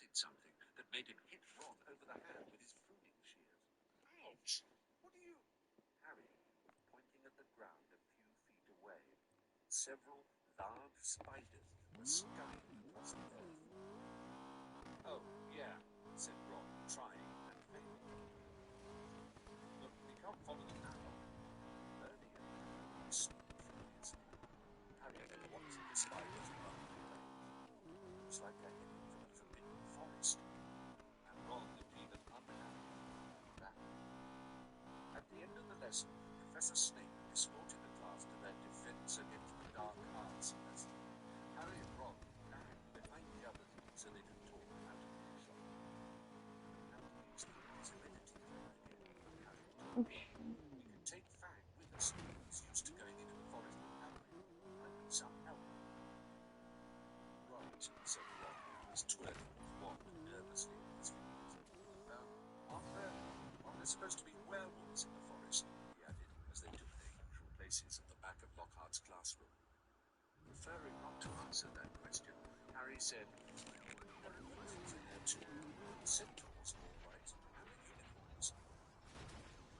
spotted something that made him hit Ron over the hand with his pruning shears. Ouch! What are you... Harry, pointing at the ground a few feet away, several large spiders were scurrying across the earth. Oh, yeah, said Ron, trying and failing. Look, we can't follow them now. Earlier, he snapped furiously. Harry watched the spiders run away. It was like they're heading for the forbidden forest. And Ron looked even unhappy about that. At the end of the lesson, Professor Snape escorted the class to their defense against the dark arts lesson. Harry and Ron lagged behind the others so they could talk out of earshot. Now to use the invisibility cloak again, Harry told me. We can take Fang with us. He's used to going into the forest with Hagrid. I need some help. Right, said Ron, who was twirling his wand nervously with his fingers. Aren't there supposed to be werewolves in the forest? He added, as they took their usual places at the back of Lockhart's classroom. Preferring not to answer that question, Harry said, there are griffins in there too, centaurs, all right, and unicorns.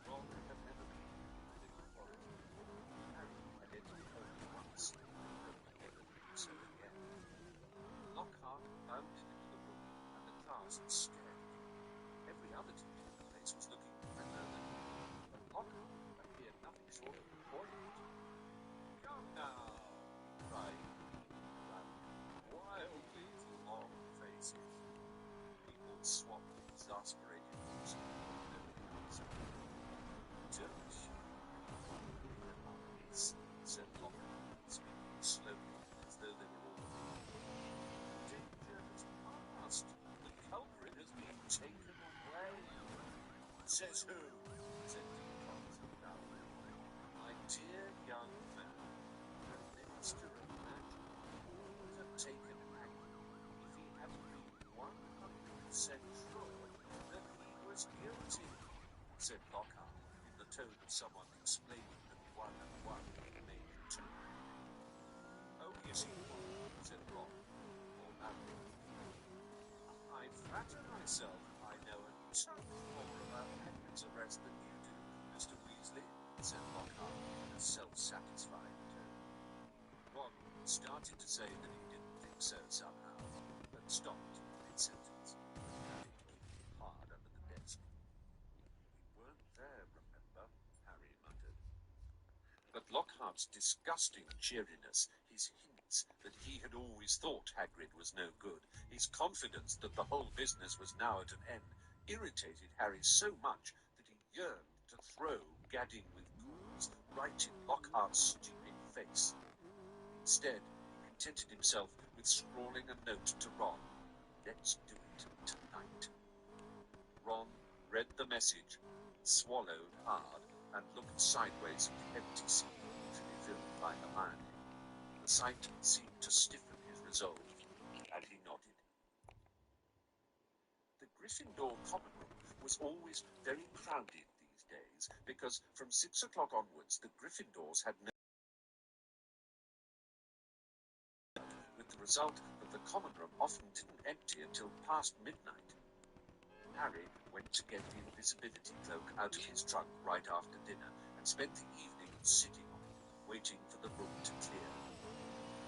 Ron had never been in the forest. Harry had entered only once, and would never do so again. Lockhart bounded into the room, and the class stared at him. Every other teacher in the place was looking friendlier than him, but Lockhart appeared nothing short of buoyant. Come now, he cried, around wildly long faces. People swapped exasperated looks, but nobody answered. Don't you? Yes, said Lockhart, speaking slowly, as though they were all danger has passed. The culprit has been taken away. Says who? Said Dean Thompson loudly. My dear young man, the Minister of Magic would have taken Hagrid if he hadn't been 100% sure that he was guilty, said Lockhart, in the tone of someone explaining that 1 and 1 made 2. Oh, yes, he would, said Ron, more loudly. I flatter myself I know a touch more about Hagrid's arrest than you do, Mr. Weasley, said Lockhart in a self-satisfied tone. Ron started to say that he didn't think so somehow, but stopped mid-sentence, having kicked hard under the desk. We weren't there, remember, Harry muttered. But Lockhart's disgusting cheeriness, his hints that he had always thought Hagrid was no good, his confidence that the whole business was now at an end, irritated Harry so much that he yearned to throw gadding with ghouls right in Lockhart's stupid face. Instead, he contented himself with scrawling a note to Ron. Let's do it tonight. Ron read the message, swallowed hard, and looked sideways at the empty seat usually filled by Hermione. The sight seemed to stiffen his resolve, and he nodded. The Gryffindor common room was always very crowded these days, because from 6 o'clock onwards the Gryffindors had no... with the result that the common room often didn't empty until past midnight. Harry went to get the invisibility cloak out of his trunk right after dinner and spent the evening sitting on it, waiting for the room to clear.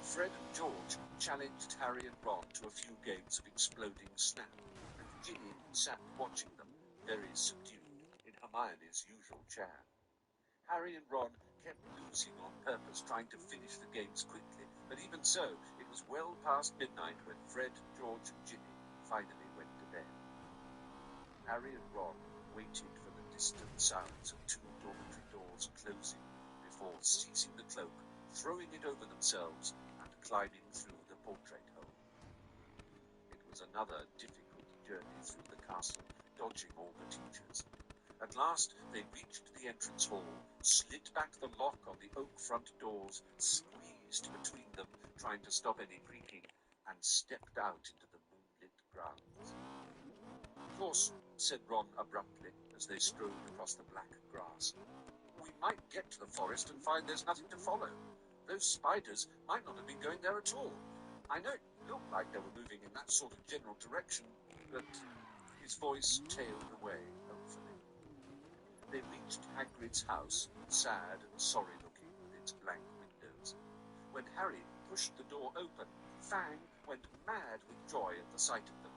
Fred and George challenged Harry and Ron to a few games of exploding snap, and Ginny sat watching them, very subdued, in Hermione's usual chair. Harry and Ron kept losing on purpose, trying to finish the games quickly, but even so, it was well past midnight when Fred, George, and Ginny finally went to bed. Harry and Ron waited for the distant sounds of 2 dormitory doors closing before seizing the cloak, throwing it over themselves, and climbing through the portrait hole. It was another difficult journey through the castle, dodging all the teachers. At last they reached the entrance hall, slid back the lock on the oak front doors, squeezed between them, trying to stop any creaking, and stepped out into the moonlit grounds. Of course, said Ron abruptly, as they strode across the black grass, we might get to the forest and find there's nothing to follow. Those spiders might not have been going there at all. I know it looked like they were moving in that sort of general direction, but his voice tailed away hopefully. They reached Hagrid's house, sad and sorry-looking with its blank windows. When Harry pushed the door open, Fang went mad with joy at the sight of them.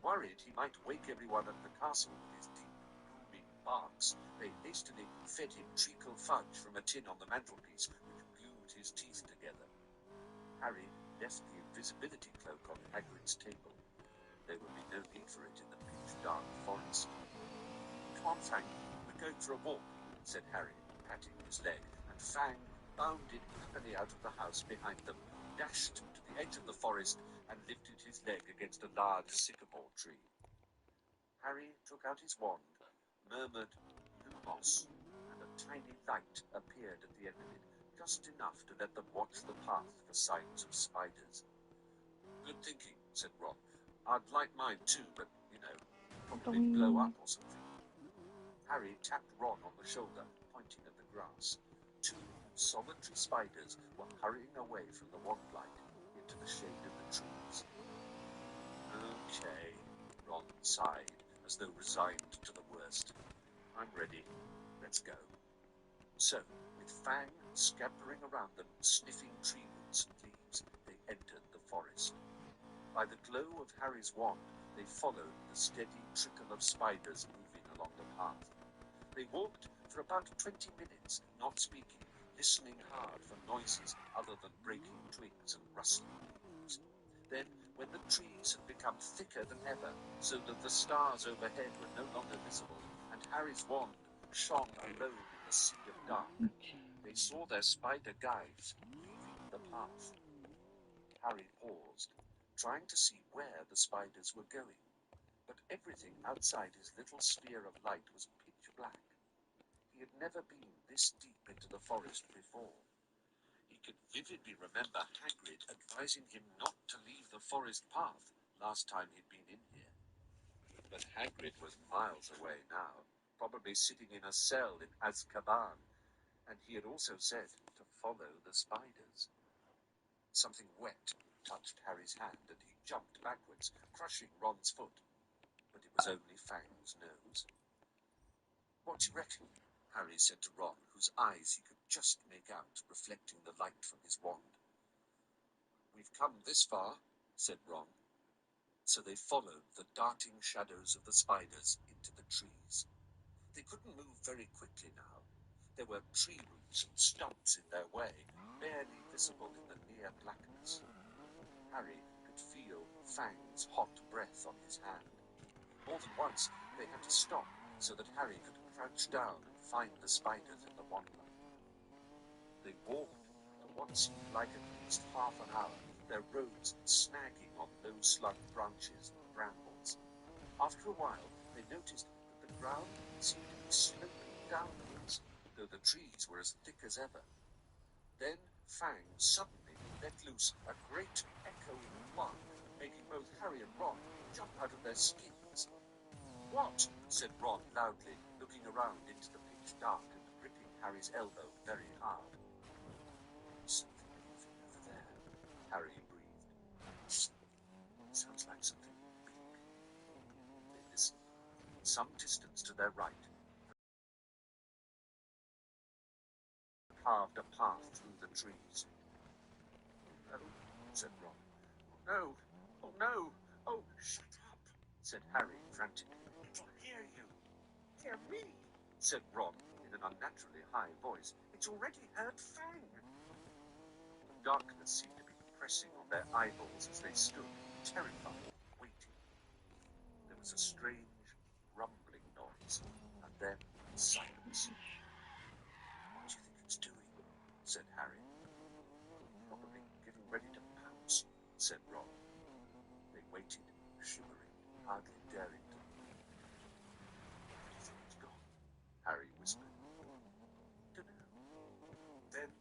Worried he might wake everyone at the castle with his deep, booming barks, they hastily fed him treacle fudge from a tin on the mantelpiece, which glued his teeth together. Harry left the invisibility cloak on Hagrid's table. There would be no need for it in the pitch-dark forest. "Come on, Fang, we're going for a walk," said Harry, patting his leg, and Fang bounded happily out of the house behind them, dashed to the edge of the forest, and lifted his leg against a large sycamore tree. Harry took out his wand, murmured "Lumos," and a tiny light appeared at the end of it, just enough to let them watch the path for signs of spiders. "Good thinking," said Ron. "I'd like mine too, but, probably blow up or something." Harry tapped Ron on the shoulder, pointing at the grass. 2 solitary spiders were hurrying away from the wand light into the shade of the trees. "Okay," Ron sighed, as though resigned to the worst. "I'm ready. Let's go." So, with Fang scampering around them, sniffing tree roots and leaves, they entered the forest. By the glow of Harry's wand, they followed the steady trickle of spiders moving along the path. They walked for about 20 minutes, not speaking, listening hard for noises other than breaking twigs and rustling leaves. Then, when the trees had become thicker than ever, so that the stars overhead were no longer visible, and Harry's wand shone alone in the sea of dark, they saw their spider guides leaving the path. Harry paused, trying to see where the spiders were going, but everything outside his little sphere of light was pitch black. He had never been this deep into the forest before. He could vividly remember Hagrid advising him not to leave the forest path last time he'd been in here. But Hagrid was miles away now, probably sitting in a cell in Azkaban, and he had also said to follow the spiders. Something wet touched Harry's hand, and he jumped backwards, crushing Ron's foot. But it was only Fang's nose. "What do you reckon?" Harry said to Ron, whose eyes he could just make out, reflecting the light from his wand. "We've come this far," said Ron. So they followed the darting shadows of the spiders into the trees. They couldn't move very quickly now. There were tree roots and stumps in their way, barely visible in the near blackness. Harry could feel Fang's hot breath on his hand. More than once, they had to stop so that Harry could crouch down and find the spiders in the wandlight. They walked for what seemed like at least half an hour, their robes snagging on low-slung branches and brambles. After a while, they noticed that the ground seemed to be sloping downwards, though the trees were as thick as ever. Then Fang suddenly let loose a great echoing bark, making both Harry and Ron jump out of their skins. "What?" said Ron loudly, looking around into the pitch dark and gripping Harry's elbow very hard. "Something moving over there," Harry breathed. "Sounds like something big." They listened. Some distance to their right, carved a path through the trees. "No," said Ron. "No! Oh, no! Oh, shut up!" said Harry frantically. "It'll hear you." "Hear me?" said Ron in an unnaturally high voice. "It's already heard Fang." Darkness seemed to be pressing on their eyeballs as they stood, terrified, waiting. There was a strange, rumbling noise, and then silence. "What do you think it's doing?" said Harry. "Probably getting ready to pounce," said Ron. They waited, shivering, hardly daring to move. "Where do you think it's gone?" Harry whispered. "Dunno." Then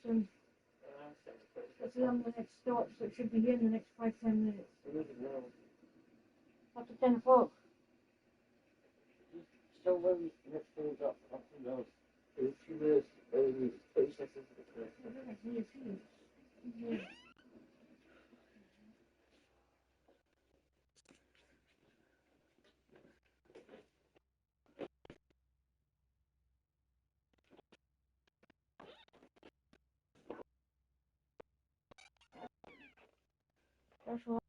soon. This is on the next stop, so it should be here in the next 5-10 minutes. After 10 o'clock. So when next thing's up, after those, in a few minutes, 30 seconds. Yeah. That's what.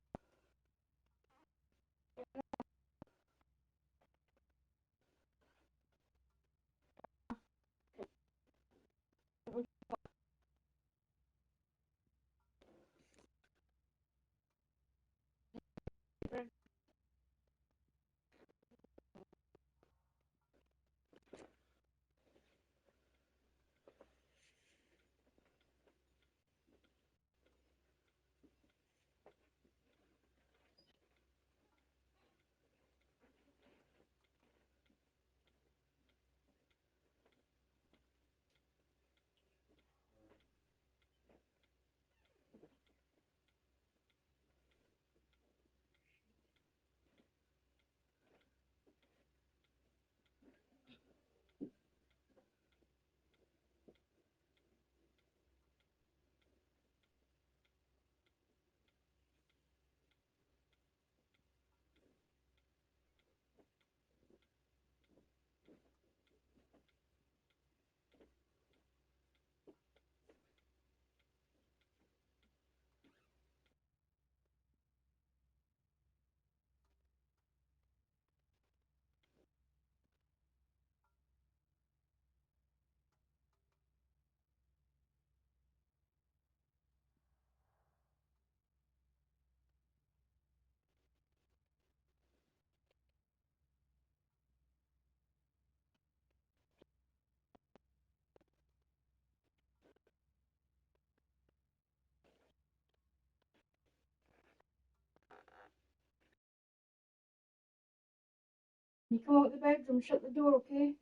You come out of the bedroom, shut the door, okay?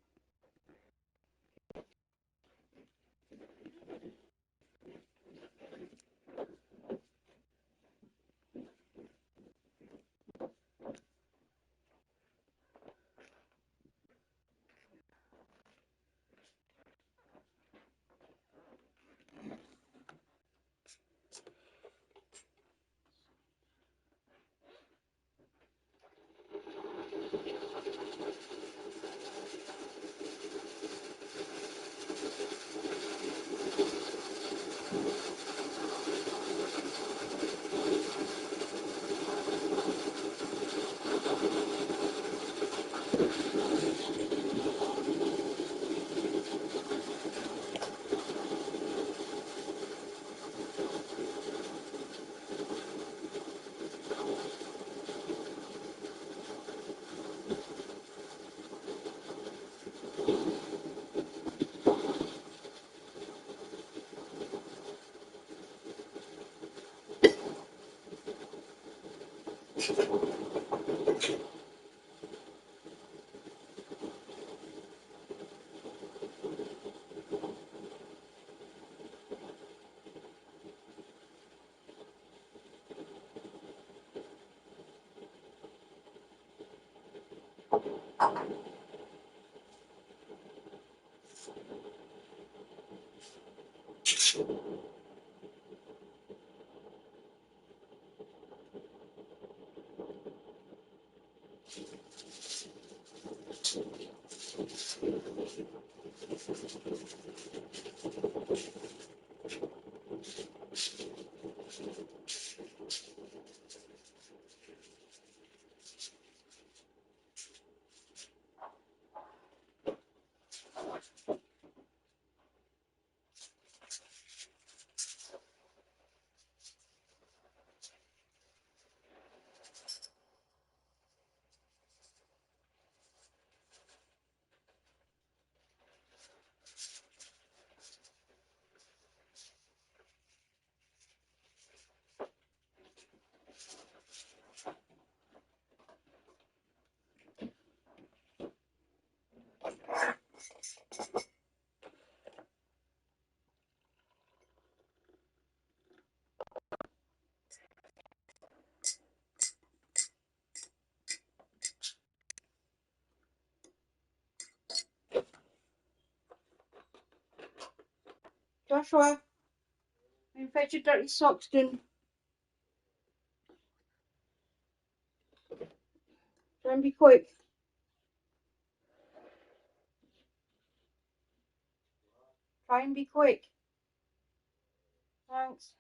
Joshua, fetch your dirty socks down. Try and be quick. Try and be quick. Thanks.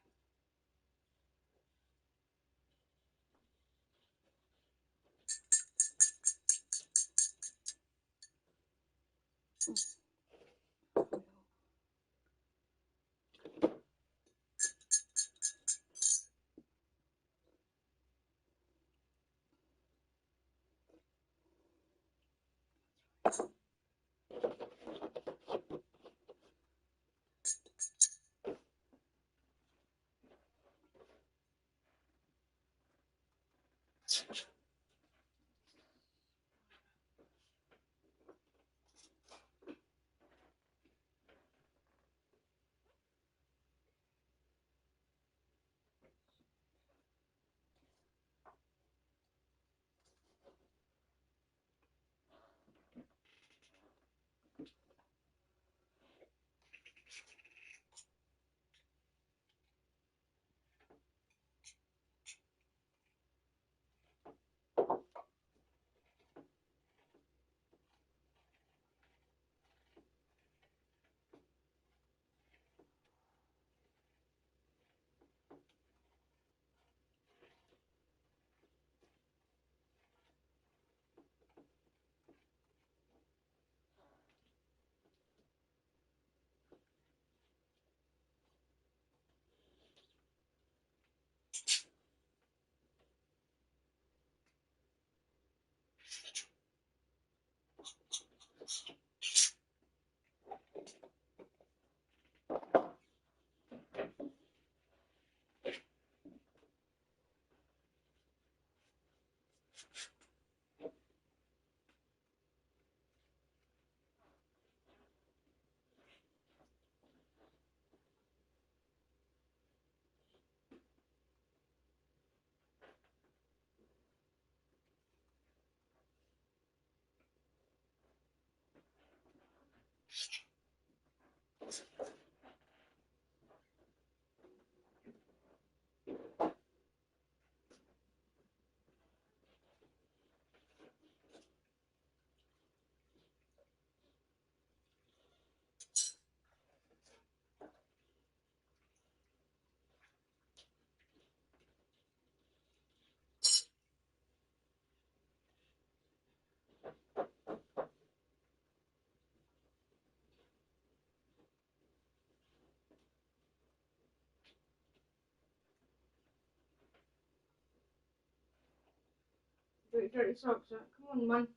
Put your dirty socks on. Come on, man.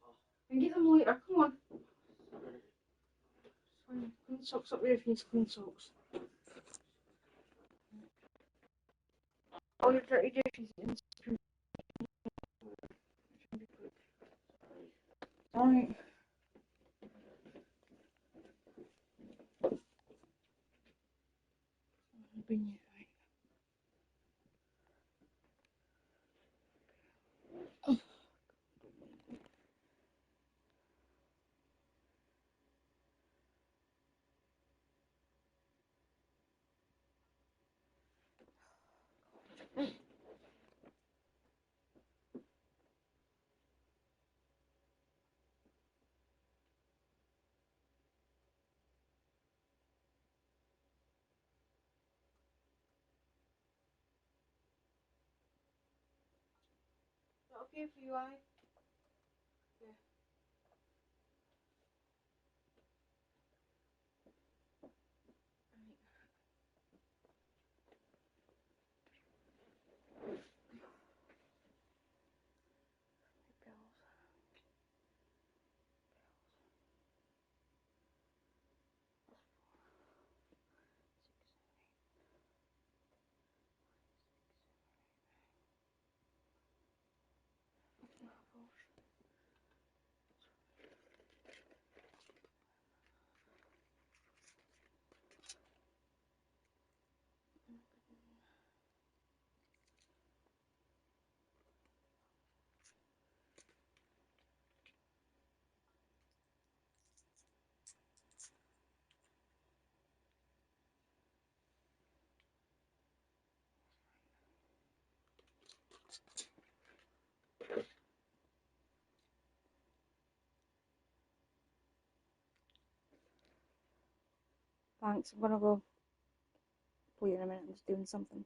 And get them later. Come on. Clean socks up there if you need to clean socks. All your dirty dishes in the spoon. Alright. Bring it right. Is that okay for you, I? Yeah. Thanks, I'm gonna go. Wait a minute, I'm just doing something.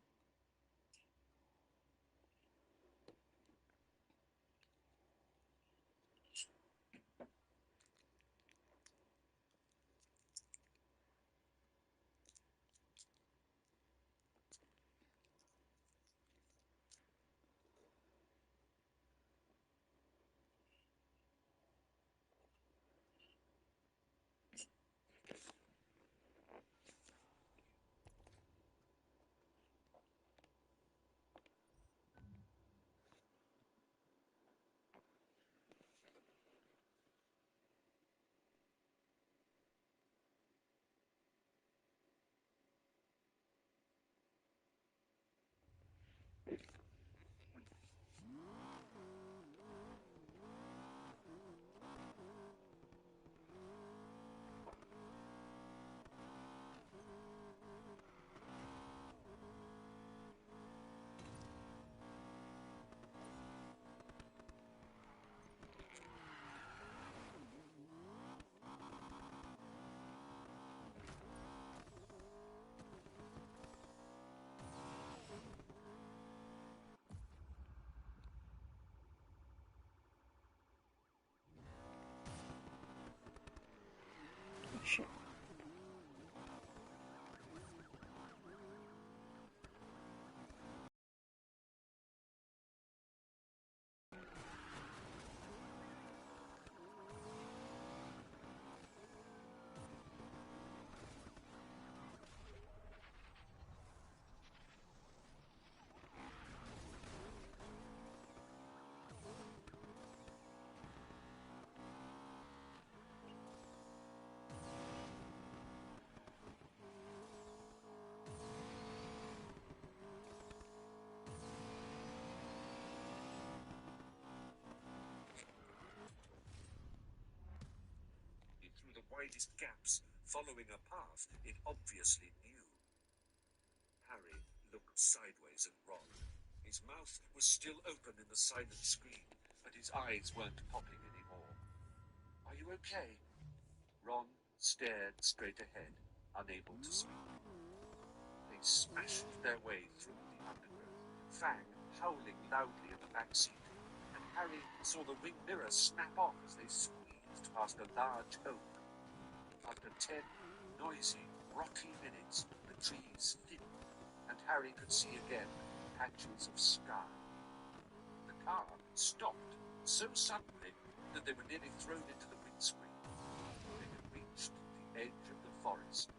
Oh, shit. Through the widest gaps, following a path it obviously knew. Harry looked sideways at Ron. His mouth was still open in the silent screen, but his eyes weren't popping anymore. "Are you okay?" Ron stared straight ahead, unable to speak. They smashed their way through the undergrowth, Fang howling loudly in the back seat, and Harry saw the wing mirror snap off as they squeezed past a large oak. After 10 noisy, rocky minutes, the trees thinned, and Harry could see again patches of sky. The car stopped so suddenly that they were nearly thrown into the windscreen. They had reached the edge of the forest.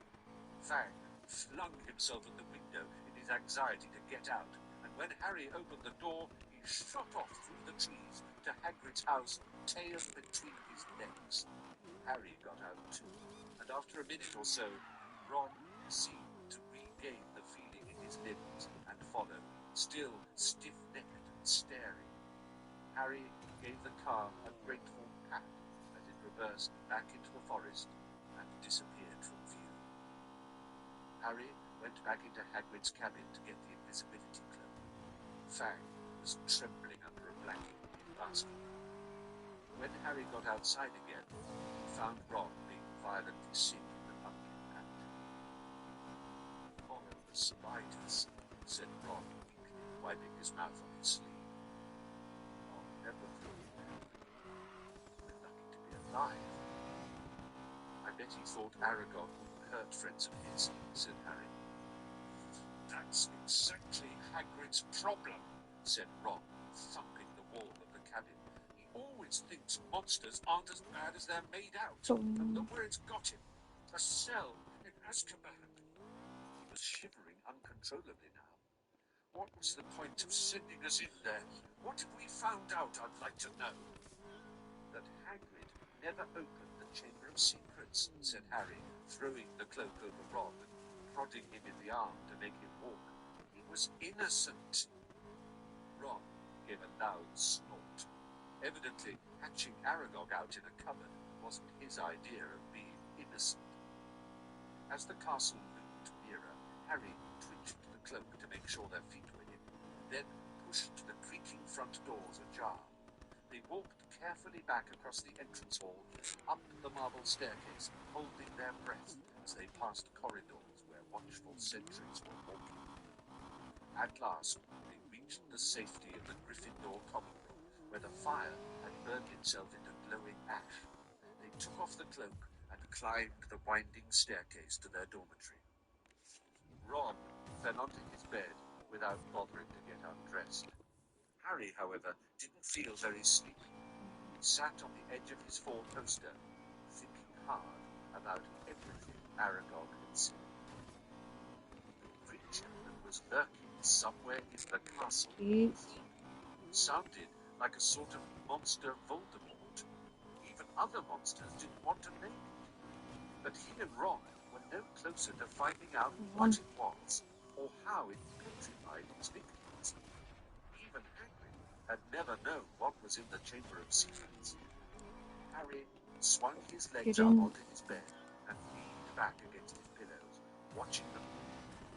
Fang flung himself at the window in his anxiety to get out, and when Harry opened the door, he shot off through the trees to Hagrid's house, tail between his legs. Harry got out too, and after a minute or so, Ron seemed to regain the feeling in his limbs and followed, still stiff-necked and staring. Harry gave the car a grateful pat as it reversed back into the forest and disappeared from view. Harry went back into Hagrid's cabin to get the invisibility cloak. Fang was trembling under a blanket in basking. When Harry got outside again, he found Ron being violently sick in the pumpkin patch. "Follow the spiders," said Ron weakly, wiping his mouth on his sleeve. "I'll never forget that. We're lucky to be alive." "I bet he thought Aragog wouldn't hurt friends of his," said Harry. "That's exactly Hagrid's problem," said Ron, thumping the wall of the cabin. "He always thinks monsters aren't as bad as they're made out. And look where it's got him. A cell in Azkaban." He was shivering uncontrollably now. "What was the point of sending us in there? What have we found out, I'd like to know?" "That Hagrid never opened the Chamber of Secrets," said Harry, throwing the cloak over Ron and prodding him in the arm to make him walk. "He was innocent." Ron gave a loud snort. Evidently, hatching Aragog out in a cupboard wasn't his idea of being innocent. As the castle loomed nearer, Harry twitched the cloak to make sure their feet were in, then pushed the creaking front doors ajar. They walked carefully back across the entrance hall, up the marble staircase, holding their breath, as they passed corridors where watchful sentries were walking. At last, they reached the safety of the Gryffindor common room, where the fire had burned itself into glowing ash. They took off the cloak and climbed the winding staircase to their dormitory. Ron fell onto his bed without bothering to get undressed. Harry, however, didn't feel very sleepy. He sat on the edge of his four-poster, thinking hard about everything Aragog had said. The creature that was lurking somewhere in the castle sounded like a sort of monster Voldemort. Even other monsters didn't want to name it. But he and Ron were no closer to finding out what it was, or how it petrified his victims. Even Hagrid had never known what was in the Chamber of Secrets. Harry swung his legs up onto his bed and leaned back against his pillows, watching the moon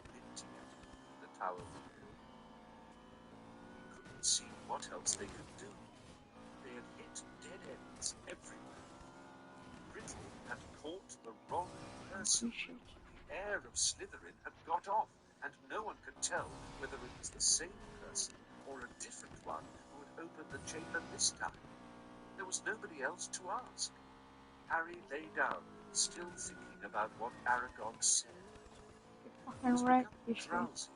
glinting at him through the tower window. He couldn't see what else they could do. They had hit dead ends everywhere. Riddle had caught the wrong person. The heir of Slytherin had got off, and no one could tell whether it was the same person or a different one who had opened the chamber this time. There was nobody else to ask. Harry lay down, still thinking about what Aragog said. He was becoming drowsy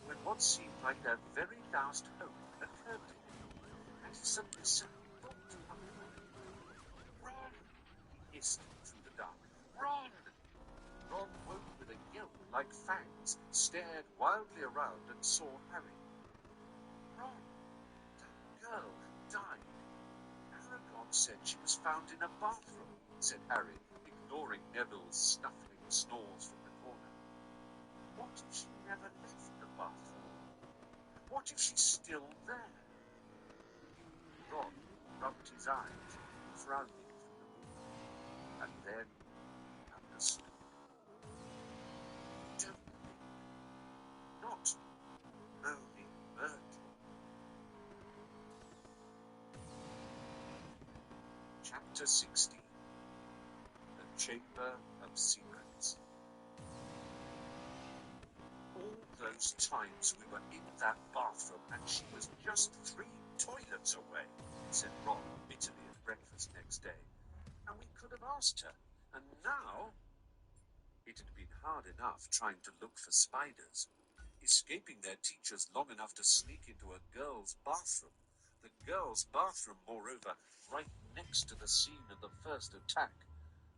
when what seemed like their very last hope occurred to him, and he suddenly sat bolt upright. "Ron!" he hissed through the dark. "Ron!" Ron woke with a yelp like fangs, stared wildly around and saw Harry. "Ron, that girl died. Aragog said she was found in a bathroom," said Harry, ignoring Neville's snuffling snores from the corner. "What if she never left the bathroom? What if she's still there?" Ron rubbed his eyes, frowning through the moon, and then understood. Don't think. Not Moaning Myrtle. Chapter 16. The Chamber of Secrets. All those times we were in that bathroom and she was just 3 toilets away, said Ron bitterly at breakfast next day. And we could have asked her. And now... It had been hard enough trying to look for spiders. Escaping their teachers long enough to sneak into a girl's bathroom. The girl's bathroom, moreover, right next to the scene of the first attack,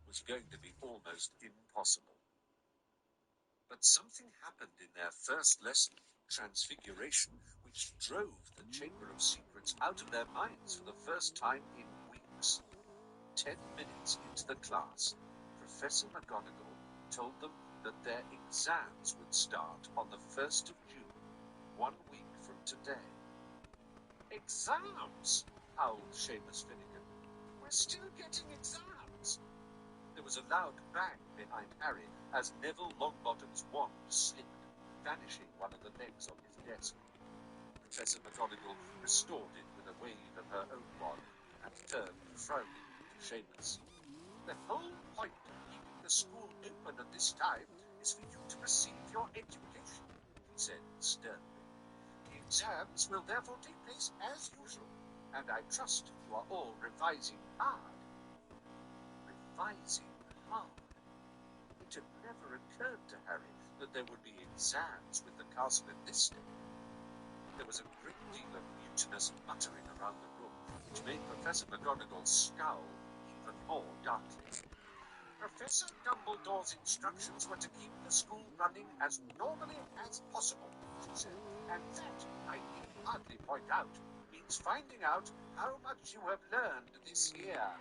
was going to be almost impossible. But something happened in their first lesson, Transfiguration, which drove the Chamber of Secrets out of their minds for the first time in weeks. 10 minutes into the class, Professor McGonagall told them that their exams would start on the 1st of June, 1 week from today. "Exams?" howled Seamus Finnegan. "We're still getting exams!" There was a loud bang behind Harry as Neville Longbottom's wand slipped, vanishing one of the legs on his desk. Professor McGonagall restored it with a wave of her own wand and turned, frowning, to Seamus. "The whole point of keeping the school open at this time is for you to receive your education," he said sternly. "The exams will therefore take place as usual, and I trust you are all revising hard." Revising hard? It had never occurred to Harry that there would be exams with the castle in this state. There was a great deal of mutinous muttering around the room, which made Professor McGonagall scowl even more darkly. "Professor Dumbledore's instructions were to keep the school running as normally as possible," she said, "and that, I need hardly point out, means finding out how much you have learned this year."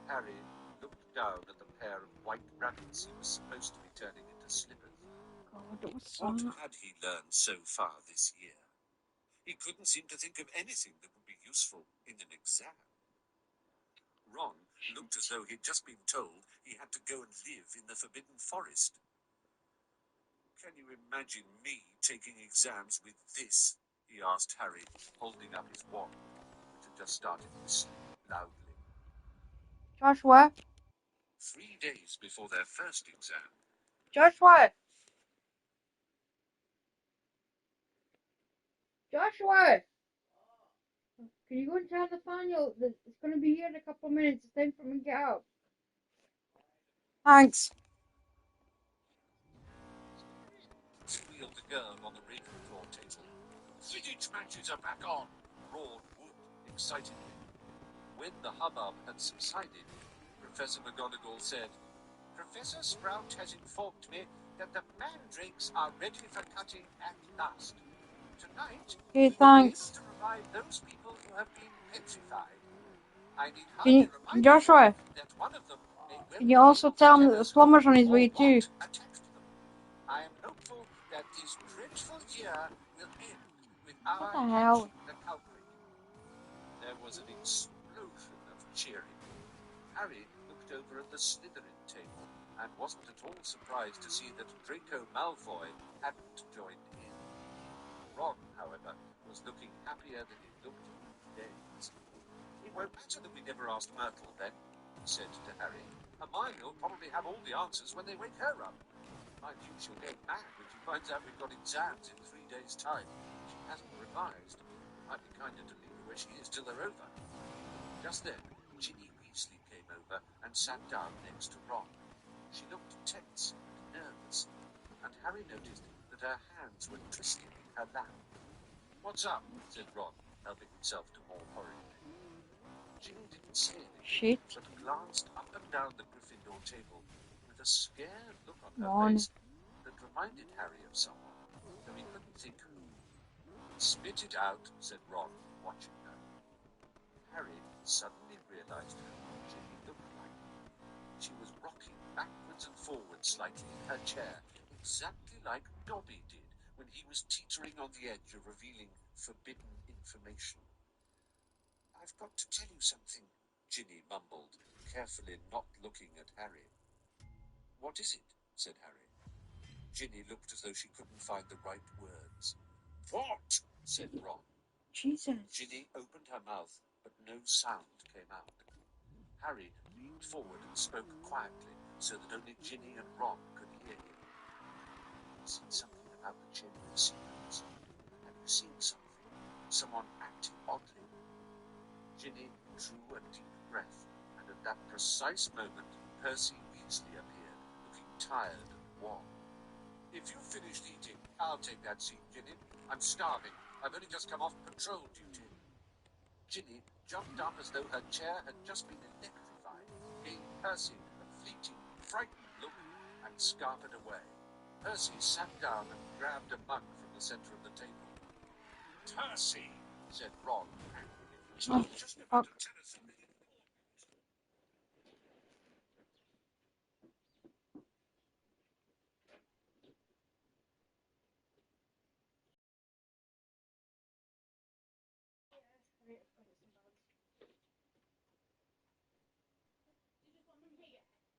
Harry looked down at the pair of white rabbits he was supposed to be turning into slippers. What had he learned so far this year? He couldn't seem to think of anything that would be useful in an exam. Ron looked as though he'd just been told he had to go and live in the Forbidden Forest. "Can you imagine me taking exams with this?" he asked Harry, holding up his wand, which had just started whistling loudly. Joshua? 3 days before their first exam. Joshua! Joshua! Can you go and tell Nathaniel that it's going to be here in a couple of minutes? It's time for him to get up. Thanks. Squealed the girl on the raven floor table. Quidditch matches are back on, roared Wood excitedly. When the hubbub had subsided, Professor McGonagall said, Professor Sprout has informed me that the mandrakes are ready for cutting at last. Tonight, Okay, we will be thanks. able to revive those people who have been petrified. I need Can hardly you, remind Joshua, you that one of them may well can you be also able to tell him tell that the us plumber's on his who way or too? what attacked them. I am hopeful that this dreadful year will end with our the hell? catching the culprit. There was an explosion of cheering. Harry looked over at the Slytherin table and wasn't at all surprised to see that Draco Malfoy hadn't joined in. Ron, however, was looking happier than he looked in days. It won't matter that we never asked Myrtle then, he said to Harry. Hermione will probably have all the answers when they wake her up. Mind you, she'll go mad when she finds out we've got exams in 3 days' time. She hasn't revised. It might be kinder to leave her where she is till they're over. Just then, Ginny Weasley came over and sat down next to Ron. She looked tense and nervous, and Harry noticed that her hands were twisted in her lap. What's up? Said Ron, helping himself to more porridge. Ginny didn't say anything, Shit. but glanced up and down the Gryffindor table with a scared look on her Ron. face that reminded Harry of someone, though he couldn't think who. Spit it out, said Ron, watching her. Harry suddenly realized who Ginny looked like. She was rocking backwards and forwards slightly in her chair, exactly like Dobby did when he was teetering on the edge of revealing forbidden information. I've got to tell you something, Ginny mumbled, carefully not looking at Harry. What is it? Said Harry. Ginny looked as though she couldn't find the right words. What? Said Ron. Jesus. Ginny opened her mouth, but no sound came out. Harry leaned forward and spoke quietly, so that only Ginny and Ron could hear him. Have you seen something about the Chamber of Secrets? Have you seen something? Someone acting oddly? Ginny drew a deep breath, and at that precise moment, Percy Weasley appeared, looking tired and wan. If you've finished eating, I'll take that seat, Ginny. I'm starving. I've only just come off patrol duty. Ginny jumped up as though her chair had just been electrified, gave Percy a fleeting, frightened look, and scampered away. Percy sat down and grabbed a mug from the center of the table. Percy, said Ron angrily, Oh, just fuck. about to tell us something important.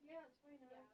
Yeah, it's fine now.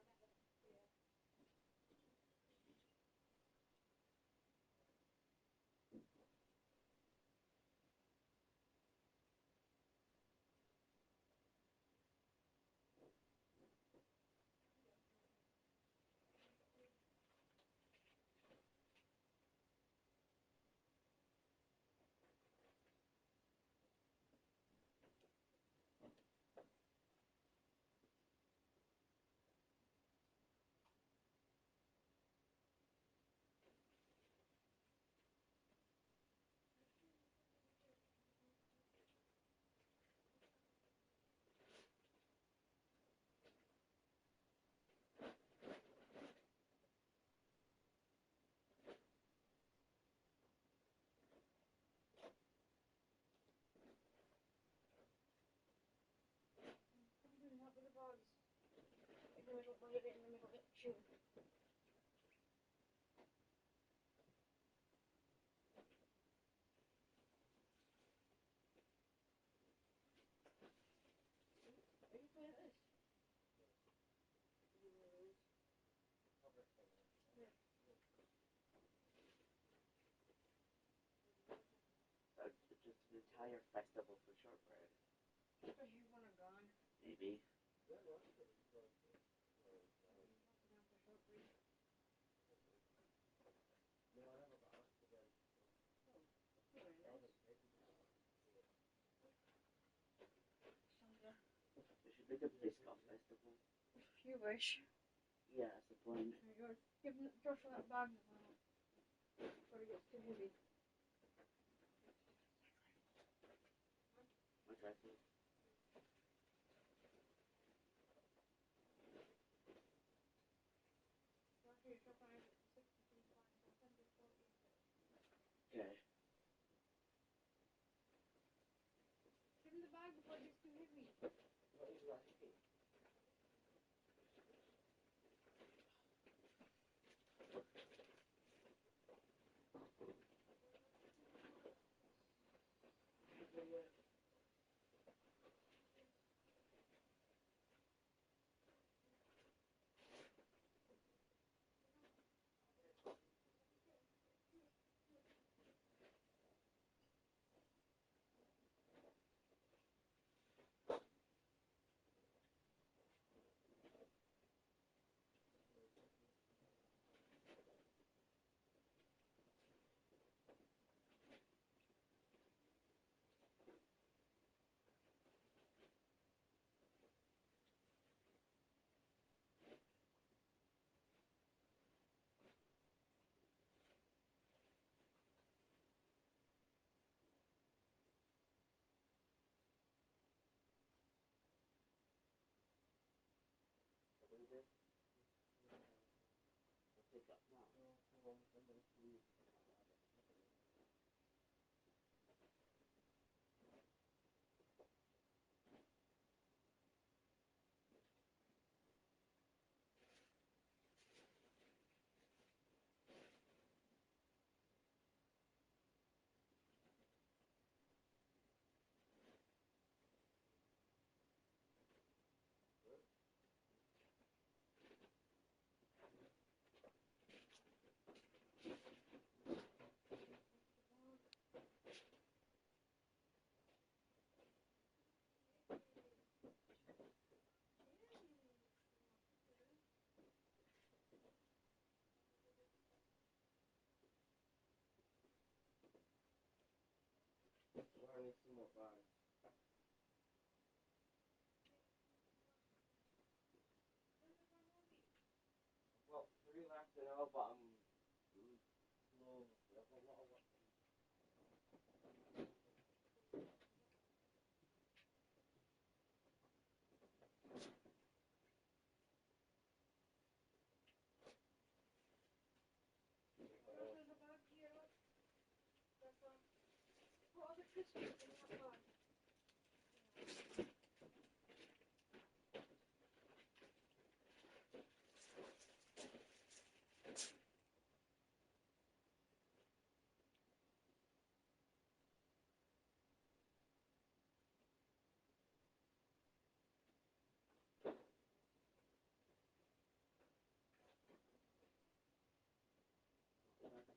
Just an entire festival for shortbread. Maybe. Like a disco festival. You wish. Yeah, that's the point. You're giving Joshua that bag now. Before it gets too heavy. My trifle. Okay. Give him the bag before it gets too heavy. What is that? Pick up now. I need some more bags. Well, 3 left now, but I'm slow. I've got a lot of work. There's a bag here. That's put all the twisties in that bag.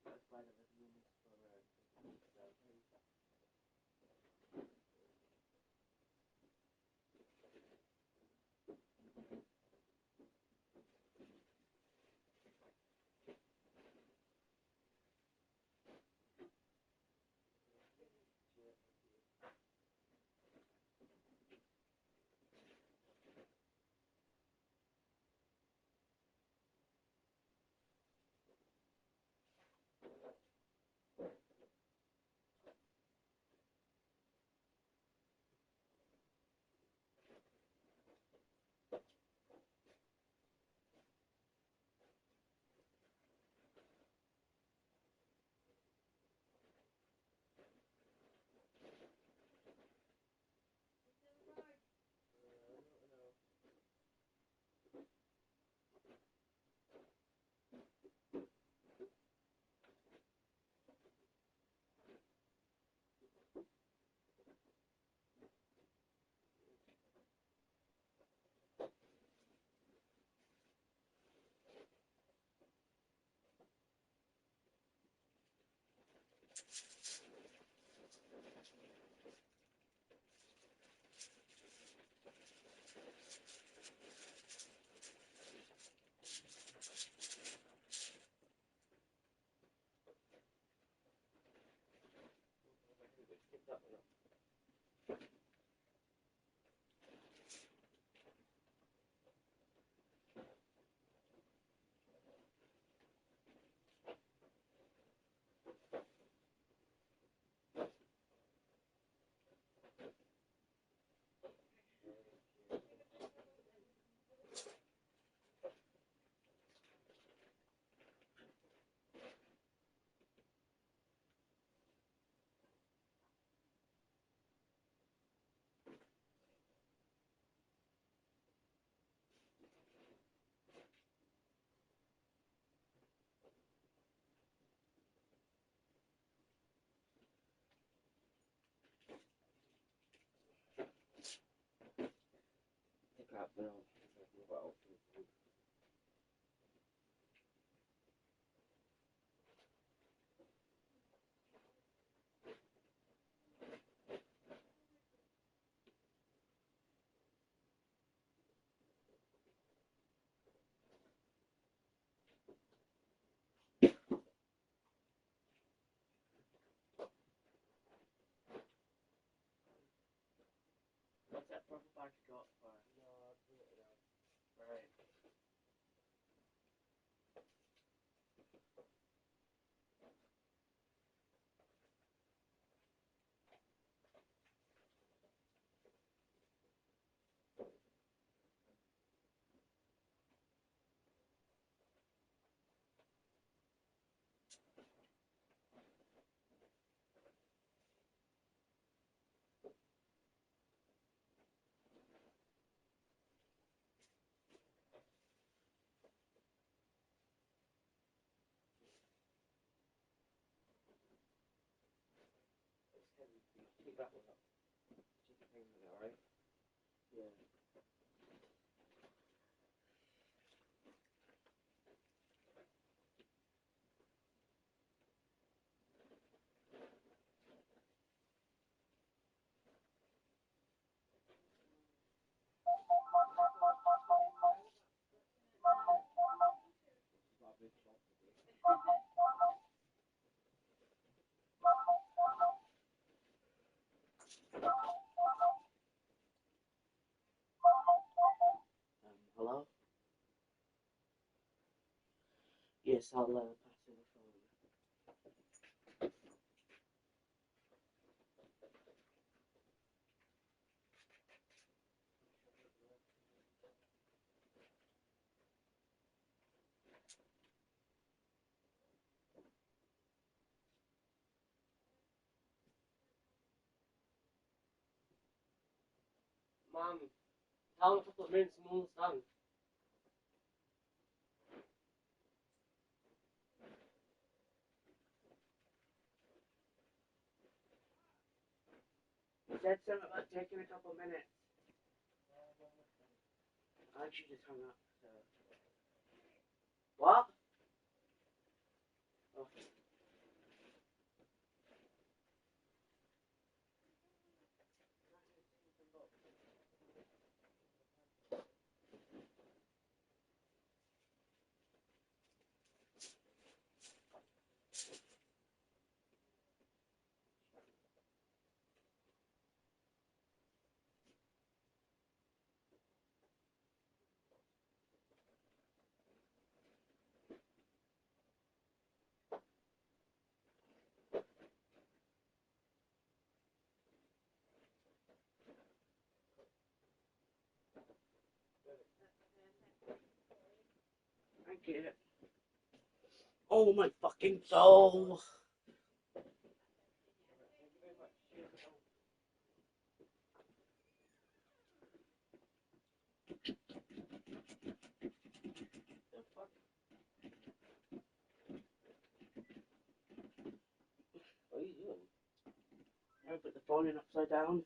That's why there was rooms for crap now. What else can I do? What's that purple bag you got for? No, I'll do it now. Right. It's heavy. Take that one up. Take your time with it, alright? Yeah. It's not a big shot today. Hello? Yes, I'll pass you the phone. Mom, tell him a couple of minutes and almost done. You said something about taking a couple minutes. I actually just hung up, so. What? Oh. Thank you. Oh my fucking soul! What are you doing? I put the phone in upside down.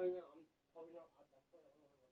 mean, I'm probably not. I definitely don't know what the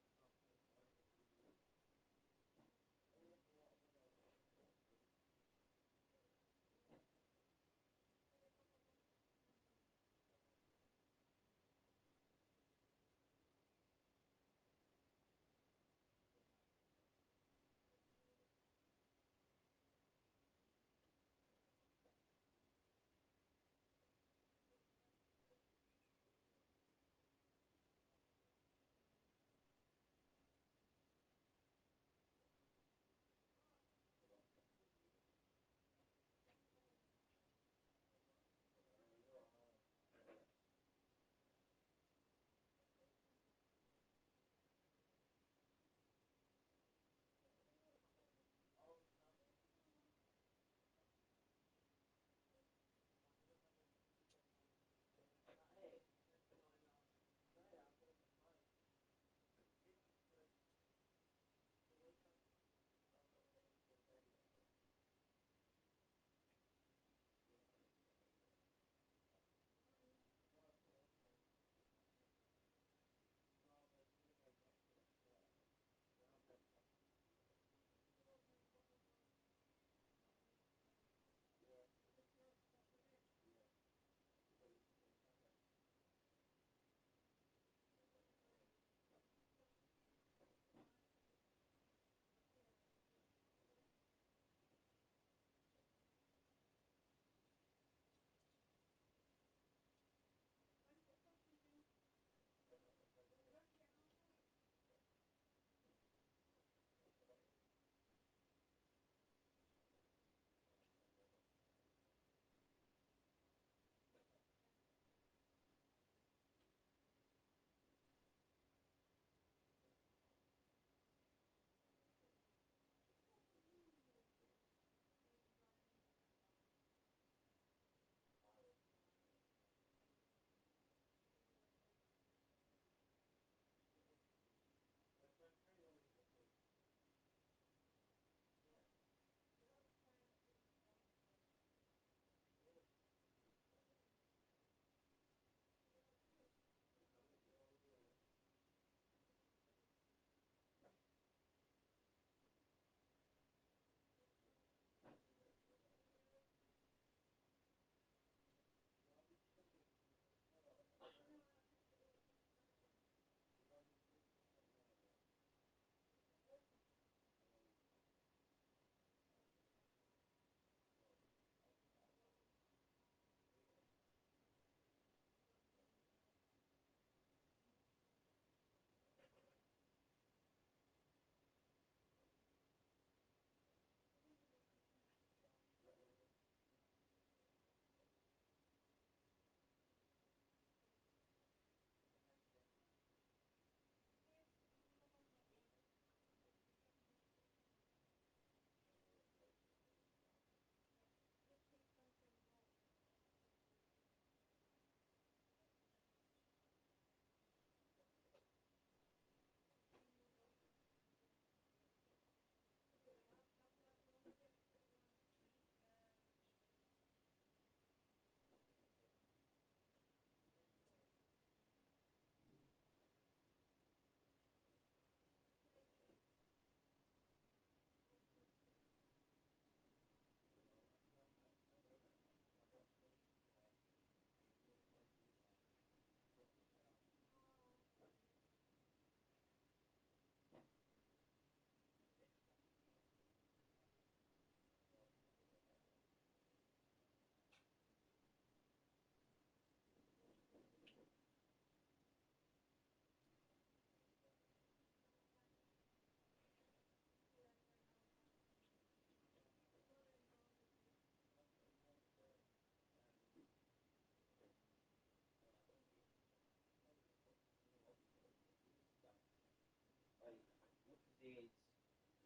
Look at these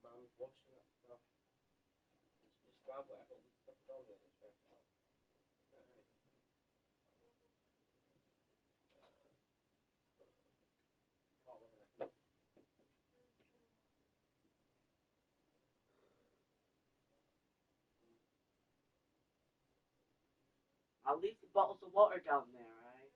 man's washing that stuff. Just grab whatever we stuff it on with and straight out. I'll leave the bottles of water down there, right?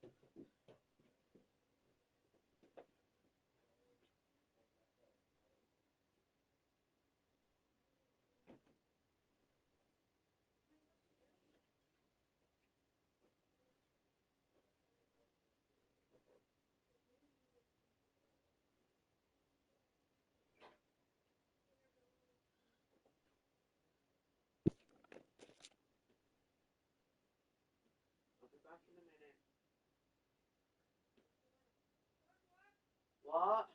I'll be back in a minute. What?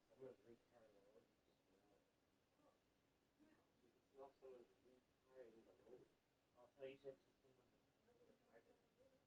Someone's recarrying the load. You can smell someone's recarrying the load. Oh, so you said to someone driving.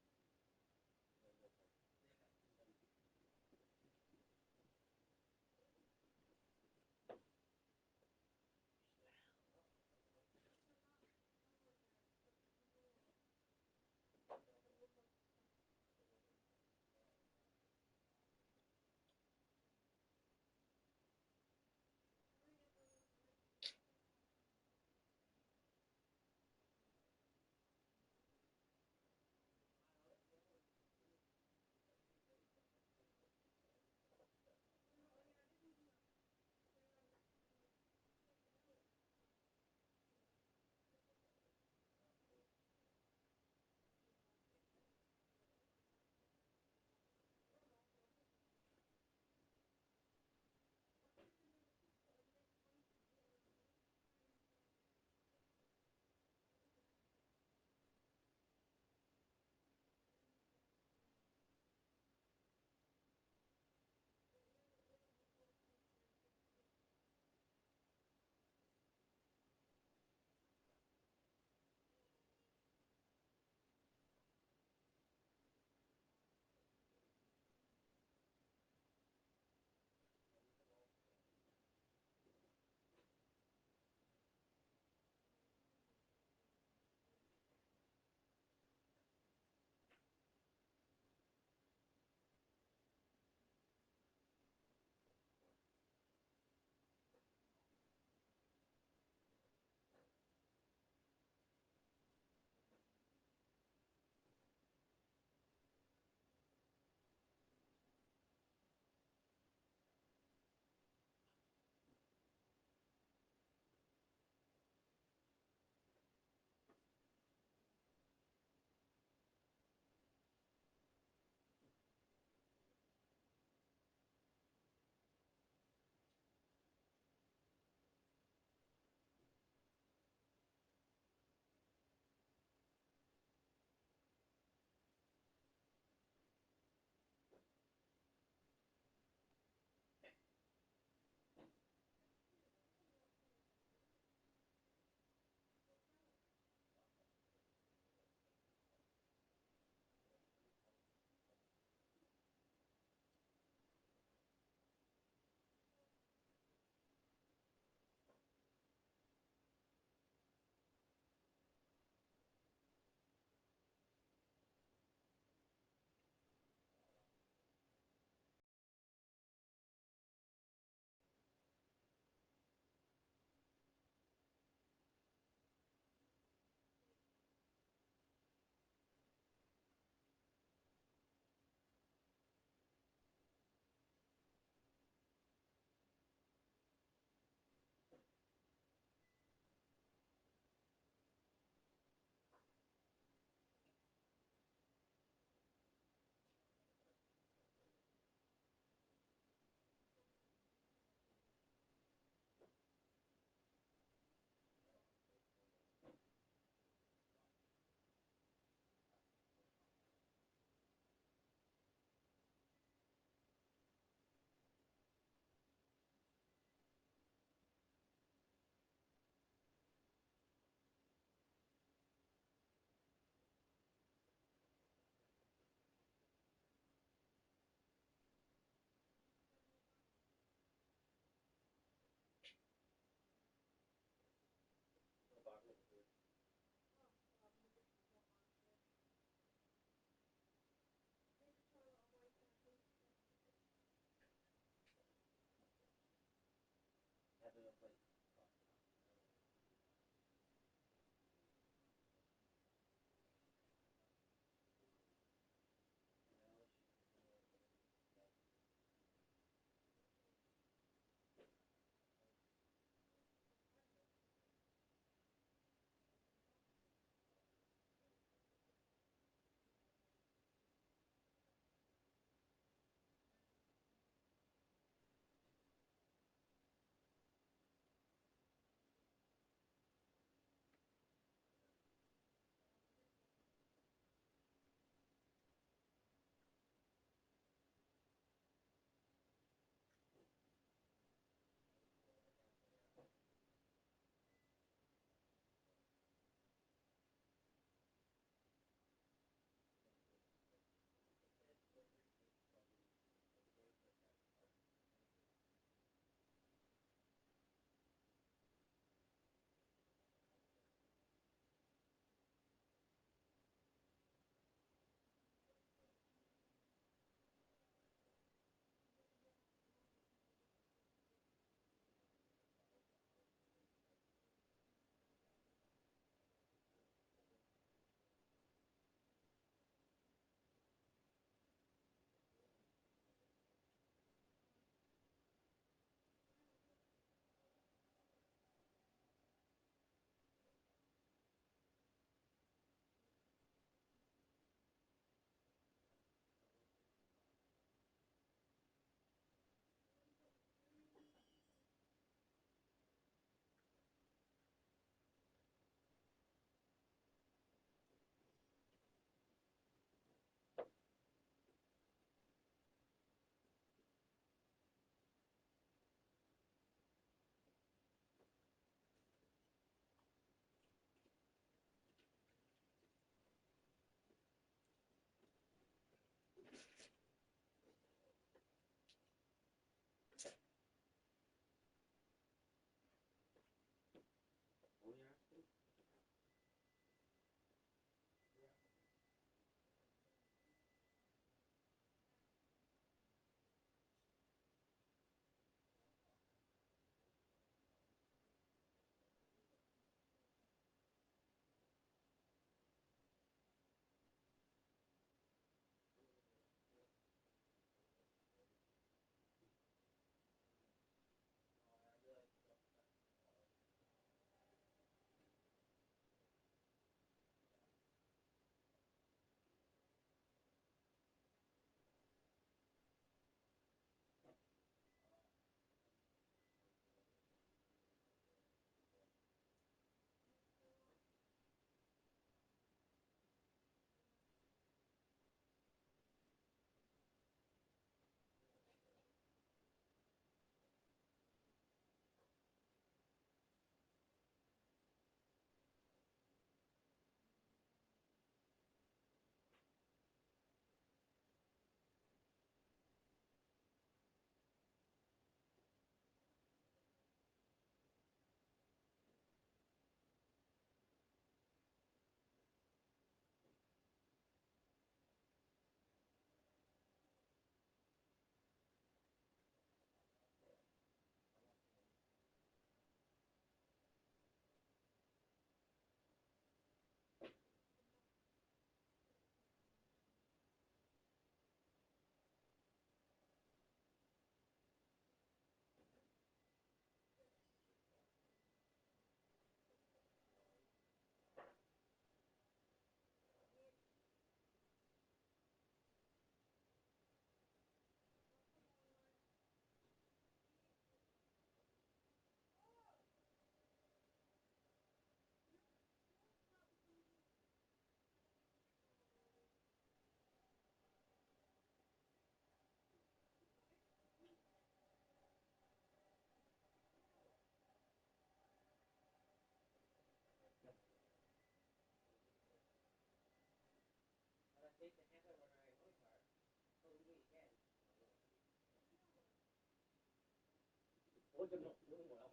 they're not doing well.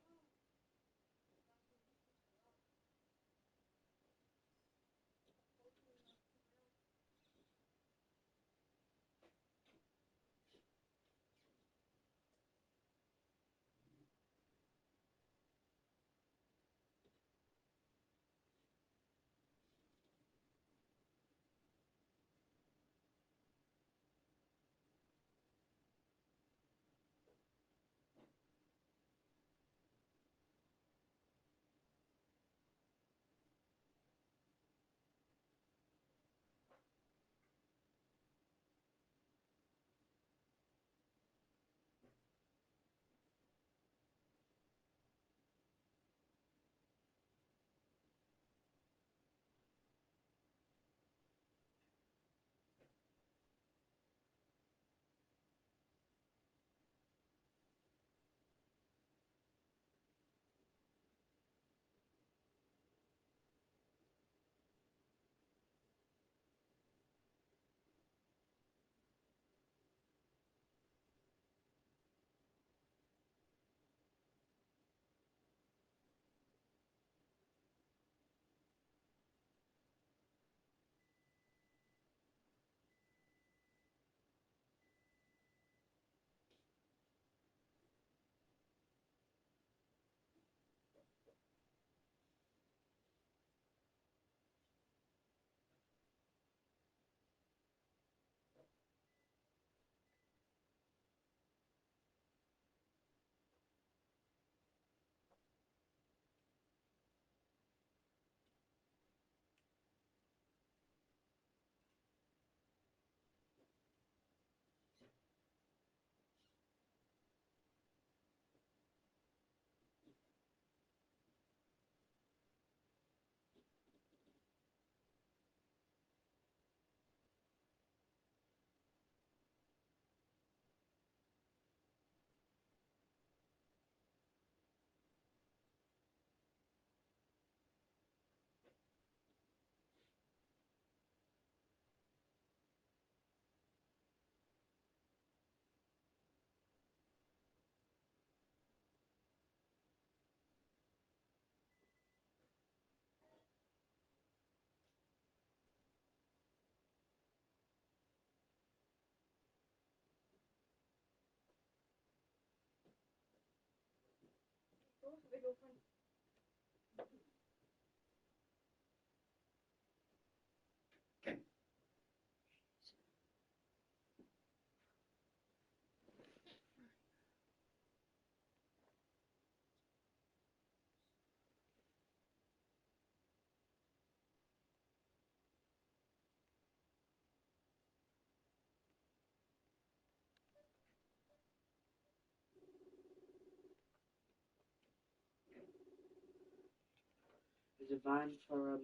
There's a van for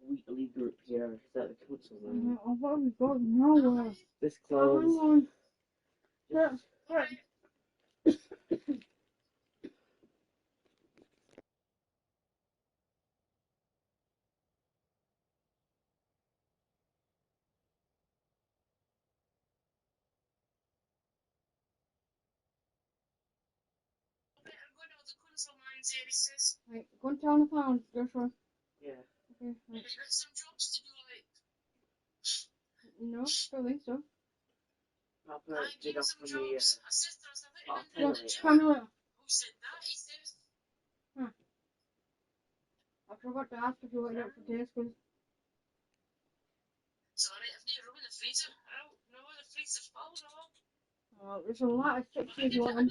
weekly group here. Is that the council van? What have we got now? This Hang clothes. on. Just Right, go and tell the phone, Joshua. yeah. Okay, right. No, don't think so. Papa did offer me Well, artillery. tell me later. I forgot to ask if you wanted it for Tesco's. There's a lot of chips if you want them.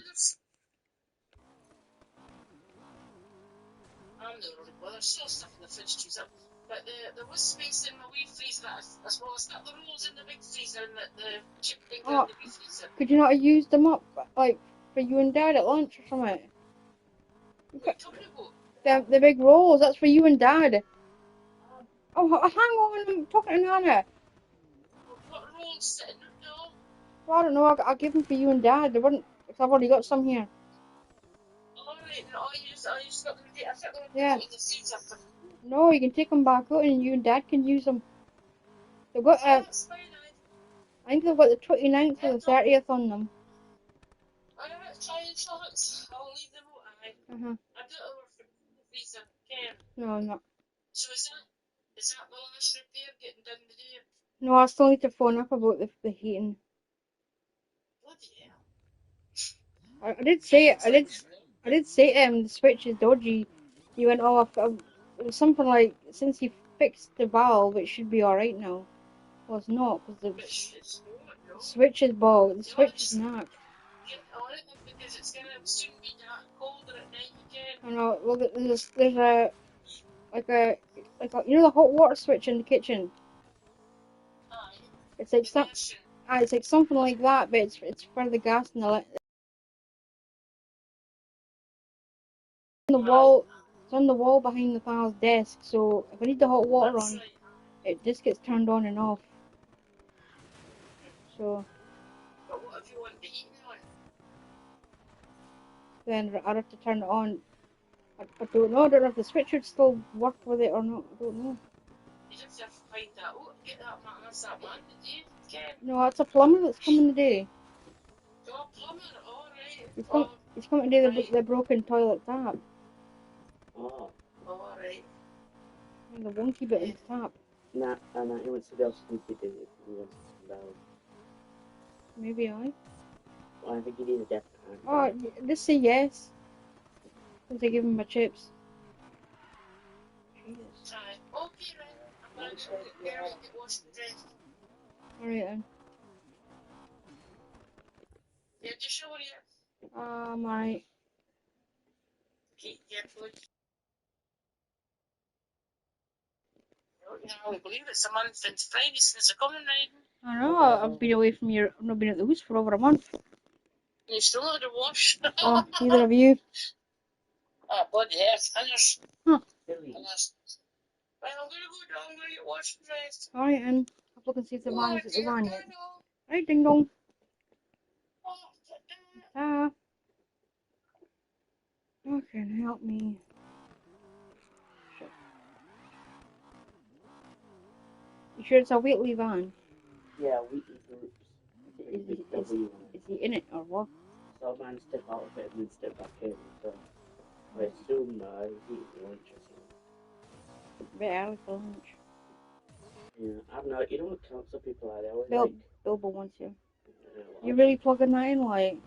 Oh, could you not have used them up, like, for you and Dad at lunch or something? The big rolls, that's for you and Dad. Oh, hang on, I'm talking to Nana. Well, I don't know, I'll give them for you and Dad. They wouldn't, because I've already got some here. Yeah. No, you can take them back out and you and Dad can use them. They've got, I think they've got the 29th or the 30th on them. Trying shots. I'll leave them out. I Uh-huh. I do it over for the freezer. Can. No, I'm not. So is that the last repair getting done today? No, I still need to phone up about the heating. Bloody hell. I did say it. I did say the switch is dodgy. He went, oh, it was something like, since you fixed the valve, it should be alright now. Well, it's not, because the It's not, no. switch is bald. The You switch want is to not. get on it because it's going to soon be that colder at night again. I know. Well, there's you know the hot water switch in the kitchen. Aye. It's like Immersion. it's like something like that, but it's for the gas and the on the wall. It's on the wall behind the file's desk. So if I need the hot water That's on, right. it just gets turned on and off. So But what if you want the heating on? then I'd have to turn it on. I don't know. I don't know if the switch would still work with it or not. I don't know. You just have to find that out. Get that man. That's that man today. Ken. No, it's a plumber that's coming today. Your plumber. Alright. He's coming today. Right. The broken toilet tap. Oh. Alright. And the wonky bit in the tap. Nah, he wants to go sneaky do it. He wants to come down. Maybe I. Well, I think he needs a death time. Oh, just say yes. Since I give him my chips. Jesus. Aye. Okay, right. I'm going to get Gary get washed and dressed. Alright then. Yeah, just show you. Alright. Okay, carefully. You can only believe it's a month since Friday since the coming riding. I know, I've been away from here. I've not been at the house for over a month. You still had to wash. Oh, neither of you. Ah, bloody hell, fingers. Huh. Billy. Right, I'm gonna go down, I'm gonna get washed and dressed. Alright then. Have a look and see if the Oh, van is at the dear, van I yet. know. Right, ding dong. Oh, Ta. Fucking help me. Shit. You sure it's a Wheatley van? Yeah, weekly groups. Is he in it or what? So man step out of it and then step back in. So I assume he's eating lunch or something. A bit early for lunch. Yeah, I don't know. You know what council people are? They always Bilbo wants you. like. You really plugging that in, like?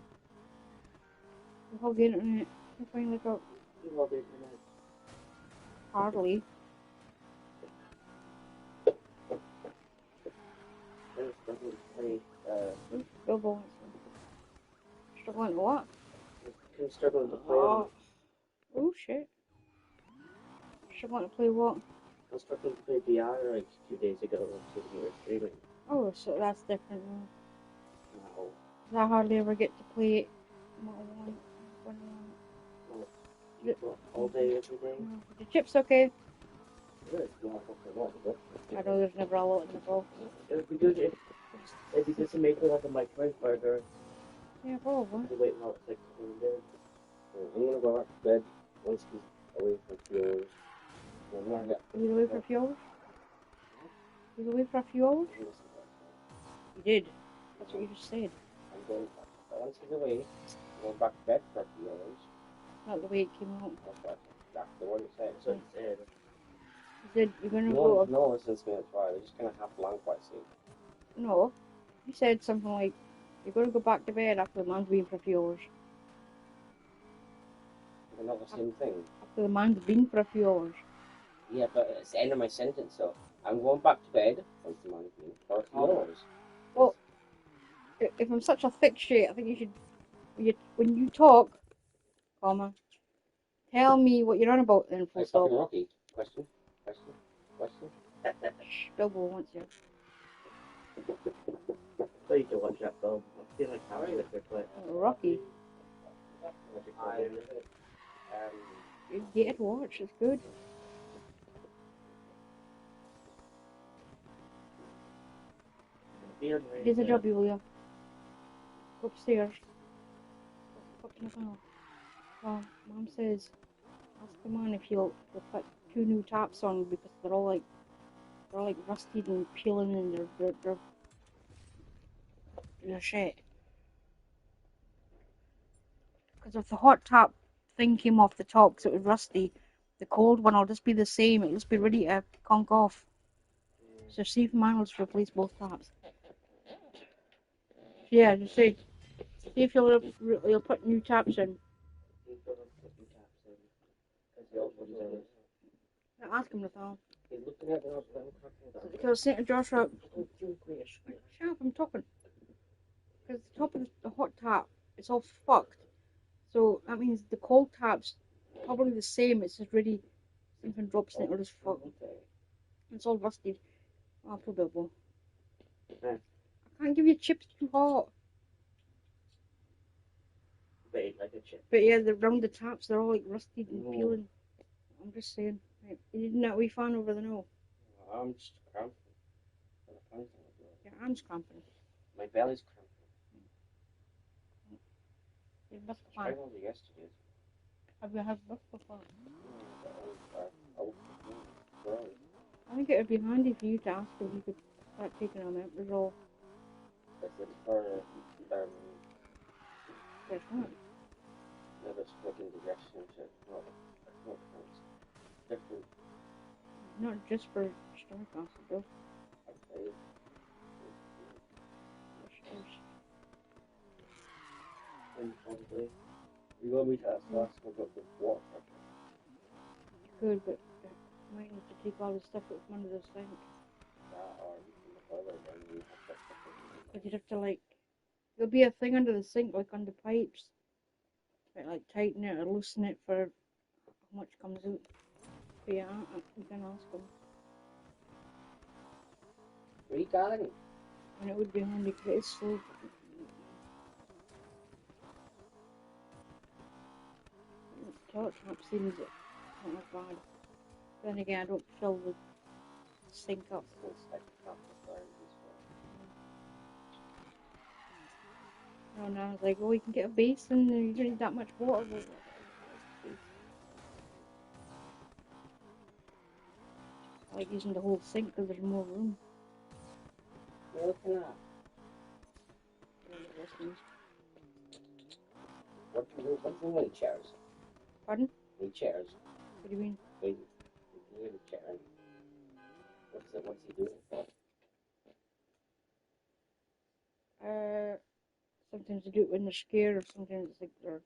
The whole internet. You find like a You love the internet. hardly. They're struggling to play. Bilbo wants you. Struggling to what? They're struggling to play. Oh shit. Struggling to play what? I was struggling to play VR like 2 days ago when you were streaming. Oh, so that's different now. No. 'Cause I hardly ever get to play it when I want. What, all day, every day? No. The chips okay? Good. Well, I hope they're not, but I know there's never a lot in the bowl. it would be good if it'd be good to make it like a microwave burger. Yeah, probably. To wait while it's like cooling down. I'm gonna go back to bed once he's away for a few hours. I'm gonna get. He was away for a few hours? He was away for a few hours? You did. That's what you just said. I'm going. Once he's away, I'm going back to bed for a few hours. Not the way it came out. That's the one you said. So he said. You said you're gonna No go. one listens to me. That's why they're just gonna have blank white seat. No. You said something like, you're gonna go back to bed after the man's been for a few hours. They're not the same thing. After the man's been for a few hours. Yeah, but it's the end of my sentence, so I'm going back to bed once the man's been for a few hours. Well, if I'm such a thick shit, I think you should, when you talk, comma, tell me what you're on about then, full Like stop. fucking Rocky. Question. Shh, Bilbo wants you. So you can watch that film. I feel like having it quickly. Rocky. You get to watch, it's good. There's a job, Julia. Go upstairs. Fucking hell. Mom says, ask the man if he'll put 2 new taps on because they're all like rusted and peeling and they're shit. Because if the hot tap thing came off the top because it was rusty, the cold one will just be the same. It'll just be ready to conk off. So see if mine will just replace both taps. Yeah, just see if you'll put new taps in. He's gonna put new taps in. Because the old ones are. Now ask him, Nathal. He's looking at the old ones. Because I was saying to Joshua, shut up, I'm talking. Because the top of the hot tap, it's all fucked. So that means the cold tap's probably the same. It's just really something drops in it or just fuck. It's all rusted. I'll put Bilbo. Yeah. I can't give you chips too hot. Wait, like a chip. But yeah, around the taps, they're all like rusted and peeling. I'm just saying. Right. You didn't that wee fan over the nose. I'm just cramping. Your arm's cramping. My belly's cramping. Your bus I tried all the yesterday. Have you had bus before? No, I think it would be handy for you to ask if you could start taking on that resolve. Is it for There's not. never splitting direction to not different? Not just for stomach acid though. Okay. And probably you want me to ask last about the water? You could, but you might need to take all the stuff that's under the sink. Or you can toilet and you have that stuff. But you'd have to like, there'll be a thing under the sink, like under pipes. Like tighten it or loosen it for how much comes out. But yeah, you can ask them. Where are you going? And it would be handy because it is slow. Toilet trap seems not as bad. Then again, I don't fill the sink up. No, I was like, oh, you can get a basin and you don't need that much water. I like using the whole sink because there's more room. What are you looking at? What's in the chairs? Pardon? The chairs. What do you mean? The chair. What's he doing for? Sometimes they do it when they're scared, or sometimes it's like they're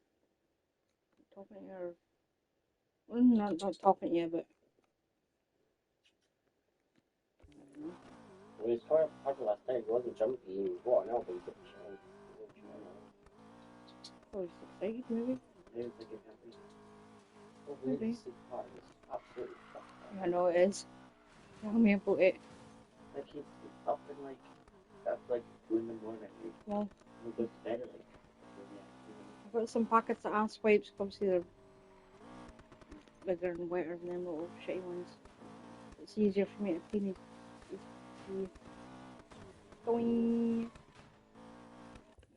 talking to you, or well, not talking to you, but When he was part of last night, he wasn't jumpy, he was walking out, but he kept shouting. oh, he's excited maybe. Maybe thinking happy. Oh, Maybe. really sick part is absolutely fucked up. I know it is. Tell me about it. Like he's up and like that's like 2 in the morning. Well, he goes to bed at like I've got some packets of ass wipes, obviously they're bigger and wetter than them little shitty ones. It's easier for me to clean his teeth. Going.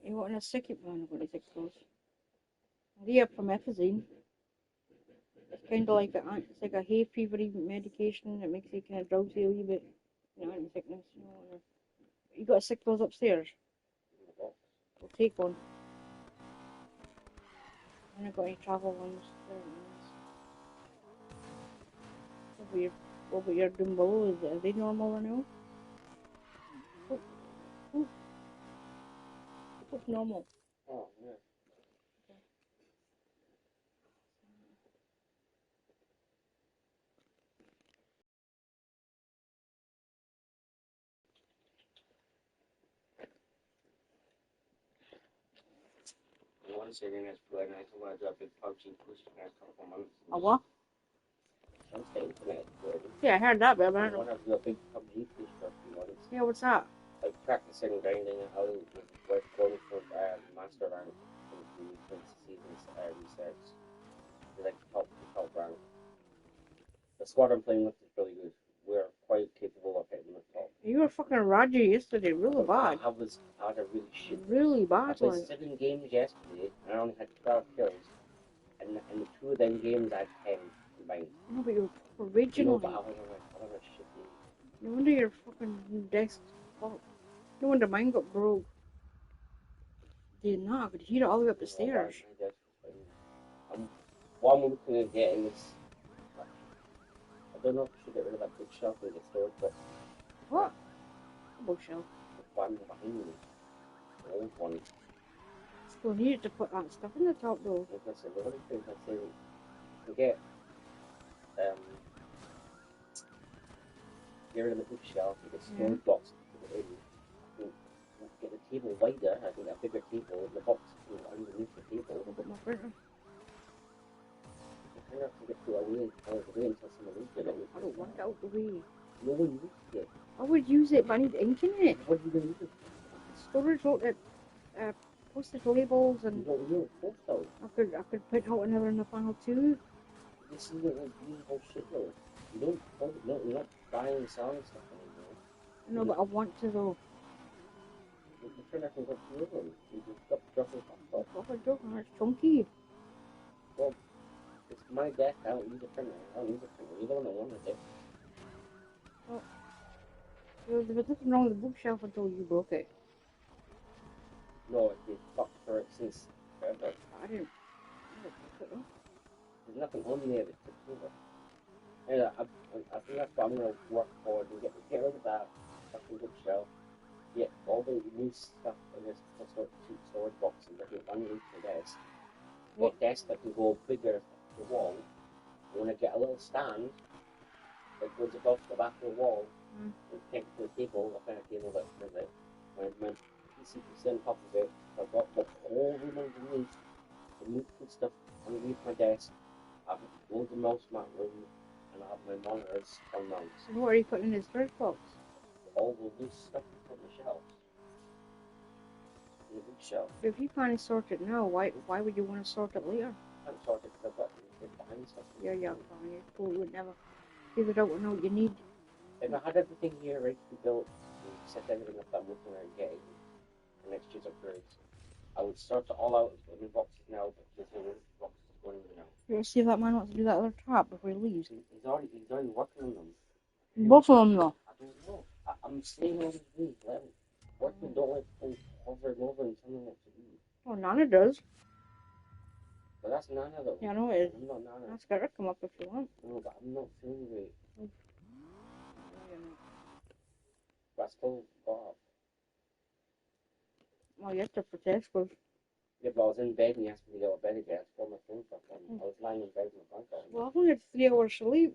You want a second one? What is it called? They're from Ethazine. It's kind of like it's like a hay fever medication that makes you kind of drowsy a wee bit. You know, any sickness. You got to stick those upstairs. We'll take one. I haven't got any travel ones. What about your doom below? Are they normal or no? What's normal? oh yeah. I want to say the next play night, I want to do a big PUBG push the next couple of months. A what? I'm saying tonight, Yeah, I heard that, but I I don't want know. to do a big PUBG push for a few months. Yeah, what's that? Like practicing grinding out with going for master rank in the season's resets. Like the top rank. The squad I'm playing with is really good. We're quite capable of hitting the top. You were fucking Roger yesterday, really bad. I had a really shit. Really I bad played one. 7 games yesterday and I only had 12 kills. And in the 2 of them games I had 10 combined. No, but you were originally. No, but I was a shit game. No wonder your fucking desk fucked. No wonder mine got broke. Did not. I could hear it all the way up the stairs. My desk was fine. what I'm looking at getting is, I don't know if I should get rid of that bookshelf and get storage box. What? Bookshelf. The one behind me, the old one. Still needed to put that stuff in the top though. Like I said, the other thing I say, you get rid of the bookshelf, you get storage boxes to put it in. You get the table wider, I think a bigger table, and the box underneath the table. I've got my printer. You kind of have to get put away out of the way until someone needs it. I don't want it out the way. No one uses it. I would use it, but I need ink in it. What are you going to use it for? Storage wrote it, postage labels, You and don't use it post out. I could print out another in the final too. This isn't like usable shit though. You're not buying and selling stuff anymore. No, but I want to though. The printer can go through them. You just got to drop it off. What a joke, it's chunky. Well, it's my desk. I don't use a printer. You're the one that wanted it. Well, there was nothing wrong with the bookshelf until you broke it. No, it's been fucked for it since forever. I didn't break it though. There's nothing on there that tips over. Anyway, I think that's what I'm going to work for, to get rid of that fucking bookshelf. Get all the loose stuff in this sort of cheap storage box and get one room for desk. Get desk that can go bigger to the wall. I want to get a little stand that goes above the back of the wall and take it to the table, a kind of table that with it. When PC puts on top of it, I've got the whole room underneath. I can put stuff underneath my desk. I have loads of mouse mat room, and I have my monitors on mounts. So what are you putting in his storage box? All the loose stuff on the shelves. In the bookshelf. But if you can't sort it now, why would you want to sort it later? I can't sort it because I've got it behind stuff. Yeah, fine. You probably would never figure out what note you need. If I had everything here ready to be built, and set everything up that I'm looking at getting for next year's upgrades, I would sort it all out in boxes now, but there's no boxes going in now. You want to see if that man wants to do that other trap before he leaves? He's already working on them. Both of them though. I don't know. I'm staying on his lead. Workmen don't like things hovering over and telling what to do. Oh, Nana does. But that's Nana though. Yeah, I know it is. I'm not Nana. Ask her to come up if you want. No, but I'm not feeling great. But I still Bob. Well, you have to protest because Yeah, but I was in bed and he asked me to get out of bed again. I saw my phone for him. I was lying in bed with my blanket on. well, I've only had 3 hours sleep.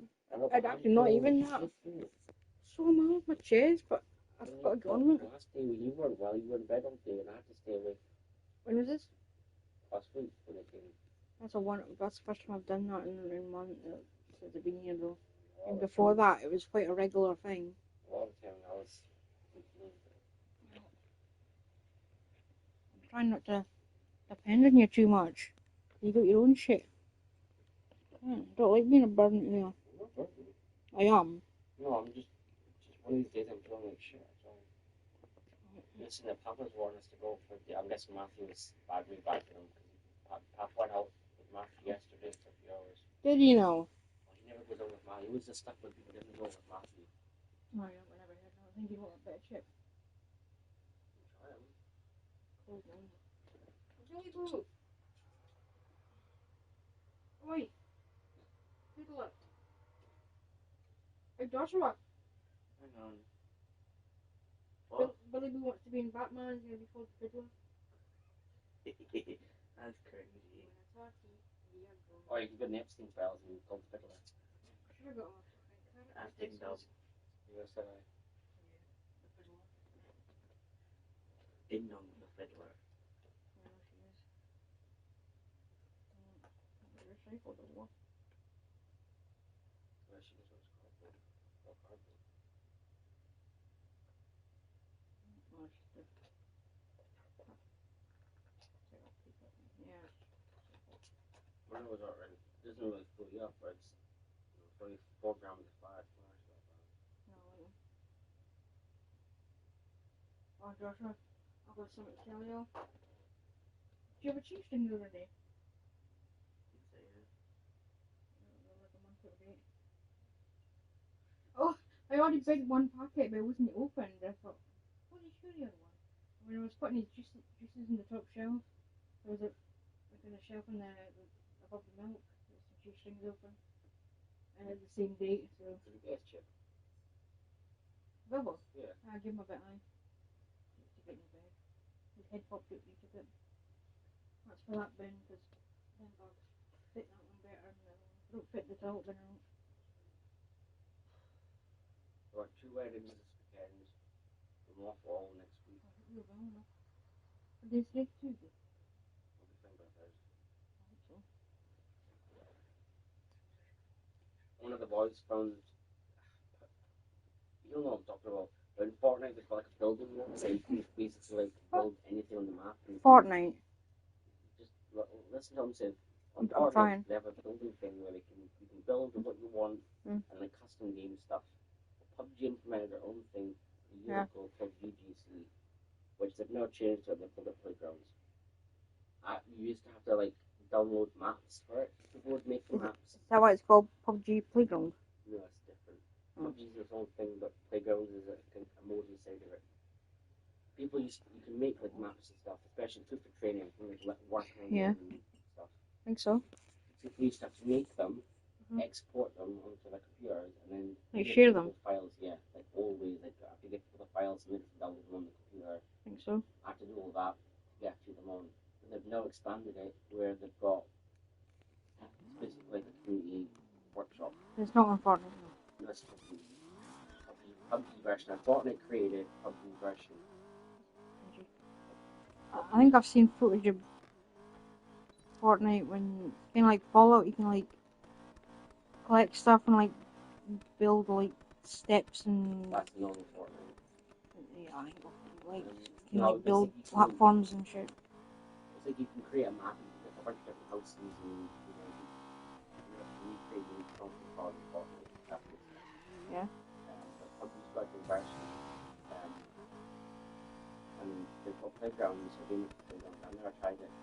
I'd actually not even that. So am I with my chest, but I've got to go on with it. Last day when you weren't well, you were in bed all day and I had to stay awake When was this? last week when it came. That's the first time I've done that in months since the beginning of the. And before that, it was quite a regular thing. A lot of the time I was. I'm trying not to depend on you too much. You got your own shit. I don't like being a burden to you. I am. No, I'm just one of these days I'm feeling like shit. So listen, the Papa's wanting us to go for the. I'm guessing Matthew was really bad for him because Papa went out with Matthew yesterday for a few hours. Did you know? Well, he never goes out with Matthew. He was just stuck with people. He didn't go with Matthew. Oh, yeah, whenever I had that. I think you want a bit of chip. Try him. Cold one. Jelly blue. Oi. Fiddle it. Hey, Joshua. Hang on. What? Billy Boo wants to be in Batman. He's going to be called Fiddler. That's crazy. Oh, you can get an Epstein files and called Fiddler. Should have got one. That's ding dong. Yes, I. Ding dong, the Fiddler. Yeah, she is. Recycled as well. Well, she was what's called the cardboard. Oh, she's good. Yeah. Mine was already. It doesn't really fill you up, but it's only 4 grams of fat. No. Oh, Joshua, I've got something to tell you. Did you have a cheese thing the other day? Like a month ago. Oh, I already baked one packet, but it wasn't opened. I thought, what did you do the other one? When I was putting his juices in the top shelf, there was a shelf in the above the milk. It was two strings open. And at the same date, so. To the gas chip. Bubble? Yeah. I give him a bit eye. To get in the bed. His head popped out, he took it. That's for that bin, because then I'll fit that one better and don't fit the top bin out. Got 2 weddings this weekend. I'm off all next week. You're wrong, no. What day is today? Tuesday? I'll be fine by Thursday. I hope so. One of the boys found, you don't know what I'm talking about, but in Fortnite they've got like a building mode, so you can basically like build anything on the map. And Fortnite. just listen to what I'm saying. On I'm Fortnite, trying. they have a building thing where you can build what you want Mm. and like custom game stuff. PUBG implemented their own thing a year ago called UGC, which they've now changed to the public playgrounds. You used to have to like download maps for it. People would make the maps. Is that why it's called PUBG Playground? No, it's different. Oh. PUBG is its own thing, but playgrounds is a mode inside of it. People you can make like maps and stuff, especially too for training, like working on Yeah. and stuff. I think so. So you used to have to make them, export them onto the computers, and then Like give share people them? files. Yeah, like always, like I have to give people the files and then download them on the computer. I think so. I have to do all that to get them on. And they've now expanded it where they've got it's basically like a community workshop. It's not on Fortnite, no. No, it's PUBG version. And Fortnite created PUBG version. I think I've seen footage of Fortnite when, kind of like Fallout, you can like collect stuff and like build like steps and That's the normal Fortnite. yeah, I think like you No, can like build basically, platforms and shit. It's like you can create a map and you get a bunch of different houses and you know you recreate new content called Fortnite. That makes sense. Yeah. But PUBG's got the version. And they've got playgrounds, so game playgrounds. I've never tried it.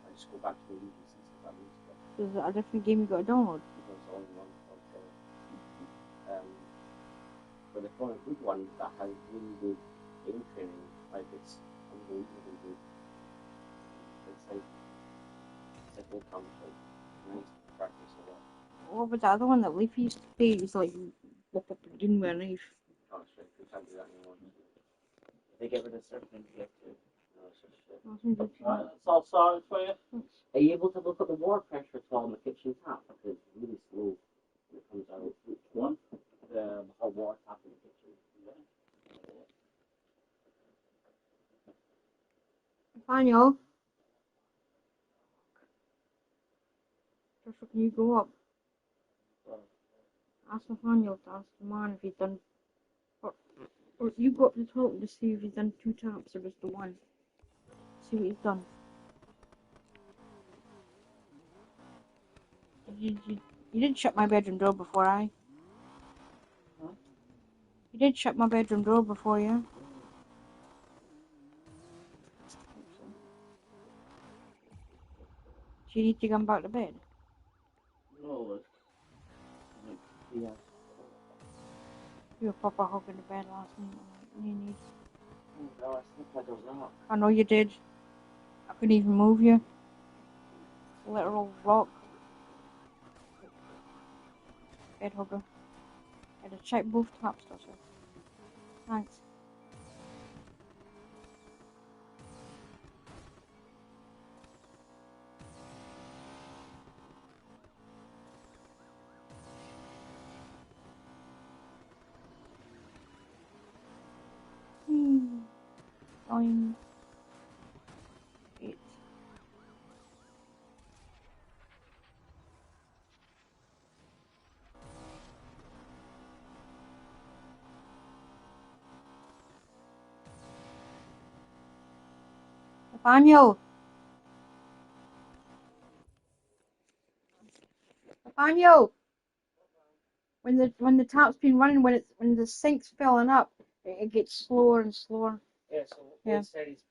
I just go back to the UGC stuff that means, but Is it a different game you got to download? it's all in one altogether. But they found a good one that has really good game training. Like it's unbelievably good. It's like old Counter nice to practice a lot. What was the other one that Leafy used to play? It's like look up and doing with a knife. Honestly, we can't do that anymore. If they get rid of certain things, you have to. No, it's just shit. That's all sorted for you. Are you able to look at the water pressure at all on the kitchen tap? Because it's really slow when it comes out. Which one? The hot water tap in the kitchen. Nathaniel? Joshua, can you go up? Ask Nathaniel to ask the man if he's done. Or you go up to the toilet to see if he's done 2 taps or just the 1. See what he's done. You did shut my bedroom door before, I. Huh? You did shut my bedroom door before, yeah? Do you need to come back to bed? No, yeah. You were proper hogging the bed last night. You need. No, I sleep like a rock. I know you did. I couldn't even move you. Literal rock. Bed hugger. I had to check both taps, Joshua. Thanks. Nine. 8. Nathaniel! Nathaniel! When the tap's been running, when the sink's filling up, it gets slower and slower. Yeah, so Yeah. they said it's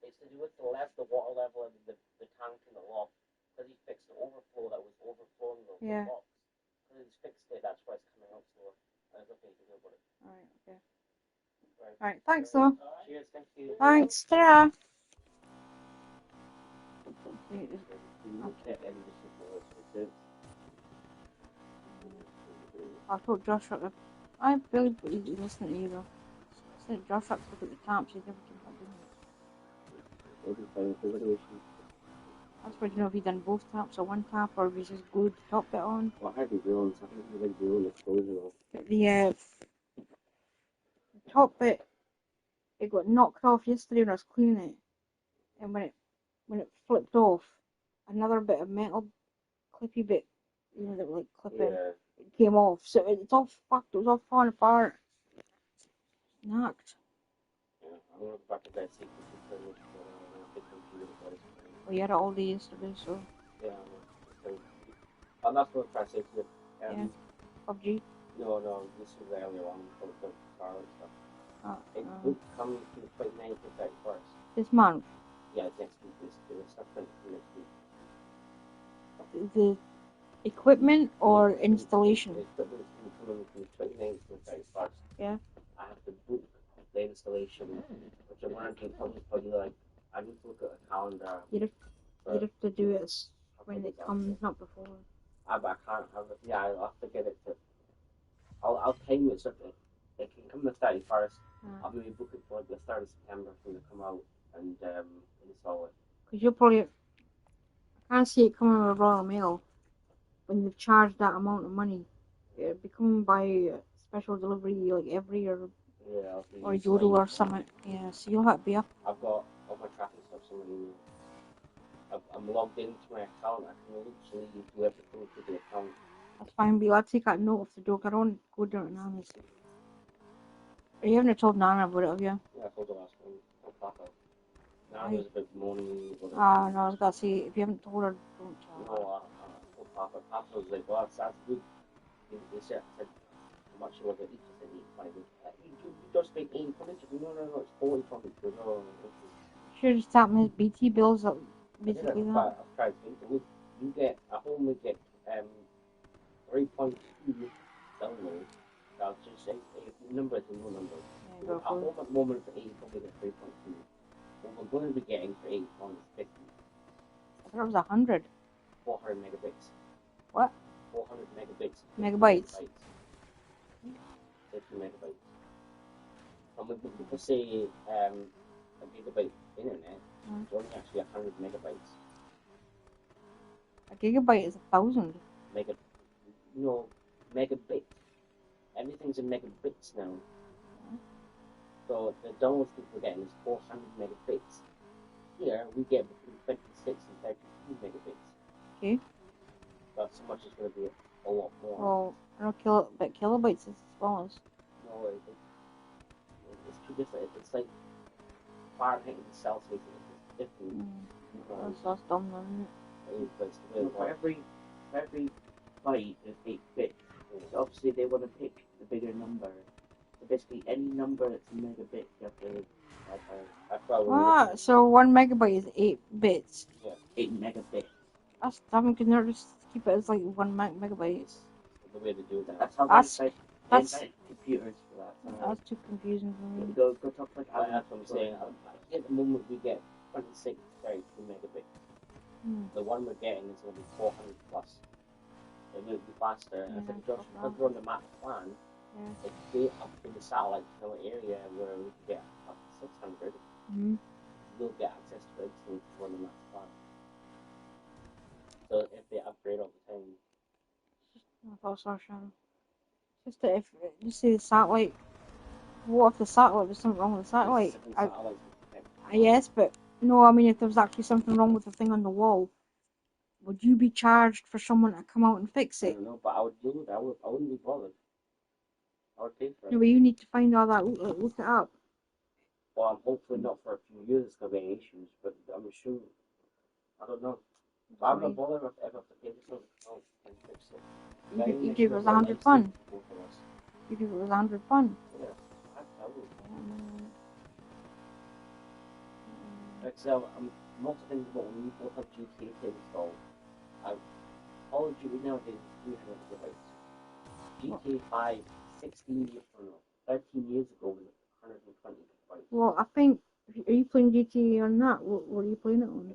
to do with the water level and the tank in the lock. Because he fixed the overflow that was overflowing the Yeah. box. Because he's fixed it, that's why it's coming out slower. There's nothing to do about it. Alright, okay. Alright, thanks though. Cheers, thank you. Thanks, ta-ra! You looked at every single I told Joshua, I barely listened to you though. I said Joshua to look at the taps, he never came back, didn't he? Maybe find the variation. That's why I don't know if he done both taps or one tap or if he's just glued the top bit on. Well, I hardly realize I think we like doing exposure of. But the top bit, it got knocked off yesterday when I was cleaning it. And when it flipped off, another bit of metal clippy bit, you know, that would like clip in, Yeah. it came off. So it's all fucked, it was all falling apart. Knocked. Yeah. I'm gonna go back to that sequence and play with the computer guys. Well, you had it all day yesterday, so Yeah, and that's what I said to you. yeah. PUBG. No, this was earlier on about the car and stuff. It would come to the 29th or 31st. This month. Yeah, next week, basically. It's not next week. The equipment or installation? The equipment's going to come in from the 29th to the 31st. Yeah. I have to book the installation, which I'm going to do probably like, I need to look at a calendar. You'd have to do it when it comes, not before. I can't have it. Yeah, I'll have to get it to. I'll time it so it can come the 31st. I'll maybe book it for the 3rd of September for them to come out and install it. Because you'll probably, I can't see it coming with Royal Mail when you've charged that amount of money. It'd be coming by special delivery like every or Yodel or something. Yeah, so you'll have to be up. I've got all my tracking stuff somewhere in there. I'm logged into my account. I can literally do everything through the account. That's fine, but you'll have to take that note off the door. I don't go down to Nana's. You haven't told Nana about it, have you? Yeah, I told her last one. I'll pop out. Nana was a bit moaning about it. No, I was going to say, if you haven't told her, don't tell her. No, I'll Papa. Papa was like, well, that's good. He said, how much you want to eat? I said, 85. You just make 80 from it. No, it's 40 from it. No. Sure, just tap my BT bills up. Basically, that. I've tried to. You get, at home we get 3.2 download. I'll just say, numbers and no numbers. Yeah, at home at the moment for 80, probably get 3.2. What we're going to be getting for 81 is 50. I thought it was 100. 400 megabits. What? 400 megabits. Megabytes. 50 megabytes. And when people say a gigabyte internet, it's only actually 100 megabytes. A gigabyte is 1,000. Megabit. Everything's in megabits now. So the download speed we're getting is 400 megabits. Here we get between 26 and 32 megabits. Okay. That's so much is going to be a lot more. Well, I know kilobytes is as well as. No, it's too different. It's like Fahrenheit and Celsius. It's different. That's dumb, isn't it? For every byte is 8 bits. So obviously they want to pick the bigger number. So basically any number that's a megabit, you have to So 1 megabyte is 8 bits. Yeah. 8 megabits. That's dumb, because they're just keep it as like 1 megabyte. The way to do that. That's how That's- they that's- invent computers for that. That's too confusing for me. Go talk like That's what I'm saying. At the moment we get 26 to 32 megabits. The one we're getting is going to be 400 plus. It will be faster. And I said, Josh, because we're on the map plan, if we up to the satellite area where we can get up to 600, we'll get access to it instantly for the map plan. So if they upgrade all the time. I thought so, Shadow. Just that if you see the satellite, what if the satellite was something wrong with the satellite? Yes, but no, I mean if there was actually something wrong with the thing on the wall, would you be charged for someone to come out and fix I it? don't know, but I would do it. I wouldn't be bothered. I would pay for it. No, but you need to find all that. Look it up. Well, I'm hopefully not for a few years it's going to be any issues, but I'm sure. I don't know. But I'm not bothered if I have to pay for something. I'll fix it. You give us 100 fun. You give us 100 fun. Yeah, I would. I'm not thinking about when we both have GTA to install. Call of Duty nowadays is 300 gigabytes. GTA 5, 13 years ago was 120 gigabytes. Well, I think, are you playing GTA on that? What are you playing it on?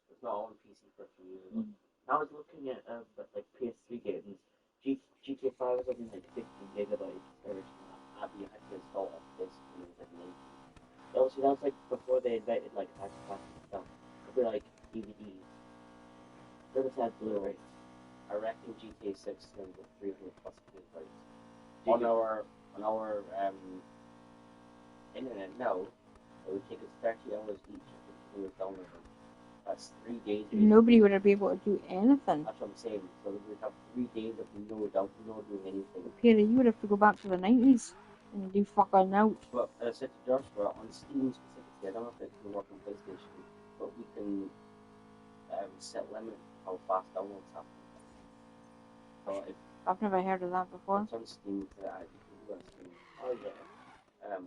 It's not on PC 13 years ago. I was looking at like PS3 games. GTA 5 was only like 15 gigabytes original app you had to install off this when it was like 19. Obviously, that was like before they invented like Xbox and stuff. It'd be like DVDs. They just had Blu-ray. I reckon GTA 6 is going to go 300 plus gigabytes. Did you- On our internet now, it would take us 30 hours each to continue downloading. That's 3 days. Nobody would be able to do anything. That's what I'm saying. So we'd have 3 days of no doing anything. Peter, you would have to go back to the 90s and do fucking out. But as I said to Joshua, on Steam specifically, I don't know if it can work on PlayStation, but we can set limit how fast downloads happen. So if I've never heard of that before. it's on Steam, you can do it on Steam. Oh yeah.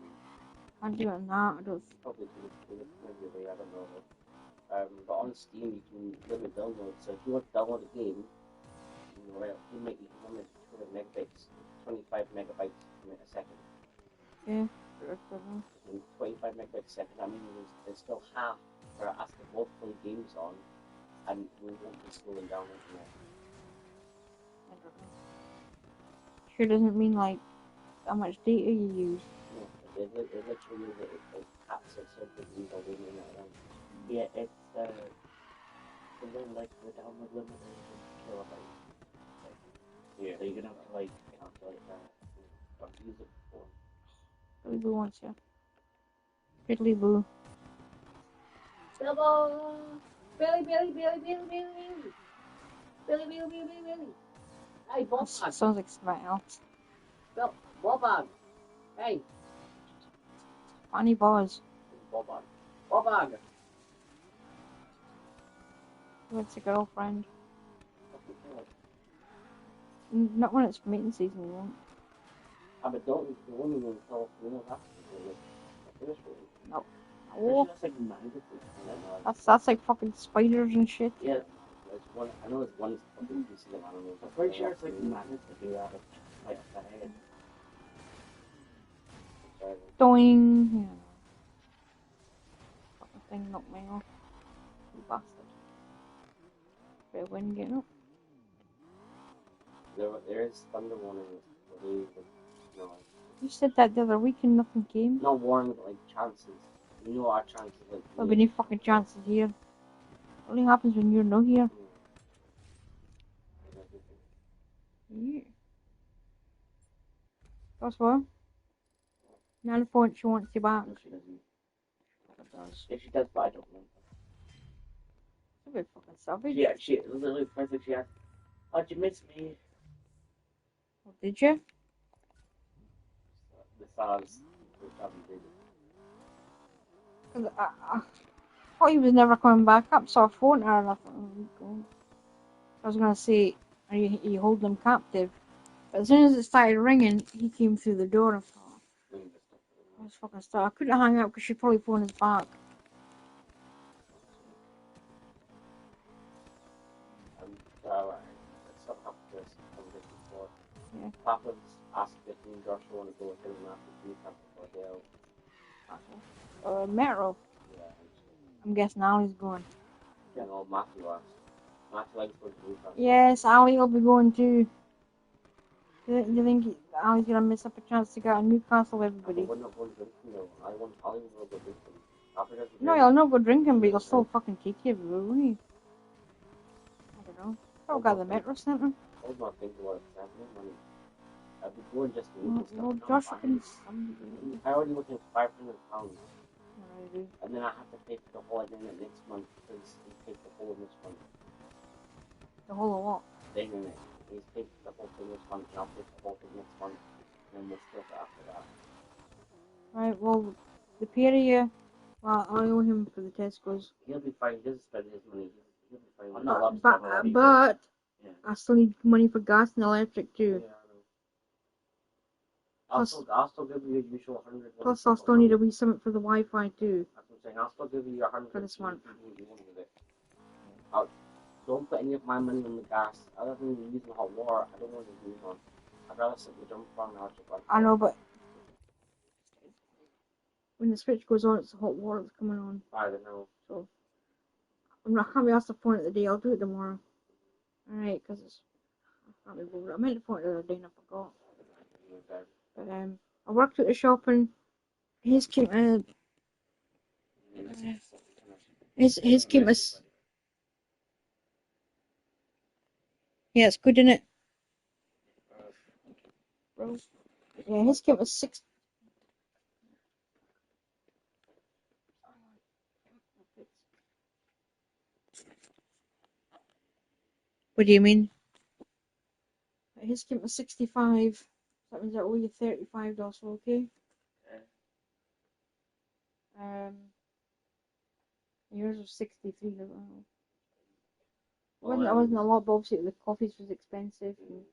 I'm doing that. I don't. Probably do it maybe a way, I don't know. But on Steam, you can limit downloads. So if you want to download a game, you can limit 200 megabytes, 25 megabytes a second. Yeah. 25 megabytes a second. I mean, there's still half for us to both play games on, and we won't be slowing down internet. I don't know. Sure doesn't mean like how much data you use. No, it literally is it caps it so that we don't even know around. Yeah, it's and then like the download limit is kilobytes. Yeah. So you're gonna have to like calculate that or use it before. Billy Boo wants you. Fiddly Boo. Bilbo! Billy! Hey, Bob! Sounds like somebody else. Bob! Hey! Funny Buzz. Bob! What's a girlfriend? Not when it's mating season, you won't. But don't the woman will tell you know that's the first one. No. Oh. Oh, That's like magical. that's like fucking spiders and shit. Yeah, it's one. I know it's one fucking piece of animals. I'm pretty sure it's like magic to do that. Like the head. Doing. Yeah. Fucking thing knocked me off. You bastard. Bit of wind getting up. There is thunder warning. You know, You said that the other week and nothing came. not warning, but like chances. You know our chances. Like There'll be no fucking chances here. It only happens when you're not here. Yeah. That's what? Now the point she wants you back. No, she doesn't. It does. If she does, but I don't know. It's a bit fucking savage. Yeah, she literally first thing she asked, "How'd you miss me?" Oh, did you? The SARS, which haven't been. Cause I thought he was never coming back up, so I phoned her and I thought, oh, God. I was gonna say, are you holding him captive? But as soon as it started ringing, he came through the door and I thought, I was fucking stuck. I couldn't hang up because she'd probably phone us back. It's not happened to us before. Yeah. Papa's asked if me and Joshua want to go with him after we have for a day out. Metro. Yeah. I'm guessing Ali's going. You know, Matthew asked. Matthew likes going to Newcastle. Yes, Ali will be going too. You think Ali's gonna miss up a chance to get to Newcastle with everybody? We're not going drinking though. I will go drinking. Papa doesn't No, drink. he'll not go drinking, but he'll still fucking take you everywhere, won't he? I don't know. I'll go to the Metro Centre. I was not thinking about it. I have no money. I'd be going just to eat No, and stuff. Josh can. I already looked at £500. Alrighty. And then I have to pay for the whole internet next month because he paid the whole of this month. The whole of what? The internet. He's paid for the whole thing this month and I'll pay for the whole thing next month. And then we'll split it after that. Right, well, the pair of you, well, I owe him for the Tesco's. He'll be fine. He doesn't spend his money. He'll be fine. I'm not allowed to spend money. But Yeah. I still need money for gas and electric too. Yeah, I know. I'll still give you your usual 100. Plus, I'll still need a wee something for the Wi-Fi too. That's what I'm saying. I'll still give you your 100 For this month. if you want with it. Don't put any of my money on the gas. Other than using hot water, I don't want to use one. I'd rather simply jump on and I'll I know, but when the switch goes on, it's the hot water that's coming on. I don't know. So I can't be asked to phone it today. I'll do it tomorrow. Alright, because it's can't be bothered. I meant to phone it the other day and I forgot. But I worked at the shop and his came his came as yeah, it's good, isn't it? Bro. Yeah, his came as 6. What do you mean? His came as 65. That means I owe you $35, okay? Yours was 63. I don't know. It wasn't a lot, but obviously the coffees was expensive and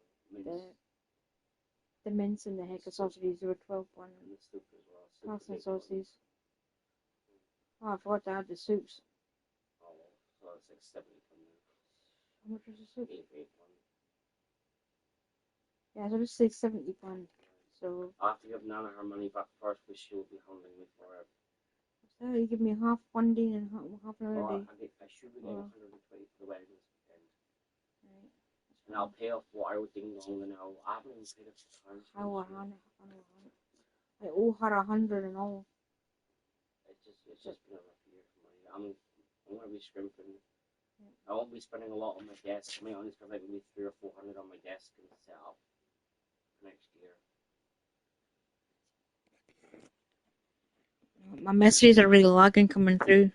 the mince and the heck of sausages, they were £12. Pasta and sausages. Oh, I forgot to add the soups. So it's like 70 from there. How much was the soup? 8 Yeah, so just say £70. So I have to give Nana her money back first, which she will be handling me for it. so you give me half one day and half another day. I should be getting 120 for the wedding this weekend. Right. And I'll pay off what I would ding dong now. I haven't even paid off the times. I owe her 100 and all. It's just been a rough year for money. I'm gonna be scrimping. I won't be spending a lot on my desk. I may only spend like maybe 300 or 400 on my desk and set up next year. My messages are really lagging coming through,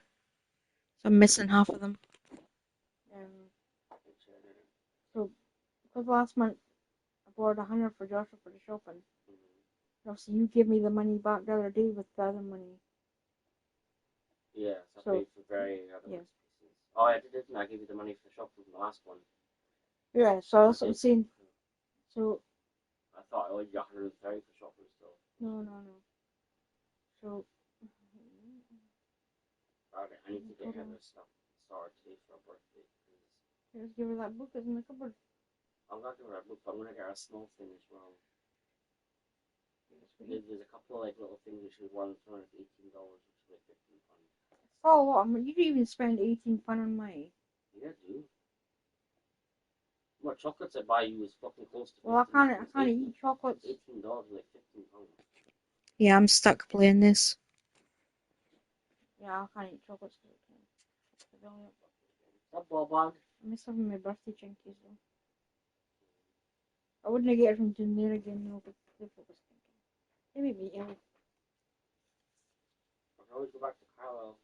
so I'm missing half of them. So because last month I borrowed 100 for Joshua for the shopping. Obviously, you gave me the money back the other day with the other money. Yeah, so I paid for very other pieces. Oh, I didn't. I gave you the money for the shopping from the last one. Yeah, so that's what I'm saying. So I thought I owed you 130 for shopping still. No. So I need to get her this stuff started today for her birthday. Just give her that book that's in the cupboard. I'm not gonna get her a book, but I'm gonna get her a small thing as well. There's a couple of like little things that she won for like $18, which is like £15. Oh, what? You didn't even spend £18 on my. Yeah, dude. What chocolates I buy you is fucking close to. Well, I can't eat chocolates. $18, like £15. Yeah, I'm stuck playing this. Yeah, I can't eat chocolates. What's up, Bob? I miss having my birthday chinkies though. I wouldn't get it from down there again though, but they was thinking. They made me ill. I can always go back to Carlisle.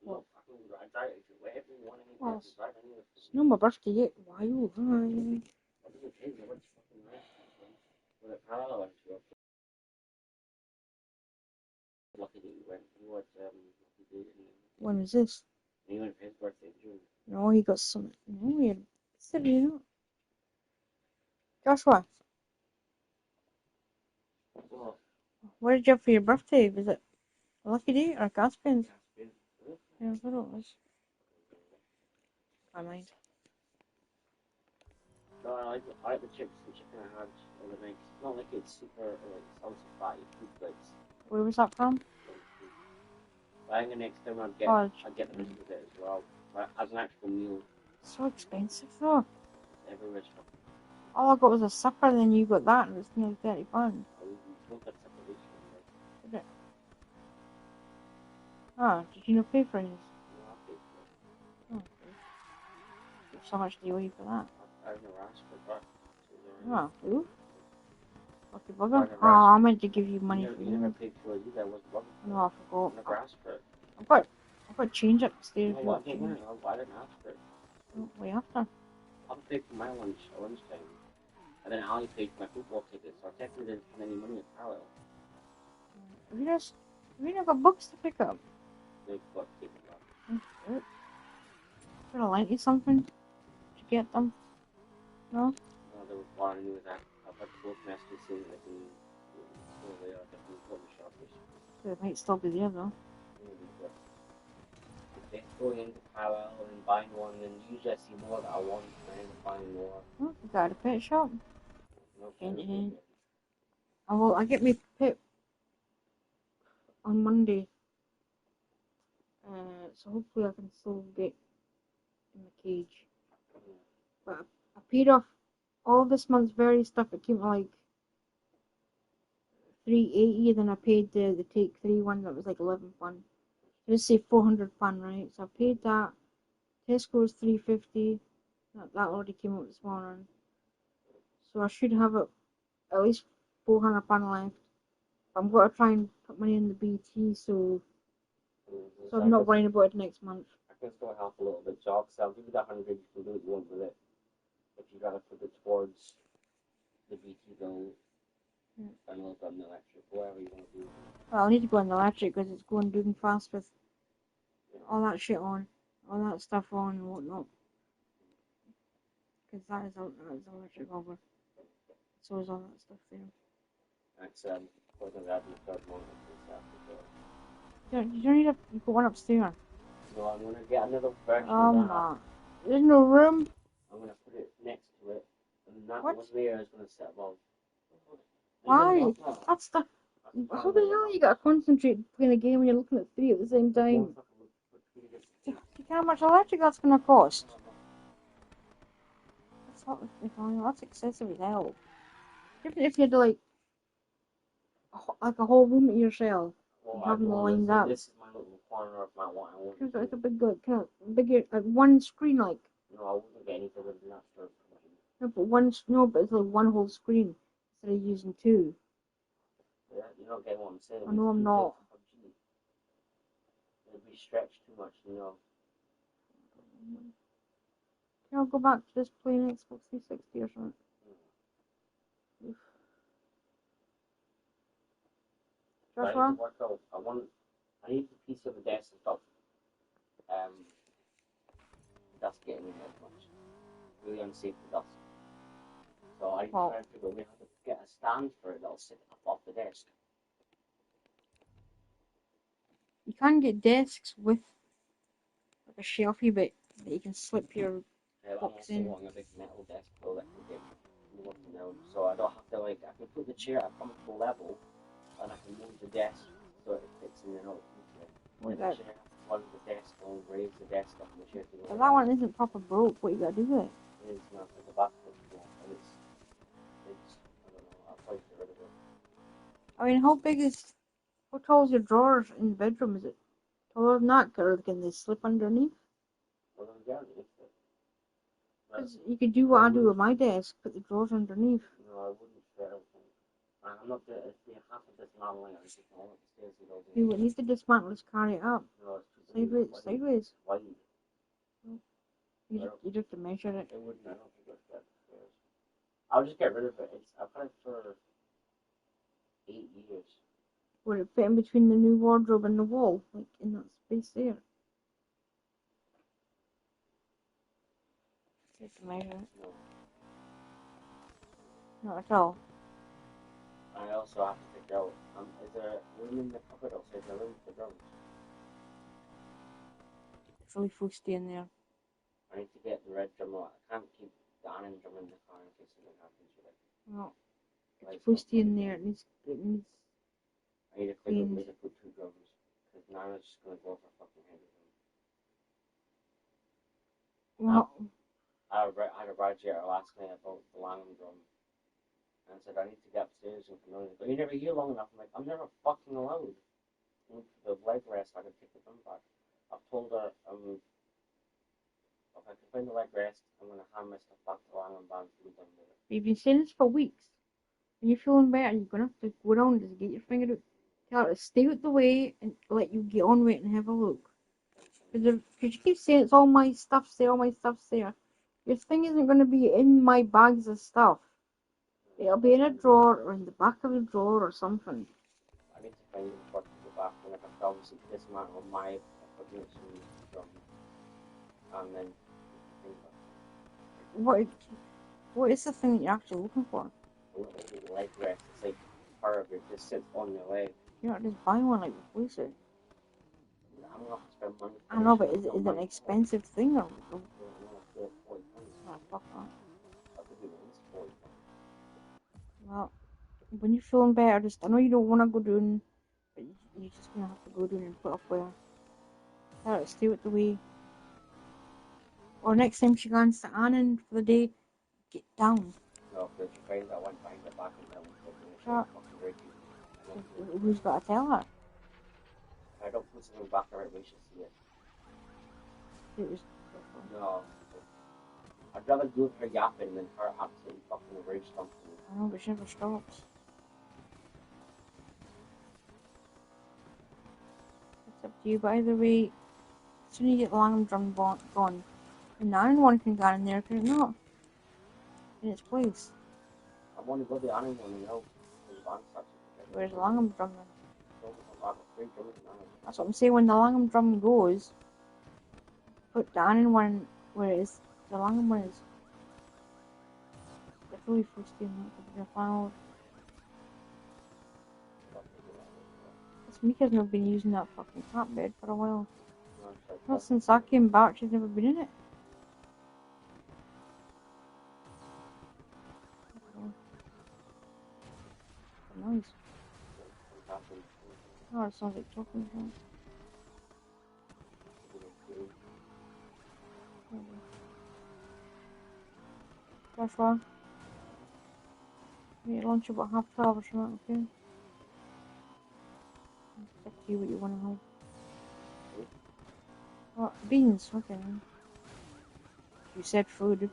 What? I can drive if you whatever you want to Well, drive anywhere. It's not my birthday yet. Why you lying? I didn't tell you what's fucking right. Well, Carlisle went to lucky that you went. You what lucky day didn't you? When was this? You went for his birthday in June. No, he got some. No, he had. Said you know. Joshua, Well, what did you have for your birthday? Was it a lucky day or a Caspian? Yeah, I thought it was. I mind. No, I like the chips and chicken I had the other night. It's not like it's super like sounds fatty food, but it's Where was that from? I think the next time I'd get the rest of it as well. As an actual meal. So expensive though. Everywhere's All I got was a supper, then you got that, and it's nearly £30. Did it? Ah, did you not pay for anything? No, I paid for it. Oh, okay. So much do you owe you for that? I never asked for that. Oh, who? Lucky bugger. Oh, I meant to give you money for you. You never paid for it either. I wasn't looking for it. No, I forgot. I never asked for it. I've got change upstairs. No, I didn't ask for it. Oh, way after. I paid for my lunchtime. And then Ali paid for my football ticket, so I technically didn't spend any money at Carlisle. Have you not got books to pick up? They got taken back. Should I lent you something to get them? No? No, they were flying me with that. I've had both messages saying that they still there. I think we've got the shoppers. They might still be there though. Going into Carlisle and buying one, and usually I see more that I want, and I end up buying more. Oh, you got a pet shop. No, I get my pet on Monday. So hopefully I can still get in the cage. But I paid off all this month's various stuff, it came to like £380, then I paid the take 3 one that was like £11. Let's say £400, right? So I paid that. Tesco's £3.50. That already came out this morning. So I should have at least £400 left. I'm going to try and put money in the BT, so I'm not worrying about it next month. I can still help a little bit, Jock. So I'll give you the 100. You can do what you want with it. If you gotta put it towards the BT bill and a little bit on the electric, whatever you want to do. Well, I need to go on the electric because it's going doing fast with all that shit on, all that stuff on and whatnot. Because that is electric over. So is all that stuff there. That's for the radio third one. You don't need to put one upstairs. So I'm gonna get another version Oh of that. my. There's no room. I'm gonna put it next to it, and that What? one there is gonna sit above. Why? That's the. How the hell you gotta concentrate playing a game when you're looking at 3 at the same time? Do you know how much electric that's gonna cost? That's excessive as hell. Even if you had like a whole room to yourself, Well, have them lined up. This is my little corner of my one. It's like a big, like, kind of bigger, like one screen, like. No, I wouldn't get anything than that for. No, but it's like one whole screen instead of using 2. Yeah, you don't get what I'm saying. I know I'm not. It'd be stretched too much, you know. Can I go back to just playing Xbox 360 or something? Oof. Joshua? I need to work out. I need the piece of the desk and stuff. That's getting in there much. Really unsafe for dust. So I need to try and figure out how to get a stand for it that'll sit up off the desk. You can get desks with like a shelfy bit that you can slip your box in. I'm also wanting a big metal desk though that can get moved now. So I don't have to I can put the chair at a comfortable level and I can move the desk so it fits in and out. What that? One of the desk and raise the desk up in the chair. But that one isn't proper broke. What you gotta do with it? It is not like a back and it's I don't know, I'll probably get rid of it. I mean, how tall is your drawers in the bedroom? Is it taller than that, or can they slip underneath? Well, then get underneath it. Because you could do what I do with my desk, put the drawers underneath. No, I wouldn't fit everything. I'm not the if you have to dismantling it, you can all upstairs and go. You would need to dismantle to carry it up. No, it's too Sideways. Why? You'd have to measure it. It wouldn't. I don't think it's that upstairs. I'll just get rid of it. I've had it for 8 years. Would it fit in between the new wardrobe and the wall, like in that space there? You have to measure it. No. Not at all. I also have to figure out, is there room in the cupboard or is there room for drums? It's really fusty in there. I need to get the red drum out. I can't keep the iron drum in the car in case something happens with it. No. It's fusty in there. It needs I need to figure out where to put 2 drums. Because now it's just going to go for fucking heavy drum. Well, I had a radiator last night about the Langham drum. And I said, I need to get upstairs and come out. But you're never here long enough. I'm like, I'm never fucking allowed. Look for the leg rest, I can take the drum back. I've told her, if I can find the leg rest, I'm going to hand my stuff back to Langham Band to be done with it. you've been saying this for weeks. When you're feeling better, you're going to have to go down and just get your finger out. Tell her to stay out the way and let you get on with it and have a look. Because you keep saying it's all my stuff's there, Your thing isn't going to be in my bags of stuff. It'll be in a drawer or in the back of a drawer or something. I need to find it before I go back and I can obviously dismantle my equipment from and then What is the thing that you're actually looking for? a little leg rest. It's like part of it just sits on your leg. You don't just buy one like replace it. I'm not spend money. I know, but is it an expensive thing or? Fuck that. Well, when you're feeling better, I know you don't want to go down, but you're just gonna have to go down and put up where. Tell her to stay out the way. Or next time she goes to Annan for the day, get down. off the train that went behind the back and then was Shut. fucking ready. Who's got to tell her? I don't put something back the right way, she see it. It was. No. I'd rather do her yapping than her absolutely fucking rage something. I know, but she never stops. It's up to you. By the way, as soon as you get the Langham drum gone, the 9-1 can go in there, can it not? In its place. I want to go the animal, you know. Where's the Langham drum then? I have 3 drummers in animal. That's what I'm saying. When the Langham drum goes, put the Annan one where it is. The Langham one is. They're fully frosty and that could be a final. This Mika's not been using that fucking cat bed for a while. Not since I came back, she's never been in it. Noise. Oh, it sounds like talking to him. Joshua, you eat lunch about 12:30 or something, okay? It's up to you what you want to have. What? Beans, okay. You said food. Do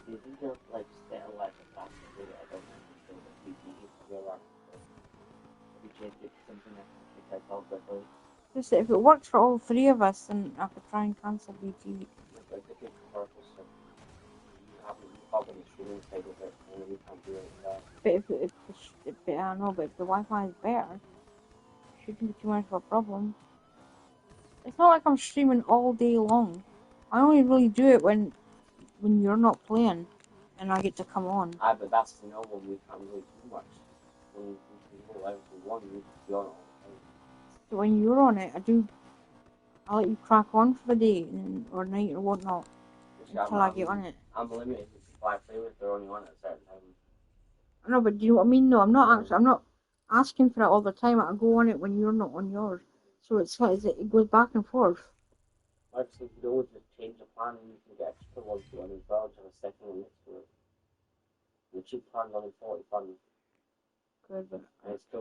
you think they'll like set a like a fast food? I don't know if they'll be real we change it to something that can take out quickly. Just if it works for all 3 of us, then I could try and cancel BT. Like the good purpose of you have any streaming side of it and we can't do it that. But I don't know, but if the Wi-Fi is better, it shouldn't be too much of a problem. It's not like I'm streaming all day long. I only really do it when you're not playing and I get to come on. But that's when we can't really do much. When we can go live for one, we can be on all the time. So when you're on it, I let you crack on for the day or night or whatnot until I get on it. I'm limited to 5 players, they're only on at a certain time. I know, but do you know what I mean? No, I'm not asking for it all the time. I go on it when you're not on yours. So it's like it goes back and forth. Actually, you could always just change the plan and you can get extra ones going as well, just a second one next to it. The cheap plan's only 40 funds. Good, but and it's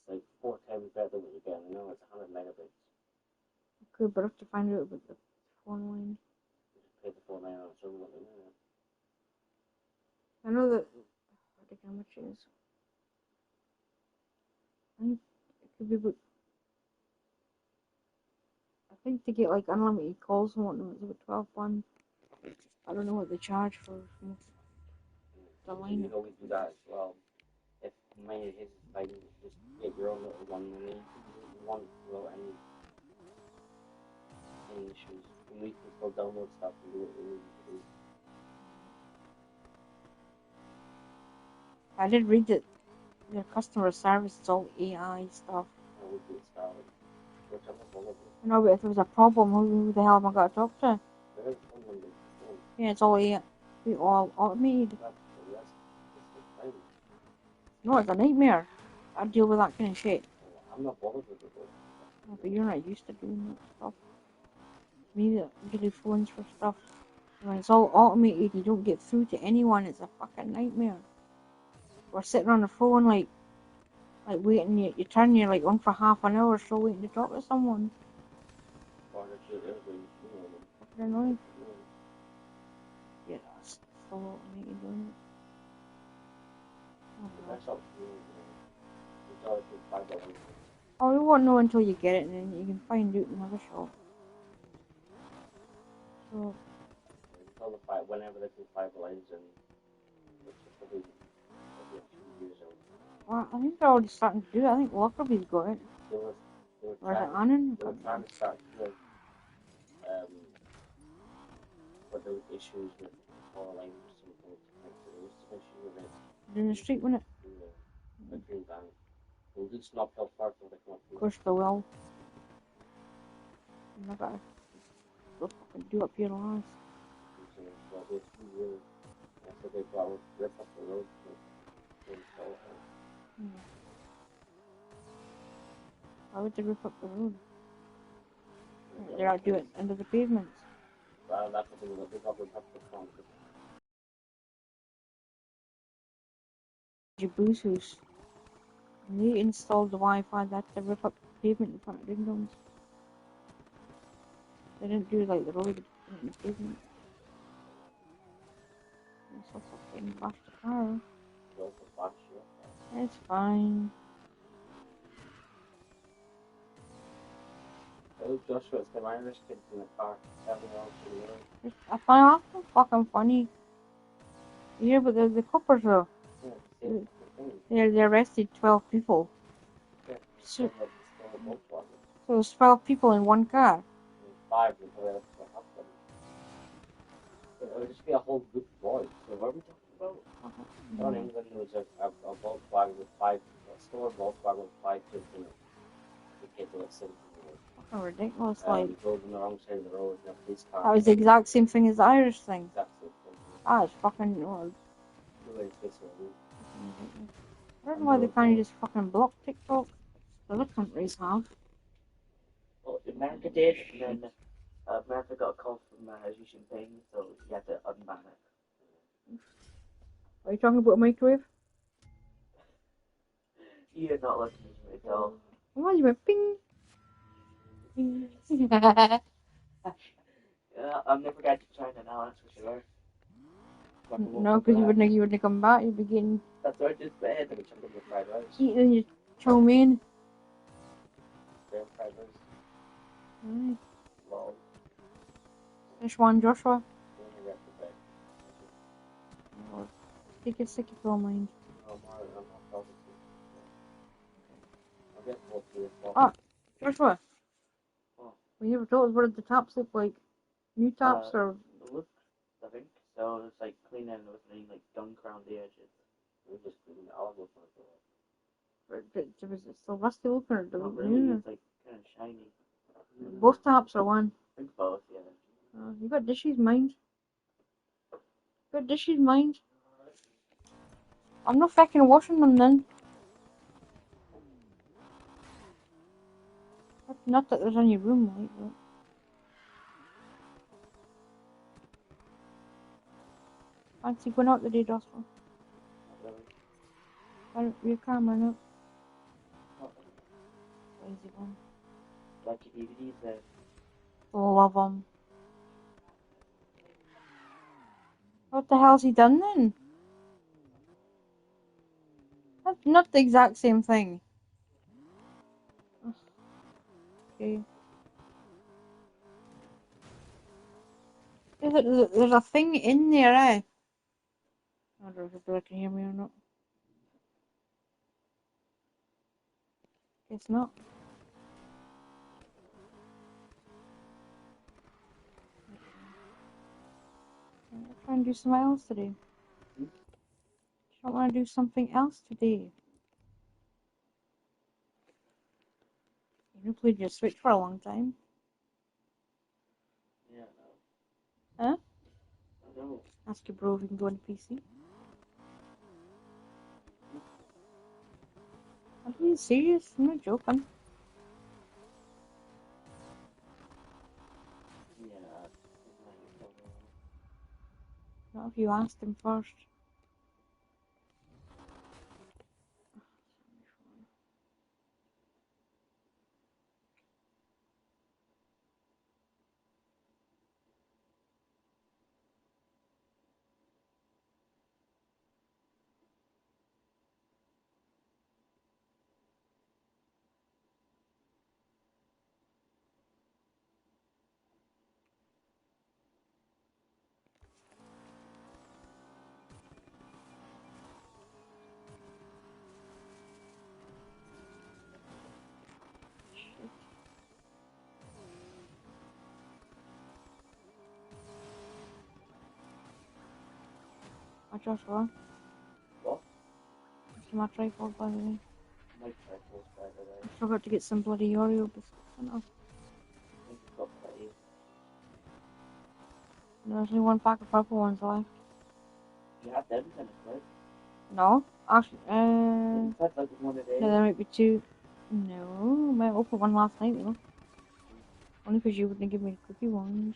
like 4 times better than what you get. It's 100 megabytes. Good, but I have to find out about the phone line. You just pay the phone line on some of it. I know that. I think how much it is. I think it could be about. I think to get like unlimited calls and whatnot, it's about £12. I don't know what they charge for the line. You can always do that as well. If mine is like just get your own little one and then you can do one without any issues. And we can still download stuff and do what we need to do. I did read that their customer service is all AI stuff. And we can start which I'm not bothered with. I know, but if there was a problem, who the hell am I going to talk to? There is one on the phone. Yeah, it's all AI. It's all automated. That's fine. No, it's a nightmare. I deal with that kind of shit. I'm not bothered with it though. No, but you're not used to doing that stuff. Me that really phones for stuff. When it's all automated, you don't get through to anyone. It's a fucking nightmare. We're sitting on the phone like waiting. You turn, you're like on for half an hour, still waiting to talk to someone. Fucking annoying. Yeah, that's still automated doing it. Oh, you won't know until you get it, and then you can find out in another shop. So. Whenever they can find lines and it's probably a few years old. Well, I think they're already starting to do it. I think Lockerbie's got it. They were Or is it Annan? They were trying to start doing but there was issues with power lines or something to connect to. There was some issue with it. In the street, wasn't it? The green band. We'll do some uphill parts when they come up. Of course they will. I'm not gonna fucking do up here last. Well, there's 2 years after they got rip up the road to install it. Why would they rip up the road? They're out doing it under the pavements. Well, that's the thing that they probably have to concrete. Jabusus. When they installed the Wi-Fi, they had to rip up the pavement in front of Ding Dongs. They didn't do like the road, they put it in the pavement. So fucking bash the car. It's fine. Oh, Joshua, it's the Irish kids in the car. Everyone else in the road. I find that fucking funny. Yeah, but the coppers though. Yeah, They arrested 12 people. yeah. So, Volkswagen. so it was 12 people in one car. 5 with the rest of the hospital. It would just be a whole group of boys. So what are we talking about? In England, there was a Volkswagen with 5, a store Volkswagen with 5 kids in it. The kids were like 17 years old. Fucking ridiculous. Like, drove on the wrong side of the road in a police car. that was the exact same thing as the Irish thing. Exact same thing. That is fucking odd. The way it's facing the road. I don't know why they can't just fucking block TikTok. The other countries have. Well, America did, and then America got a call from Xi Jinping, so you had to unban it. Are you talking about a microwave? You're not listening to me at all. Why you went ping? I'm never going to China now, that's for sure. No, because you wouldn't come back. You'd be getting That's what I just said. They chuck them with fried rice. eating your chow mein. Damn fried rice. Right. Lol. This one, Joshua. Don't regret the bag. Take a sicky pill, mind. I'm not positive. I'll get more to it. Ah, Joshua. Oh. We never told us what did the taps look like. New taps or Look, I think. So it's like clean and with any like gunk around the edges. We just clean the olive oil for it. was it still rusty looking or Not the really, new? it's like kind of shiny. Both taps are one. I think both, yeah. You got dishes, mind. Got dishes, mind. I'm not fucking washing them then. Not that there's any room, like, but. Fancy going out today, Joshua? Not really. Why don't your camera out? Not Lazy one. like your DVDs there. Love them. What the hell's he done then? That's not the exact same thing. Okay. There's a thing in there, eh? I don't know if people can hear me or not. Guess not. I'll try and do something else today. You don't want to do something else today. You played your Switch for a long time. Yeah, Huh? I know. Ask your bro if he can go on PC. I'm being serious. I'm not joking. Yeah. Not if you asked him first. Joshua. What? It's my tripod, by the way. My tripod's by the way. I forgot to get some bloody Oreo biscuits. I think you've got plenty. There's only one pack of purple ones left. You have them kind of quick. No, actually, You had like one a day. yeah, there might be two. No, I opened one last night though. Only because you wouldn't give me the cookie ones.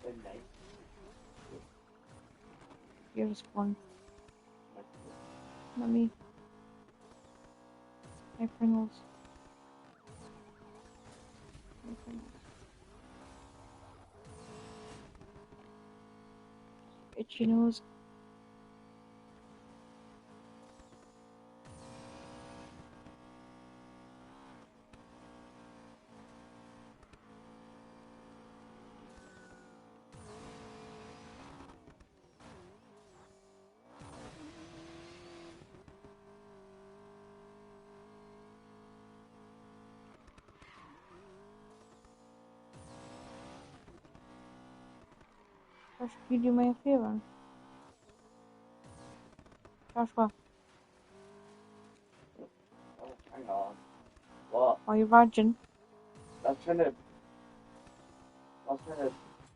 They're nice. Here's one. Let me. My Pringles. My Pringles. Itchy nose. Josh, can you do me a favor? Joshua, Oh, hang on. What? while you're watching. I was trying to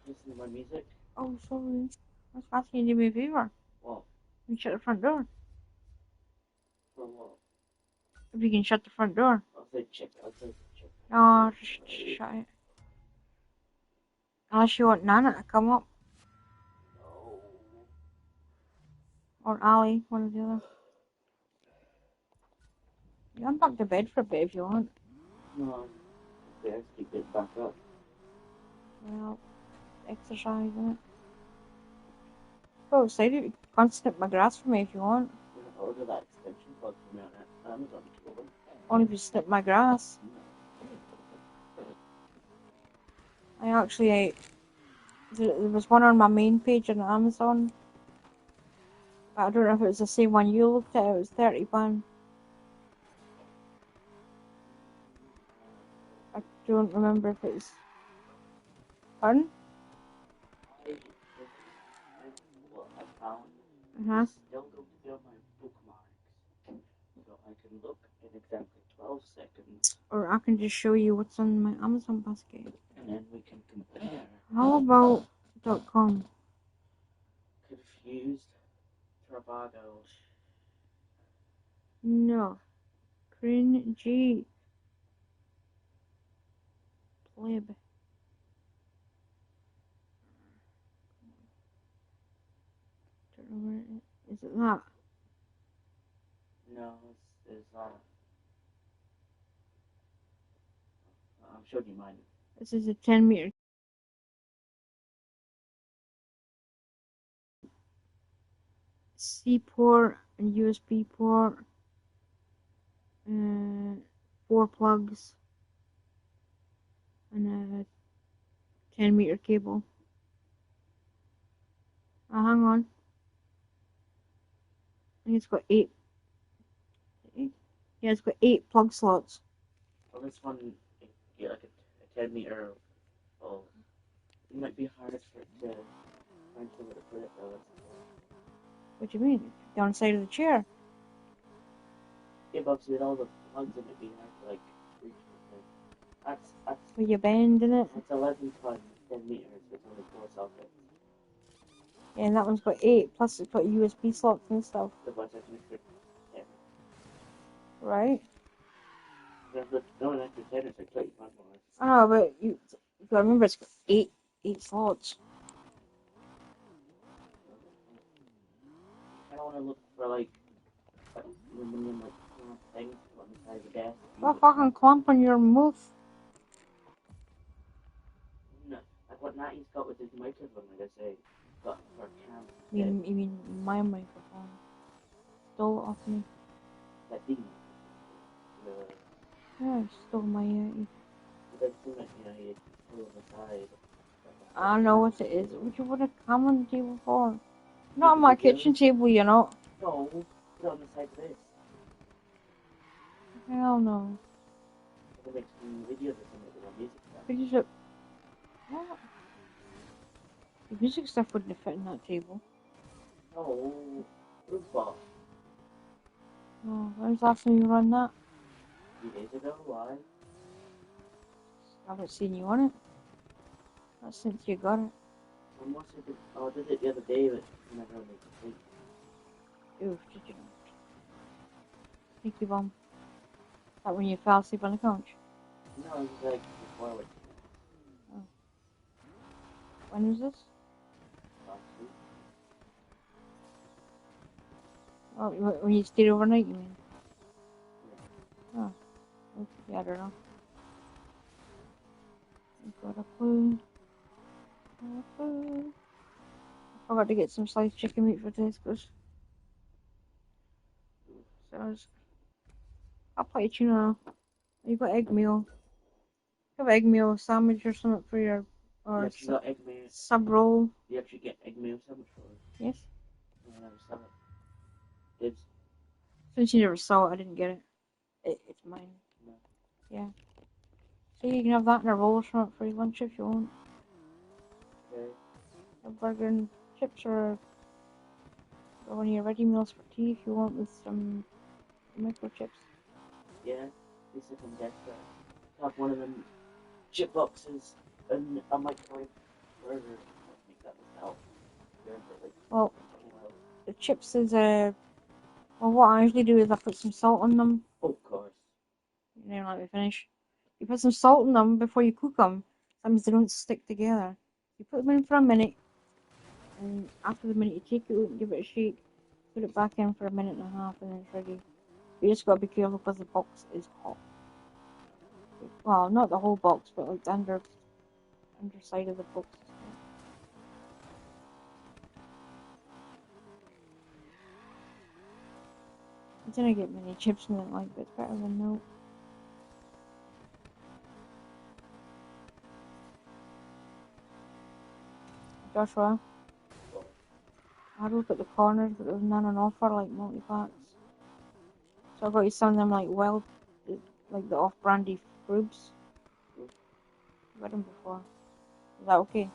listen to my music. Oh, sorry. I was asking you to do me a favor. What? You shut the front door. For what? If you can shut the front door. I'll say check. No, just shut it. Unless you want Nana to come up. No. Or Ali, one or the other. You can back to bed for a bit if you want. No. Okay, let's keep it back up. Well, exercise, innit? Oh, excited. You can snip my grass for me if you want. I'm gonna order that extension cord from me on Amazon. Only if you snip my grass. I actually, there was one on my main page on Amazon. But I don't know if it was the same one you looked at. It was £30. I don't remember if it was. Pardon? I found Uh-huh. still going to be on my bookmarks. So I can look in exactly 12 seconds. Or I can just show you what's on my Amazon basket. And then we can compare. How about .com? Confused. Travago. No. Cringy. Pleb. Don't know where it is. Is it that? No, it's I'm showing you mine. This is a 10-meter C port and USB port. 4 plugs. And a 10-meter cable. Oh, hang on. I think it's got 8. Yeah, it's got 8 plug slots. Well, this one, you get like a 10 meter. Oh, it might be hard for it to find somewhere to put it though. What do you mean? Down the side of the chair. Yeah, but with all the plugs in it, it'd be hard to like reach the thing. That's With your bend in it. That's 11 plugs, 10 meters with only 4 sockets. Yeah, and that one's got 8. Plus it's got USB slots and stuff. The ones I can fit 10. Right? No, an extra 10 is like 25 more. I know, but you gotta remember it's got 8 slots. I don't want to look for like aluminum like clamp things on the side of the desk. What fucking clamp on your mouth? No, like what Natty's got with his microphone, like I say, got for cam. You mean my microphone? Stole it off me. That thing. Yeah, you stole my That thing that you pull on the side. I don't know what it is. What you put a cam on the table for? Not on my kitchen table, you know. No, put it on the side of this. Hell no. I can make some videos or something with my music stuff. Could you just... What? The music stuff wouldn't fit in that table. No, football. Oh, when's the last time you run that? 3 days ago, why? I haven't seen you on it. Not since you got it. I did it the other day, but I never really complete. Ooh, did you not? Thank you, Mom. That when you fell asleep on the couch? No, it was like before I went to When was this? last week. Oh, when you stayed overnight, you mean? Oh, okay, I don't know. I've got a clue. I forgot to get some sliced chicken meat for Tesco's. So I'll play tuna. You got egg meal. Have egg meal sandwich or something for your You actually got egg mayo. sub roll. You actually get egg mayo sandwich for it. Yes. I never saw it. Did Since you never saw it, I didn't get it. It's mine. no. Yeah. So you can have that in a roll or something for your lunch if you want. Okay. A burger and chips or one of your ready meals for tea if you want with some microchips. Yeah. At least I can get have one of them chip boxes and a microwave burger. I'll make that myself. Well, the chips is well, what I usually do is I put some salt on them. Of course. You know, let me finish. You put some salt on them before you cook them. Sometimes they don't stick together. You put them in for a minute, and after the minute you take it out and give it a shake. Put it back in for a minute and a half, and then it's ready. You just gotta be careful because the box is hot. Well, not the whole box, but like the underside of the box. I didn't get many chips in it, but it's better than no. Joshua, I had a look at the corners, but there was none on offer, like multi-packs. So I got you some of them, like wild, like the off-brandy frubes. I've got them before. Is that okay?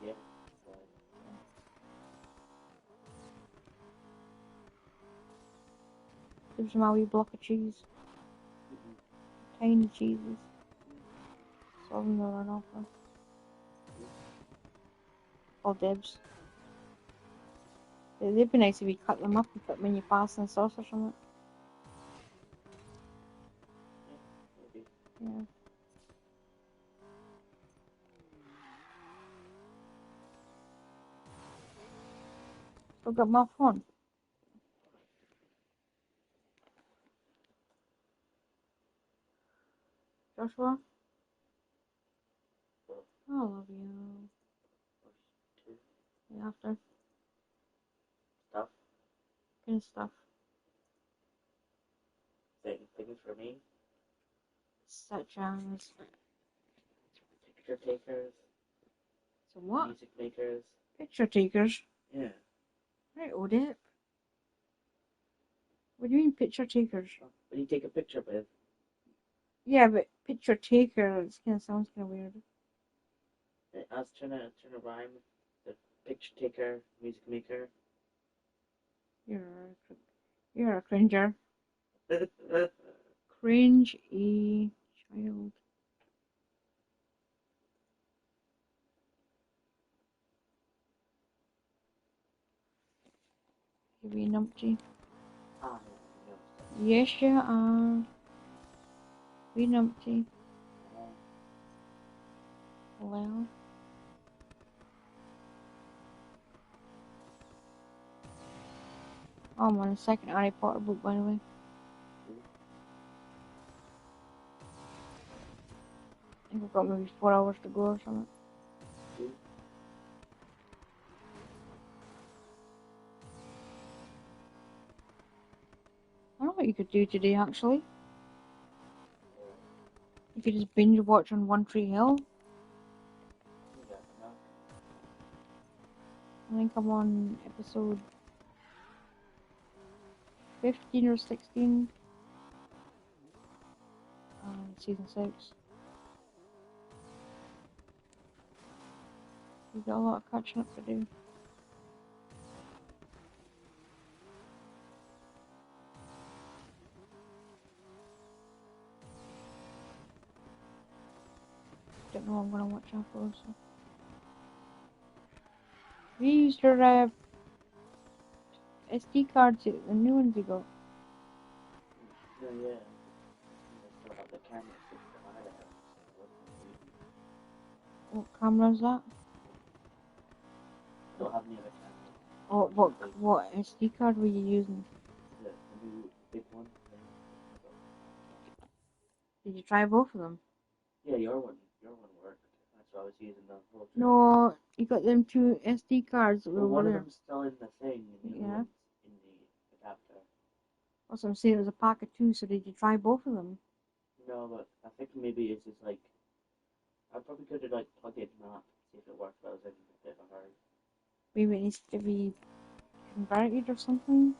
Yeah. Give some a wee block of cheese. Tiny cheeses. Some of them are on offer. All dibs. They'd be nice if you cut them up and put them in your pasta and sauce or something. Yeah. Still got my phone. Joshua? I love you. Yeah, after. Stuff. Good stuff. Things for me. Such as. Picture takers. So what? Music makers. Picture takers? Yeah. Right, Odette. What do you mean picture takers? When you take a picture with. Yeah, but picture taker, it kind of sounds kind of weird. I was trying to rhyme. The picture taker, music maker. You're a cringer. Cringe-y child. You be numpty. Ah, Yes, you are. Be numpty. Well. Oh, I'm on the second Harry Potter book, by the way. I think I've got maybe 4 hours to go or something. I don't know what you could do today, actually. You could just binge watch on One Tree Hill. I think I'm on episode 15 or 16. Season 6. We've got a lot of catching up to do. Don't know what I'm gonna watch afterwards. So. We used your SD cards, the new ones you got. Oh, yeah. still have the camera switched to my house. What camera is that? I don't have any other cameras. Oh, what SD card were you using? The new big one. Did you try both of them? Yeah, your one worked. That's what I was using the whole trip. No, you got them two SD cards that Well, were one of there. them's still in the thing, and the other one's in the adapter. That's what I'm saying, it was a pack of two, so did you try both of them? No, but I think maybe it's just like I probably could have like plugged it in that, see if it worked, but I was in a bit of a hurry. Maybe it needs to be converted or something?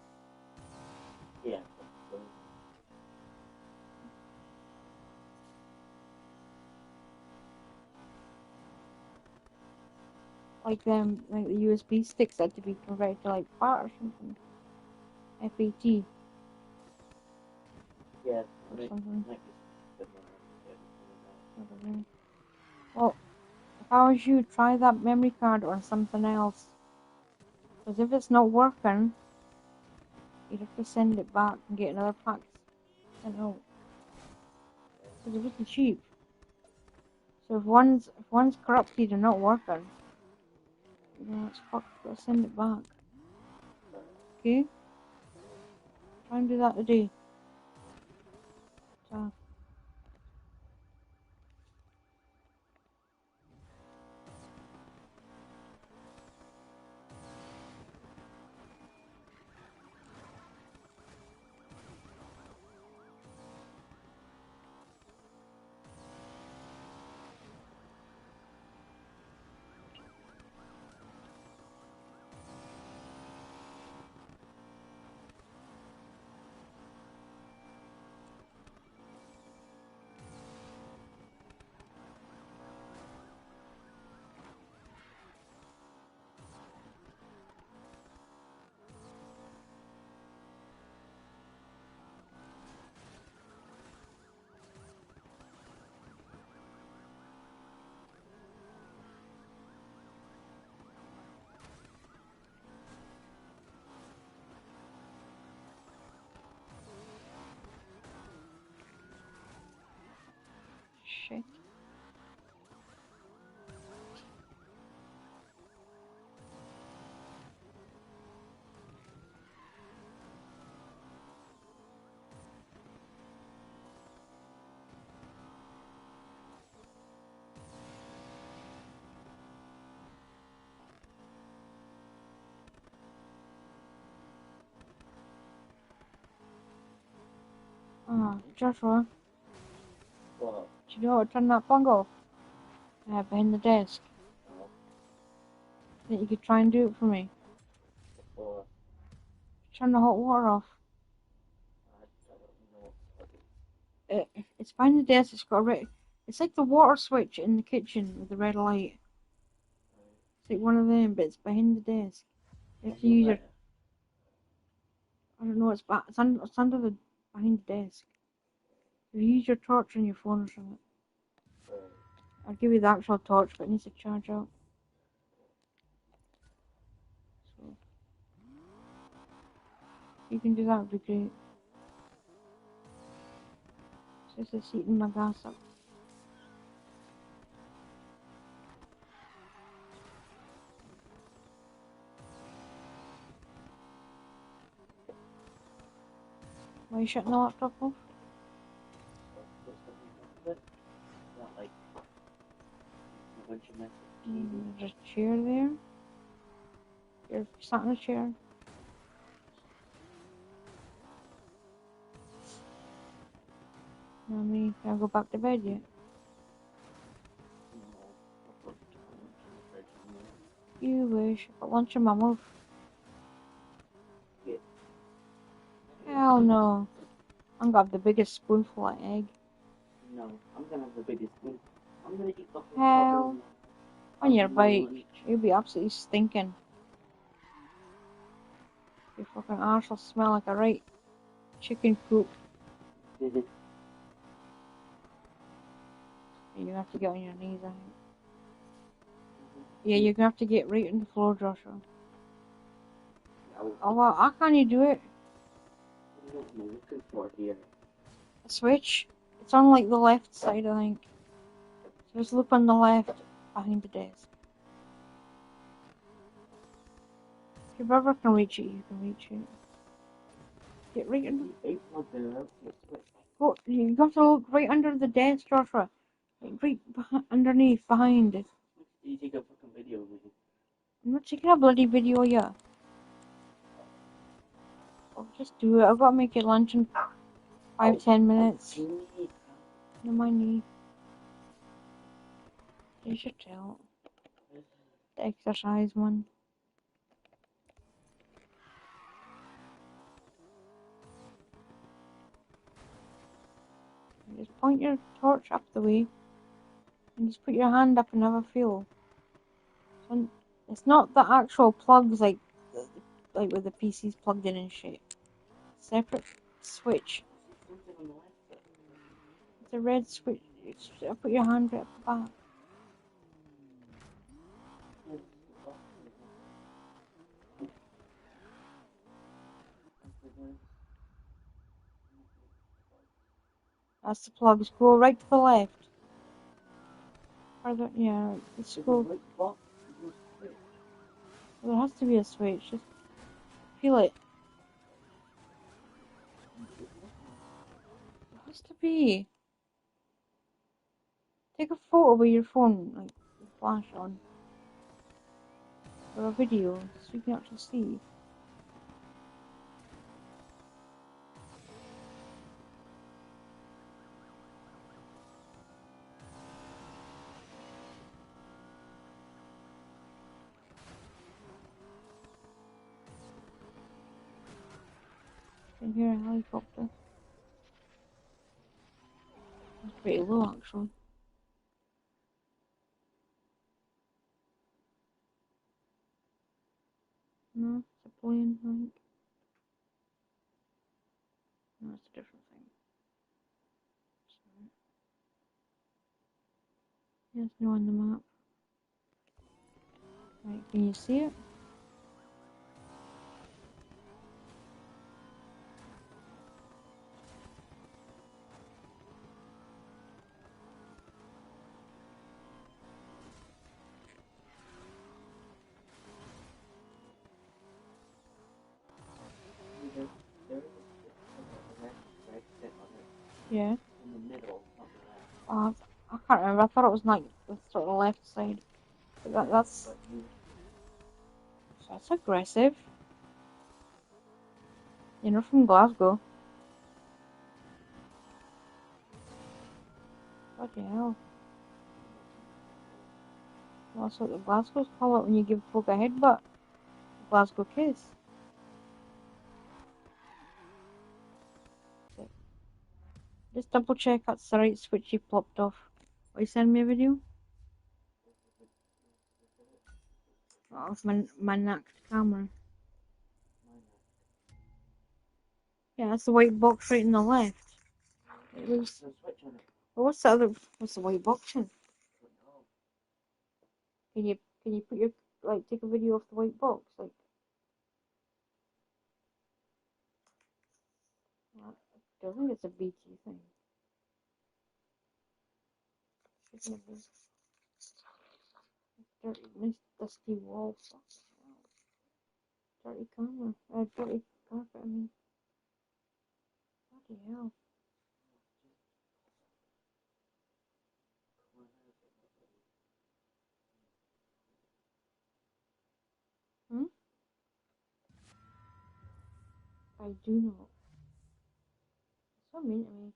Yeah. Like them, like the USB sticks had to be converted to like FAT or something. FAT Yeah. or something. Might be a bit more I don't know. Well, if I was you, try that memory card on something else. Because if it's not working, you'd have to send it back and get another pack sent out. Because it wasn't cheap. So if one's corrupted and not working, it's fucked. Gotta send it back. Okay? Try and do that today. So. Shit. Joshua, Well, do you know how to turn that plug off? Behind the desk. Think you could try and do it for me? or Turn the hot water off. I don't know. It's behind the desk. It's got a red. It's like the water switch in the kitchen with the red light. It's like one of them, but it's behind the desk. You have to use your. I don't know. It's under the behind the desk. If you use your torch on your phone or something, I'll give you the actual torch, but it needs to charge out. So if you can do that, would be great. It's just heating my gas up. Why are you shutting the laptop off? Not like when you mess There's a chair there. You're sat in a chair. Now me, can I go back to bed yet? You wish. I've got lunch in my mouth. Yeah. Hell no. I'm gonna have the biggest spoonful of egg. No, I'm gonna have the biggest spoon. I'm gonna eat the whole Hell. cup On your bike. lunch. You'll be absolutely stinking. Your fucking arse will smell like a right chicken coop. Mm-hmm. You're gonna have to get on your knees, I think. Yeah, you're gonna have to get right on the floor, Joshua. Oh, well, how can you do it? What am I looking for here? A switch? It's on like the left side, I think. So just look on the left behind the desk. If your brother can reach it, you can reach it. Get right under. Oh, you have to look right under the desk, Joshua. Like right underneath, behind it. You take a fucking video of me. I'm not taking a bloody video, yeah. I'll just do it. I've got to make it lunch in 5-10 minutes. No, my knee. You should tell. The exercise one. Just point your torch up the way. And just put your hand up and have a feel. So it's not the actual plugs like with the PC's plugged in and shit. Separate switch. It's a red switch. Put your hand right up the back. That's the plugs. Go right to the left. Further, yeah. Let's go. Well, there has to be a switch. Just feel it. There has to be. Take a photo with your phone, like the flash on, or a video, so you can actually see. You can hear a helicopter. It's pretty low, actually. No, it's a plane, I think. No, it's a different thing. There's no on the map. Right, can you see it? Yeah. In the middle, not the Oh, left. I can't remember. I thought it was like the sort of left side. But that's aggressive. You're from Glasgow. Bloody hell. Well, that's what the Glasgows call it when you give folk a headbutt. Glasgow kiss. Just double check that's the right switch you plopped off. Will you send me a video? Of my knacked camera. Yeah, that's the white box right on the left. It was. Well, what's the white box in? Can you put your take a video of the white box like? I don't think it's a BT thing. Dirty, nice dusty wall. Dirty camera. Dirty carpet. I mean, bloody hell. Hmm? I do not. So mean to me.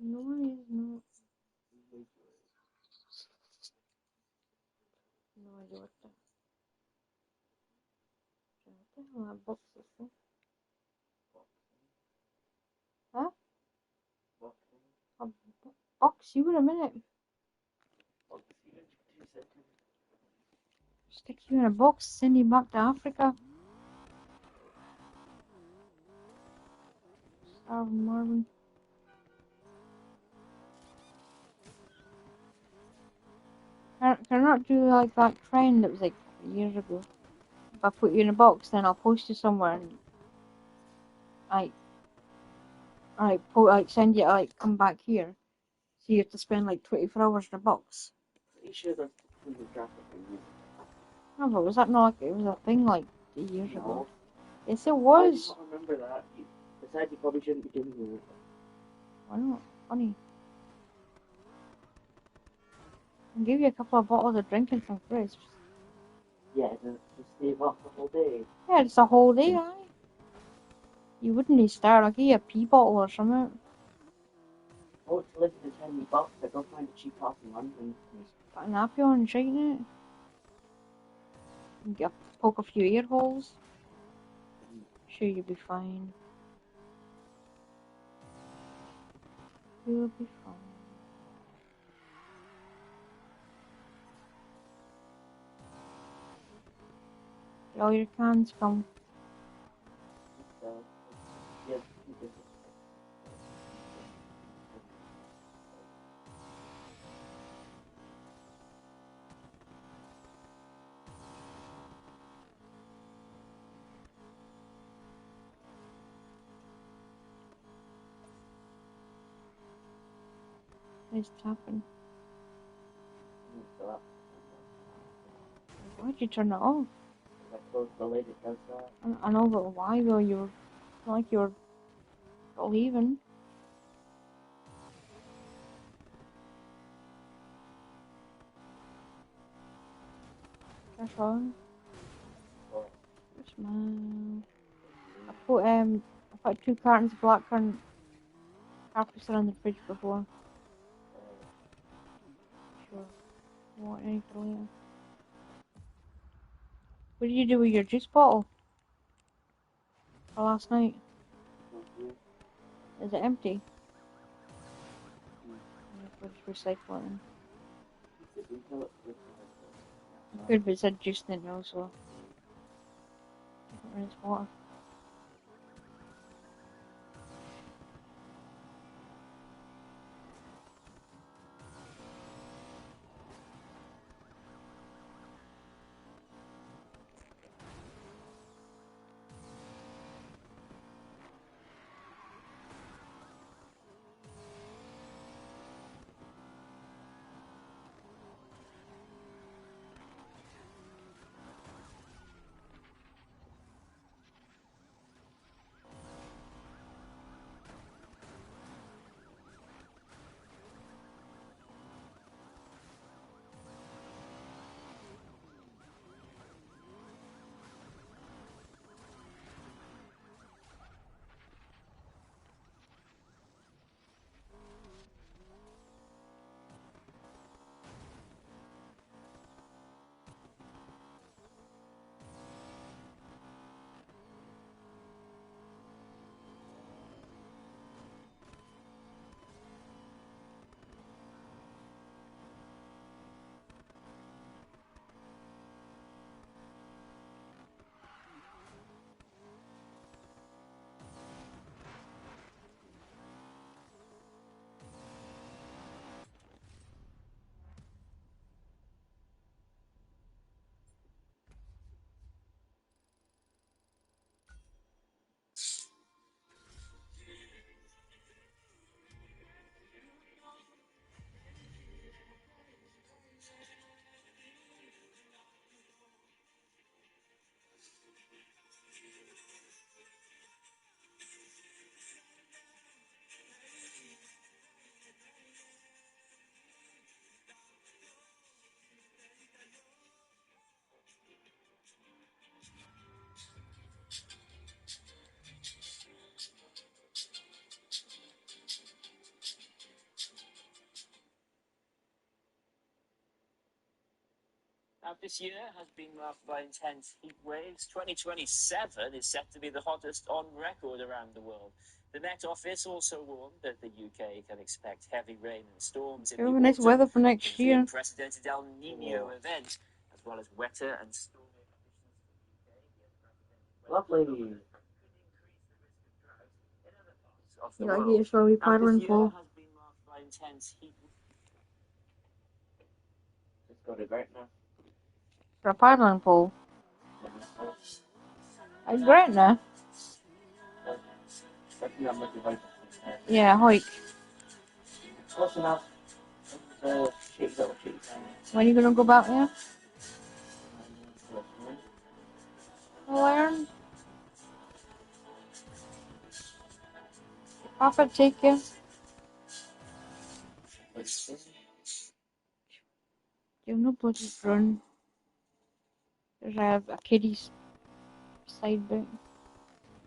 No, it is not. No idea what the hell that box is for. Huh? I'll box you in a minute. Stick you in a box, send you back to Africa. Starving Marvin. Can I not do like that trend that was like years ago? If I put you in a box, then I'll post you somewhere and Send you, come back here. So you have to spend like 24 hours in a box. Pretty sure that's in the traffic in No, but was that not like, it was a thing like years ago? No. Yes, it I was. don't remember that. Besides, you probably shouldn't be doing it. Why not? Funny. I'll give you a couple of bottles of drink and some crisps. Yeah, to stave off the whole day. Yeah, it's a whole day, aye. You wouldn't need start. I'll give you a pea bottle or something. Oh, it's less than $10, but go find a cheap house in London. Put an nappy on and shite in it. And poke a few ear holes. Sure, you'll be fine. You'll be fine. Get all your cans come. Yeah, It's tapping. Why'd you turn it off? I closed the lid, it does that. I know, but why though? It's not like you're leaving. That's all. Smile. I put 2 cartons of blackcurrant Capri in the fridge before. Sure. You want any for later? What did you do with your juice bottle? For last night? Is it empty? We'll just recycle it then. Good, but it said juice in it now, so I don't rinse water. Now, this year has been marked by intense heat waves. 2027 is set to be the hottest on record around the world. The Met Office also warned that the UK can expect heavy rain and storms in the Have a nice autumn, weather for next with the year. unprecedented El Nino event, as well as wetter and stormier conditions for the UK. Lovely. Of You the like world. it, shall we Now, this paddling year pool? has been marked by intense heat. Let's go to Gretna. For a paddling pool? At Gretna? Something that might be right. Yeah, hike. Close enough. Shitty little shitty town. When are you gonna go back there? Learn. Papa take you. You've no bloody run. There's a kiddie's side bit.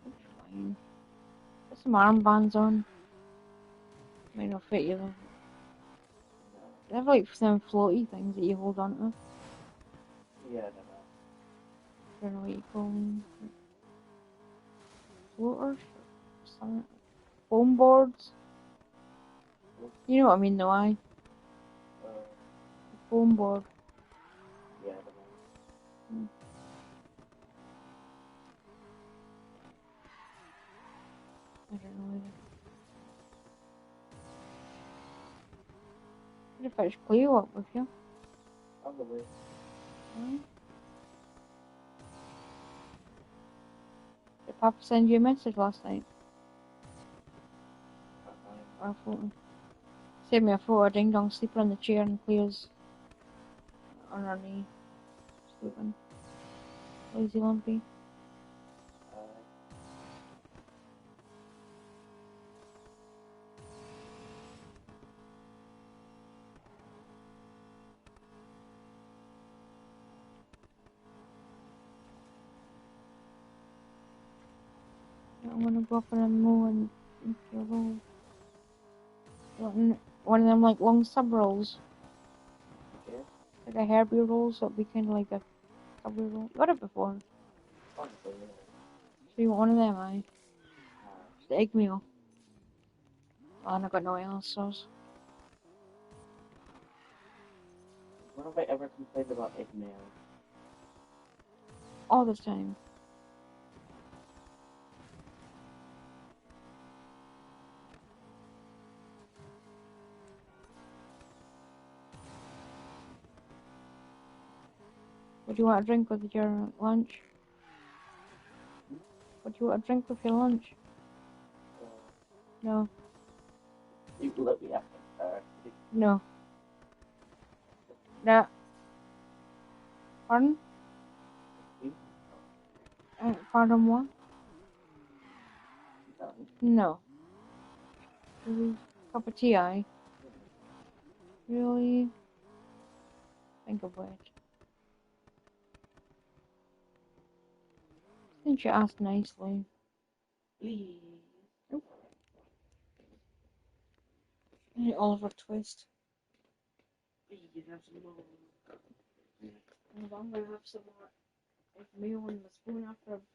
It's fine. Put some armbands on. Might not fit you though. They have like some floaty things that you hold on to. Yeah, I don't know what you call them. Floaters? Something. Foam boards? You know what I mean though, aye? Foam board. Yeah, I don't know either. What if I just Cleo up with you? probably. Aye. Did Papa send you a message last night? Or a photo? Send me a photo of Ding Dong sleeping on the chair and Cleo's on her knee. Sleeping. Lazy lumpy. I'm gonna go up in a mow and make your roll. One of them like long sub rolls. Yeah. Like a Herbie roll, so it'd be kind of like a subway roll. You got it before. Honestly, So you want one of them, aye? It's the egg meal. Oh, and I got no else sauce. when have I ever complained about egg mayo? All the time. What do you want to drink with your lunch? What do you want to drink with your lunch? No. You let me after. No. No. Pardon? Pardon what? No. Really? Cup of tea, aye? Really? Think about it. Didn't you ask nicely? Please. Nope. Oliver Twist. Please have some more. I'm gonna have some more egg mayo on the spoon after I've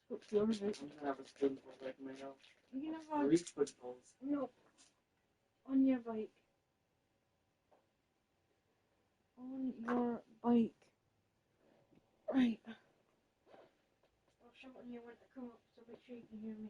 cooked yours out. I'm gonna have a spoonful of egg mayo. You can have 3 spoonfuls. no, on your bike. On your bike. Right. I'll shout when you want to come up, so make sure you can hear me.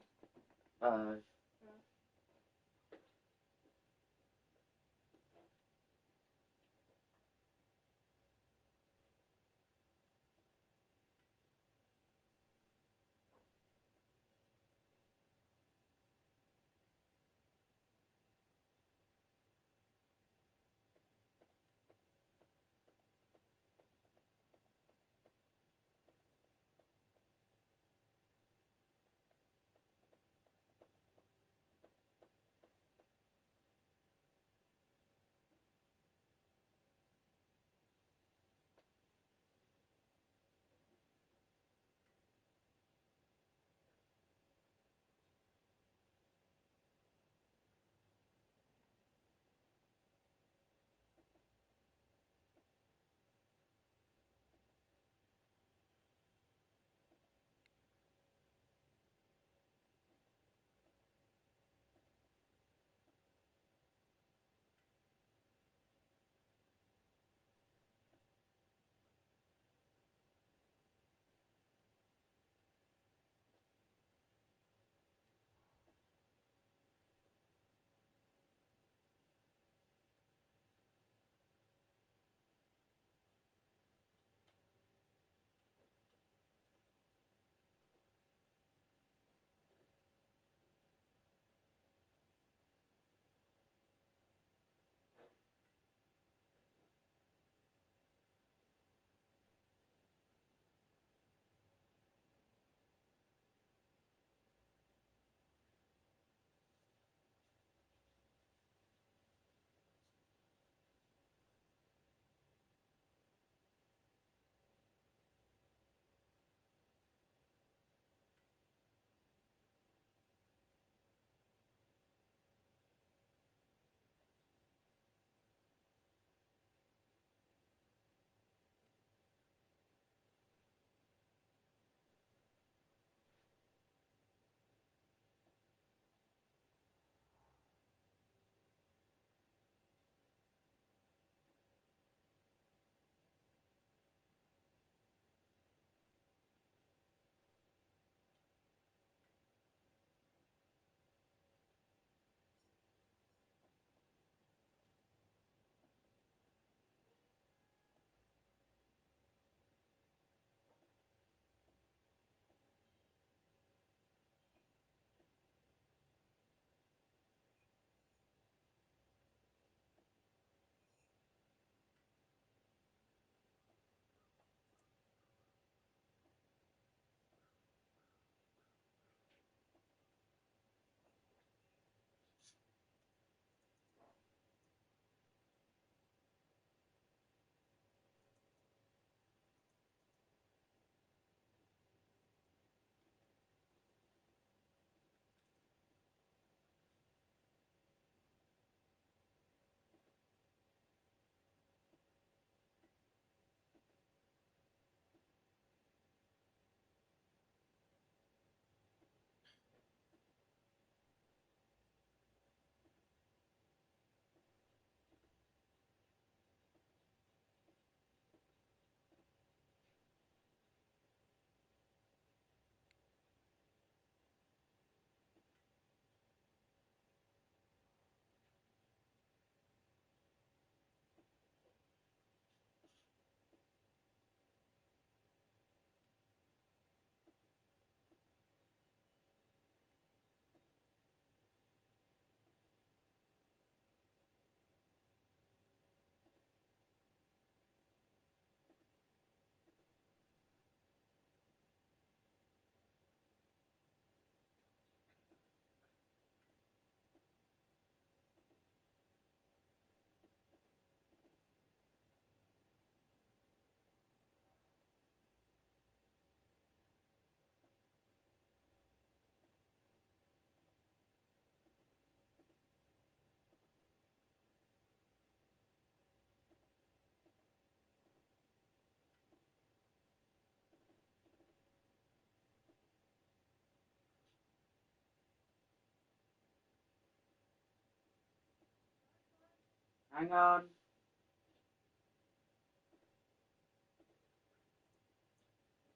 Hang on.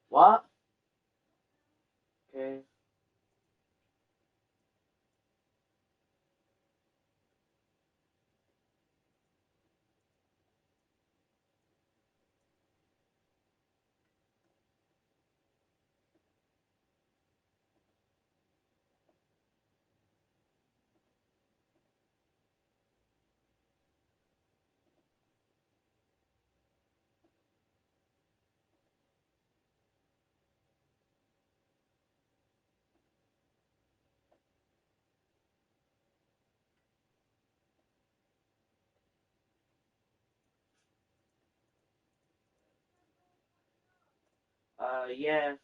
What? Okay. Yeah.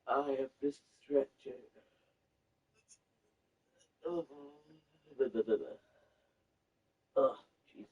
I have this stretcher. Oh, oh, Jesus.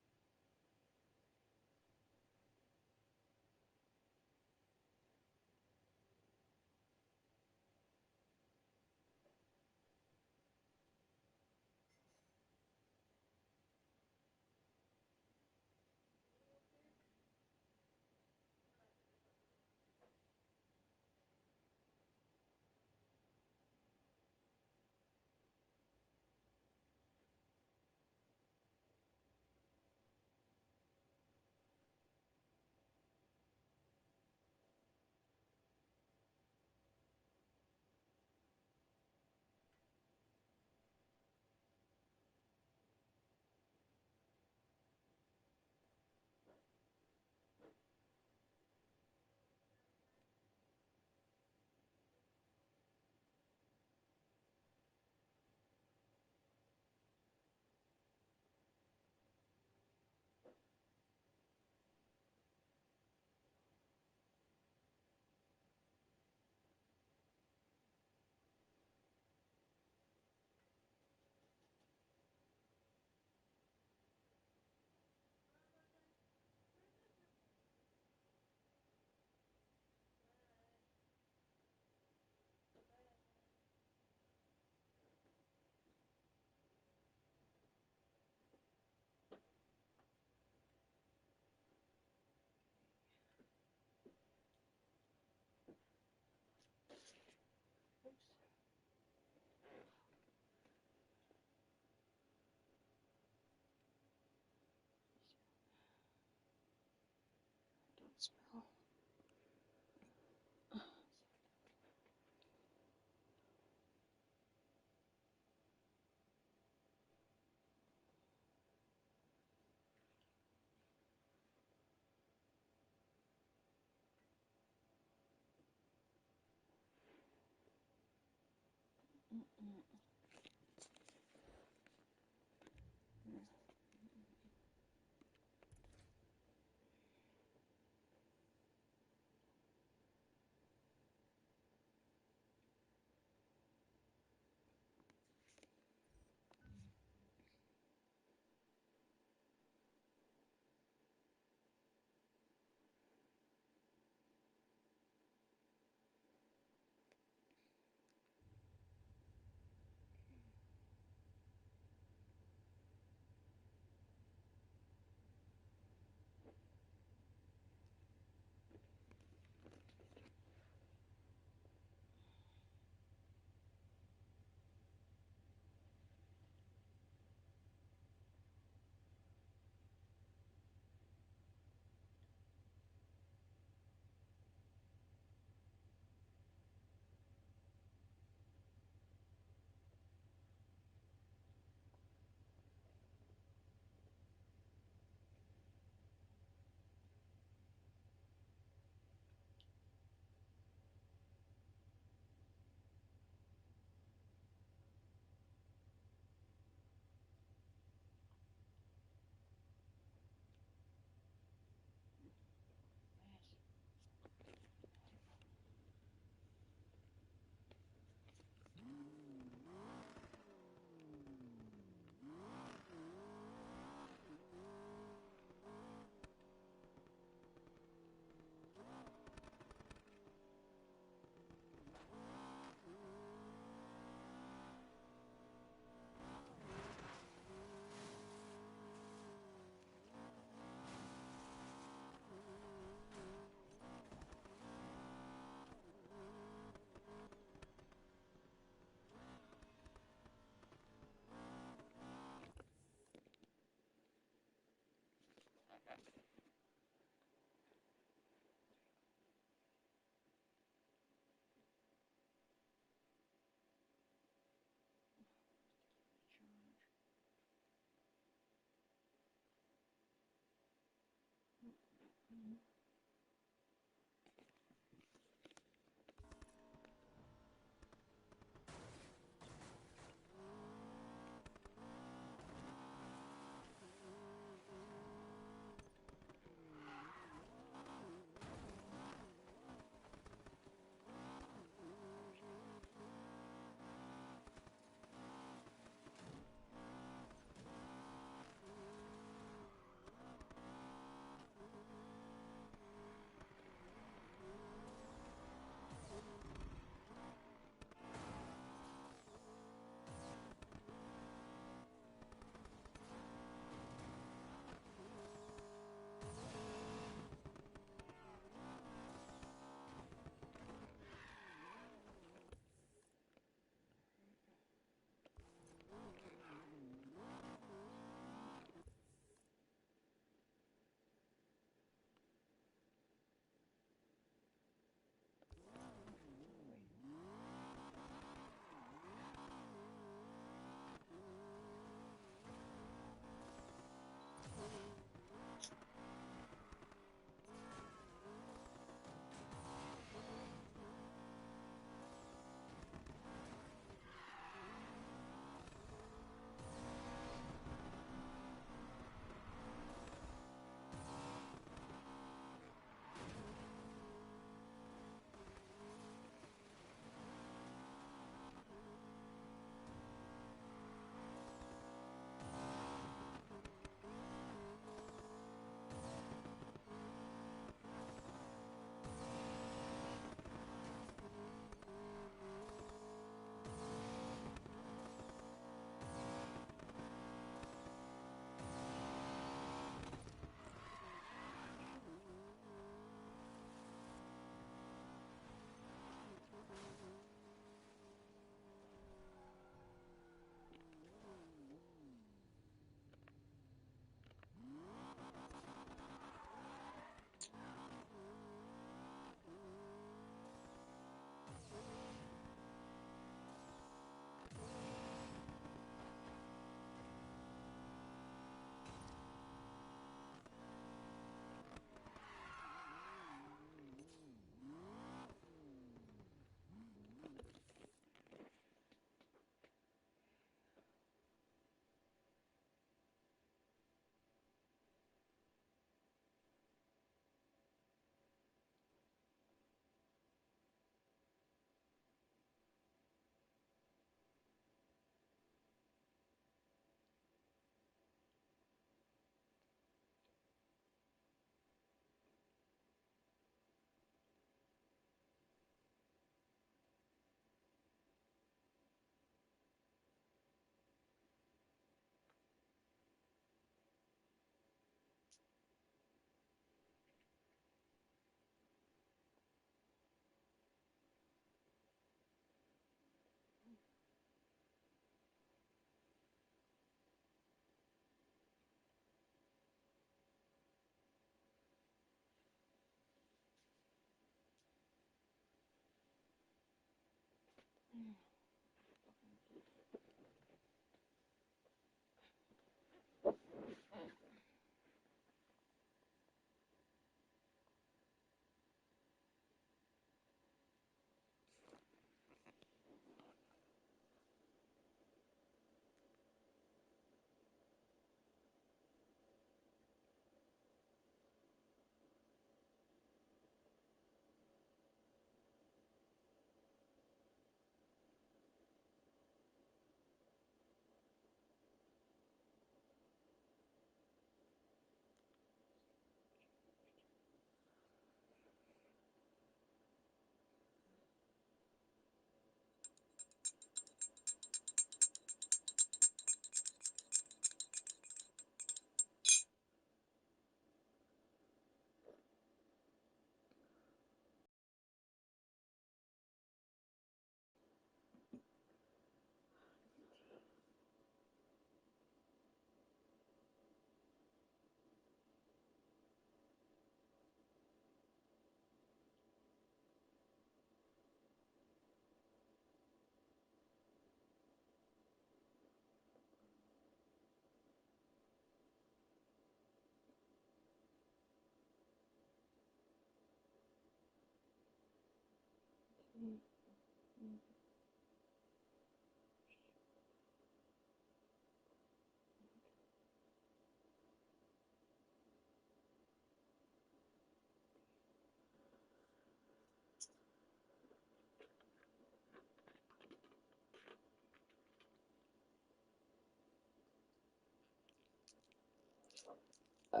You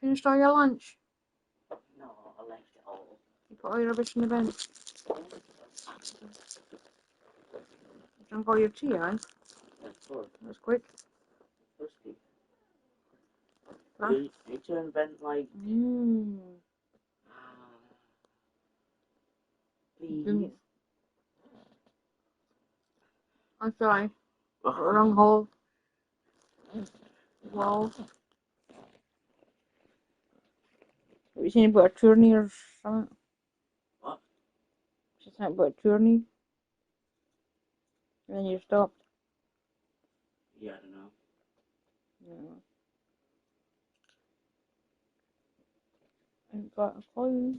finished all your lunch? No, I left it all. You put all your rubbish in the bin? You drank all your tea, eh? That's good. That was quick. Thirsty. Huh? Need to invent like please. I'm sorry. Wrong hole. Wall. Have you seen about a tourney or something? What? Just something about a tourney. And then you stopped. Yeah, I don't know. Yeah. I've got a clue.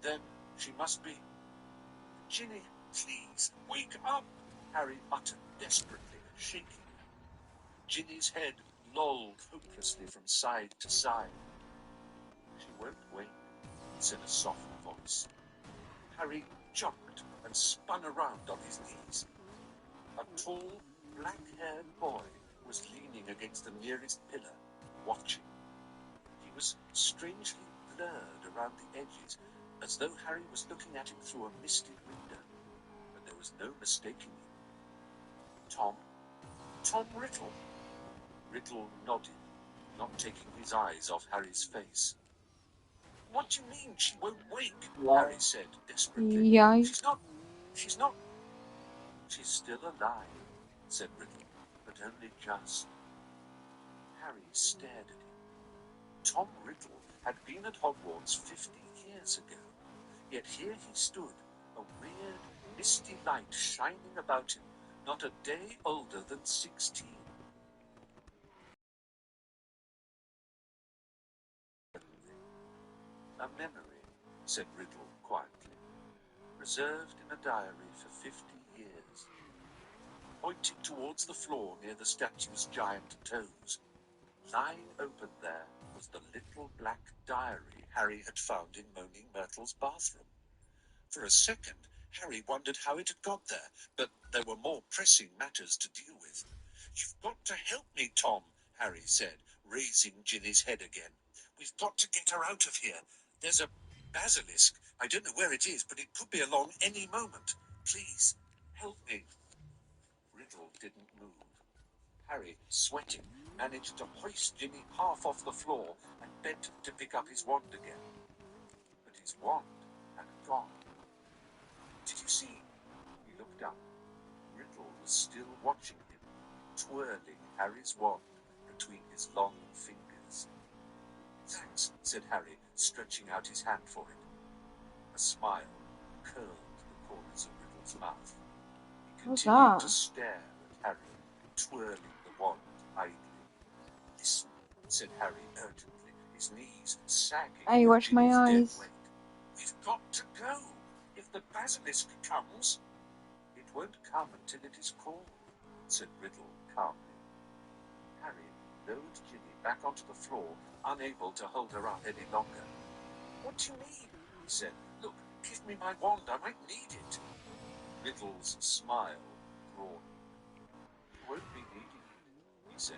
Then she must be... Ginny, please, wake up, Harry uttered desperately, shaking her. Ginny's head lolled hopelessly from side to side. She won't wake, said a soft voice. Harry jumped and spun around on his knees. A tall, black-haired boy was leaning against the nearest pillar, watching. He was strangely blurred around the edges, as though Harry was looking at him through a misted window, but there was no mistaking him. Tom Riddle? Riddle nodded, not taking his eyes off Harry's face. What do you mean she won't wake? Well, Harry said desperately. Yeah. She's not. She's still alive, said Riddle, but only just. Harry stared at him. Tom Riddle had been at Hogwarts 50 years ago, yet here he stood, a weird, misty light shining about him, not a day older than 16. A memory, said Riddle quietly, reserved in a diary for 50 years. Pointing towards the floor near the statue's giant toes, lying open there was the little black diary Harry had found in Moaning Myrtle's bathroom. For a second, Harry wondered how it had got there, but there were more pressing matters to deal with. You've got to help me, Tom, Harry said, raising Ginny's head again. We've got to get her out of here. There's a basilisk. I don't know where it is, but it could be along any moment. Please, help me. Riddle didn't move. Harry, sweating, managed to hoist Ginny half off the floor and bent to pick up his wand again. But his wand had gone. Did you see? He looked up. Riddle was still watching him, twirling Harry's wand between his long fingers. Thanks, said Harry, stretching out his hand for it. A smile curled the corners of Riddle's mouth. He What's continued that? to stare at Harry, twirling the wand idly. Listen, said Harry urgently, his knees sagging. Hey, watch my Ginny's dead eyes. weight. We've got to go. If the basilisk comes... It won't come until it is called, said Riddle calmly. Harry lowered Ginny back onto the floor, unable to hold her up any longer. What do you mean? He said. Look, give me my wand. I might need it. Riddle's smile broadened. You won't be needing it, he said.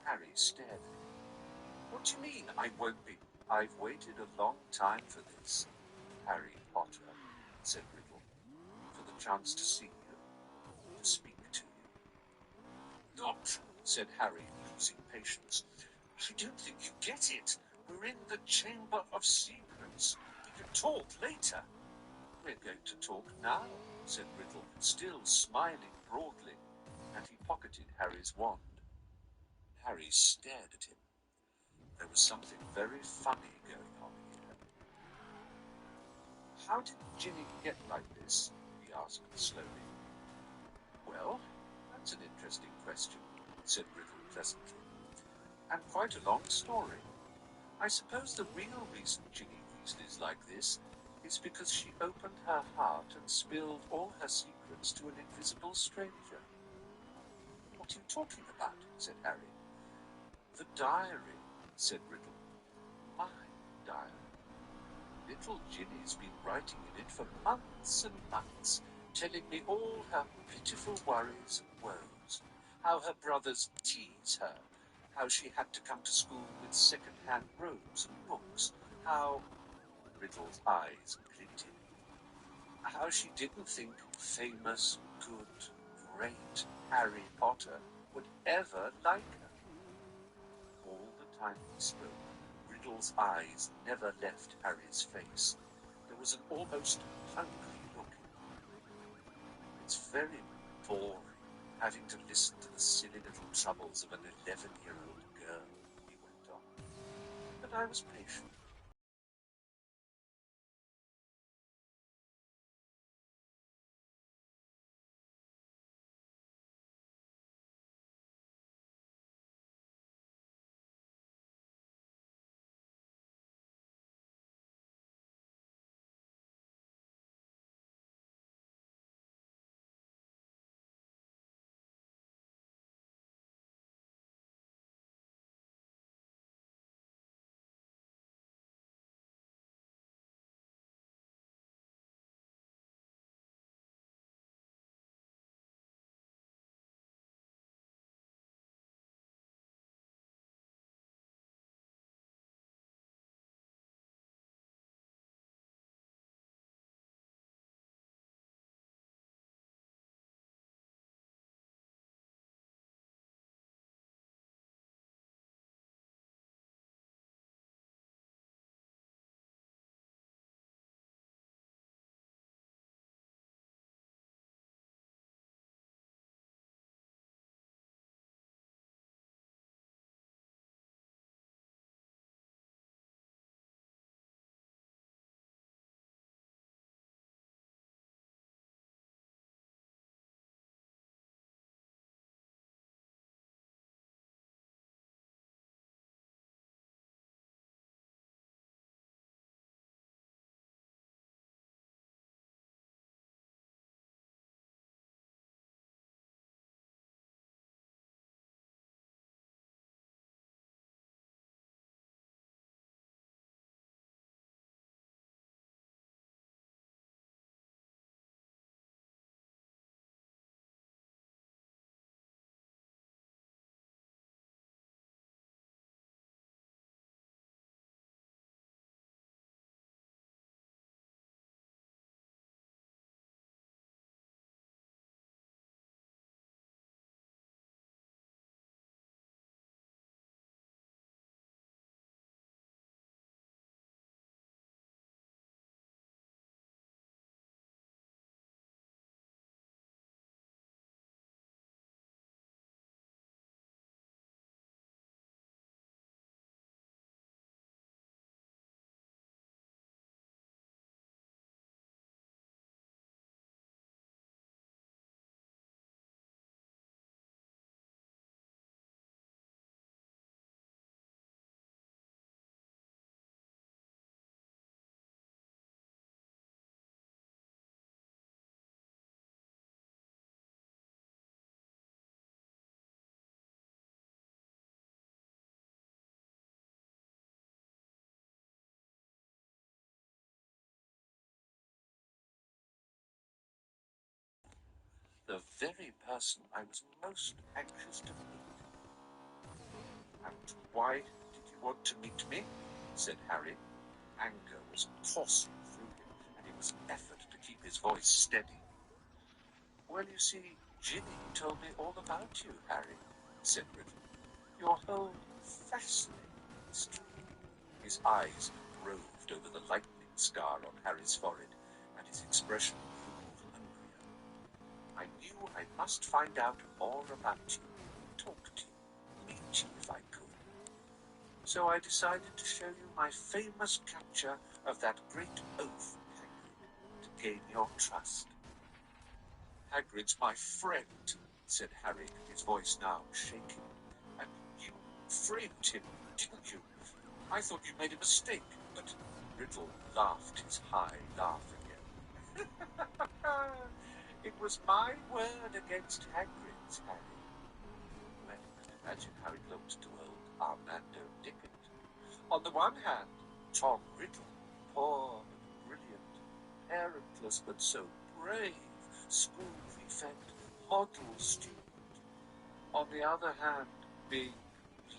Harry stared at him. What do you mean, I won't be? I've waited a long time for this, Harry Potter, said Riddle, for the chance to see you, to speak to you. Not, said Harry, losing patience. I don't think you get it. We're in the Chamber of Secrets. We can talk later. We're going to talk now, said Riddle, still smiling broadly, and he pocketed Harry's wand. Harry stared at him. There was something very funny going on here. How did Ginny get like this? He asked slowly. Well, that's an interesting question, said Riddle pleasantly. And quite a long story. I suppose the real reason Ginny Weasley's like this is because she opened her heart and spilled all her secrets to an invisible stranger. What are you talking about? Said Harry. The diary, said Riddle. My diary. Little Ginny's been writing in it for months and months, telling me all her pitiful worries and woes, how her brothers tease her, how she had to come to school with second-hand robes and books, how... Riddle's eyes glinted. How she didn't think famous, good, great Harry Potter would ever like her. All the time he spoke, Riddle's eyes never left Harry's face. There was an almost hungry look in them. It's very boring having to listen to the silly little troubles of an 11-year-old girl, he went on. But I was patient. very person I was most anxious to meet. And why did you want to meet me? Said Harry. Anger was coursing through him, and it was an effort to keep his voice steady. Well, you see, Ginny told me all about you, Harry, said Riddle. Your whole fascinating history. His eyes roved over the lightning scar on Harry's forehead, and his expression grew hungrier. I knew I must find out more about you, talk to you, meet you if I could. So I decided to show you my famous capture of that great oaf, Hagrid, to gain your trust. Hagrid's my friend, said Harry, his voice now shaking. And you framed him, didn't you? I thought you made a mistake, but Riddle laughed his high laugh again. It was my word against Hagrid's, Harry. Well, you can imagine how it looked to old Armando Dickett. On the one hand, Tom Riddle, poor but brilliant, parentless but so brave, school prefect, model student. On the other hand, big,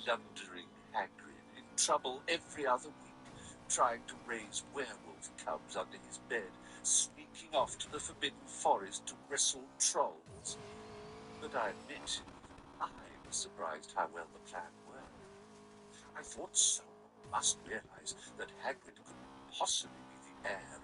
blundering Hagrid, in trouble every other week, trying to raise werewolf cubs under his bed, sneaking off to the Forbidden Forest to wrestle trolls. But I admit, I was surprised how well the plan worked. I thought someone must realize that Hagrid couldn't possibly be the heir of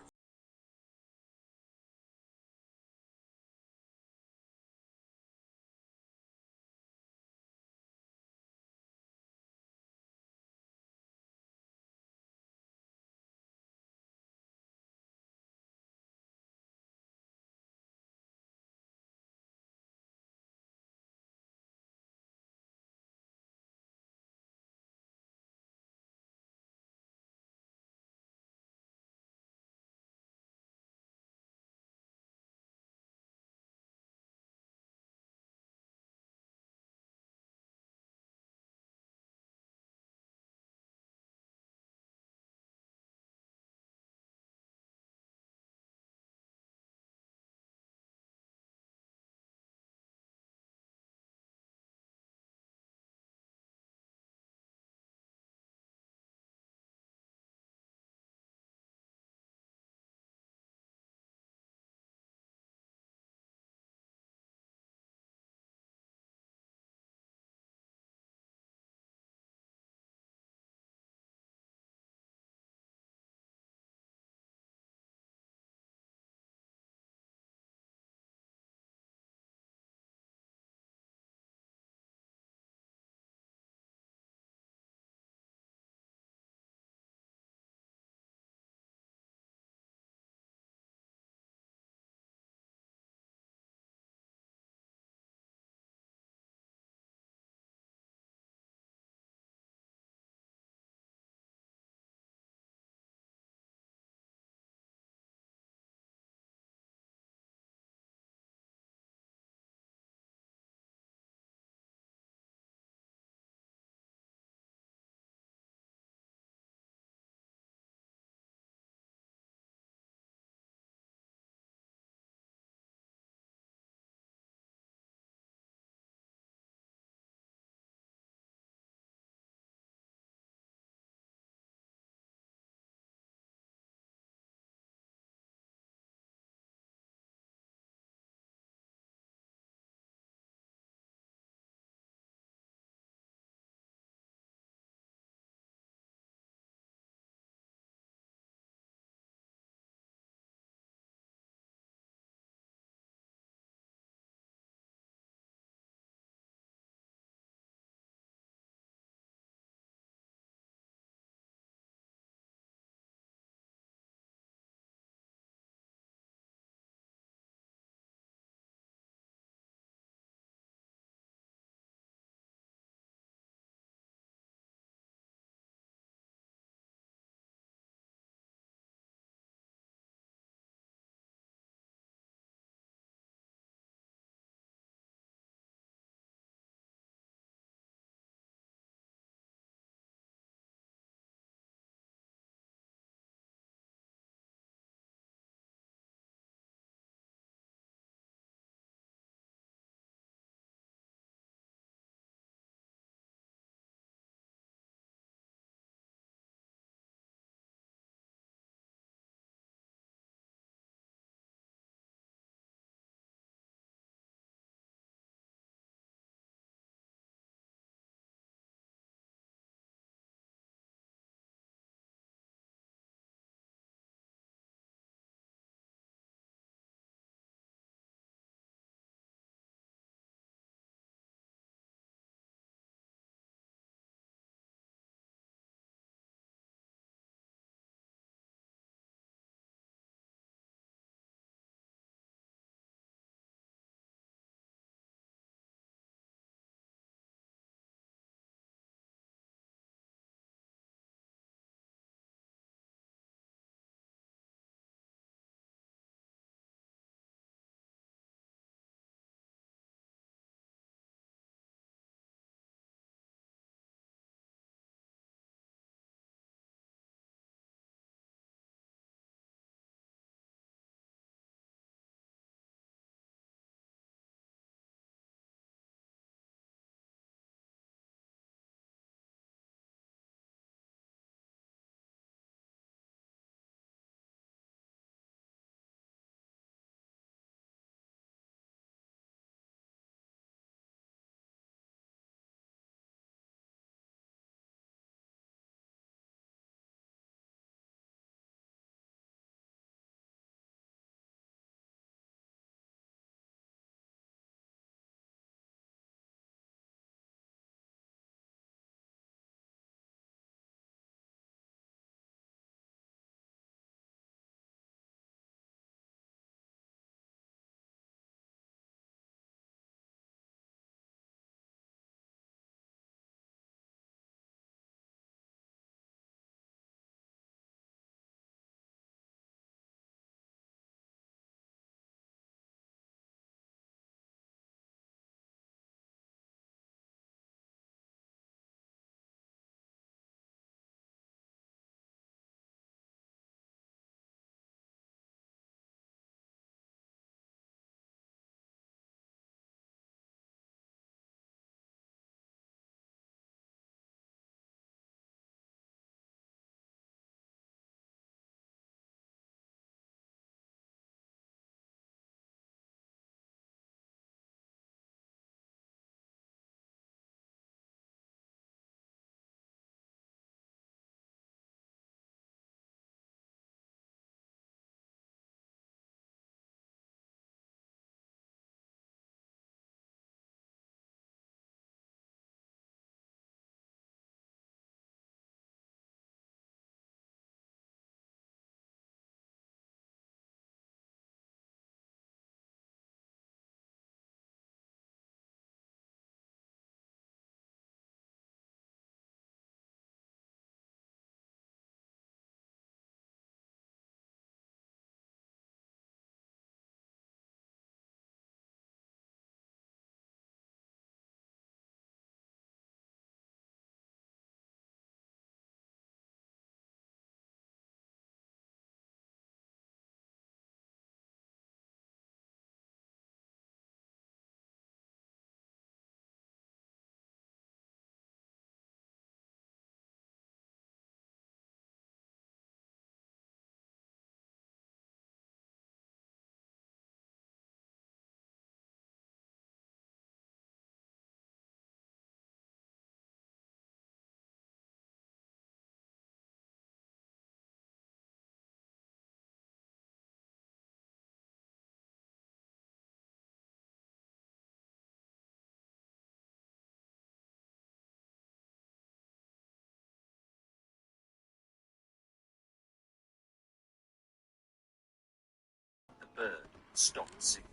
bird stopped singing.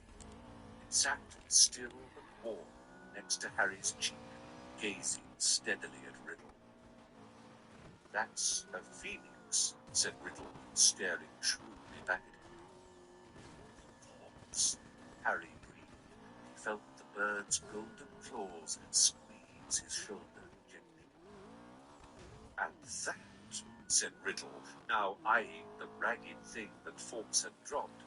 It sat still and warm next to Harry's cheek, gazing steadily at Riddle. "That's a phoenix," said Riddle, staring shrewdly back at him. "Thoughts?" Harry breathed. He felt the bird's golden claws squeeze his shoulder gently. "And that," said Riddle, now eyeing the ragged thing that Fawkes had dropped,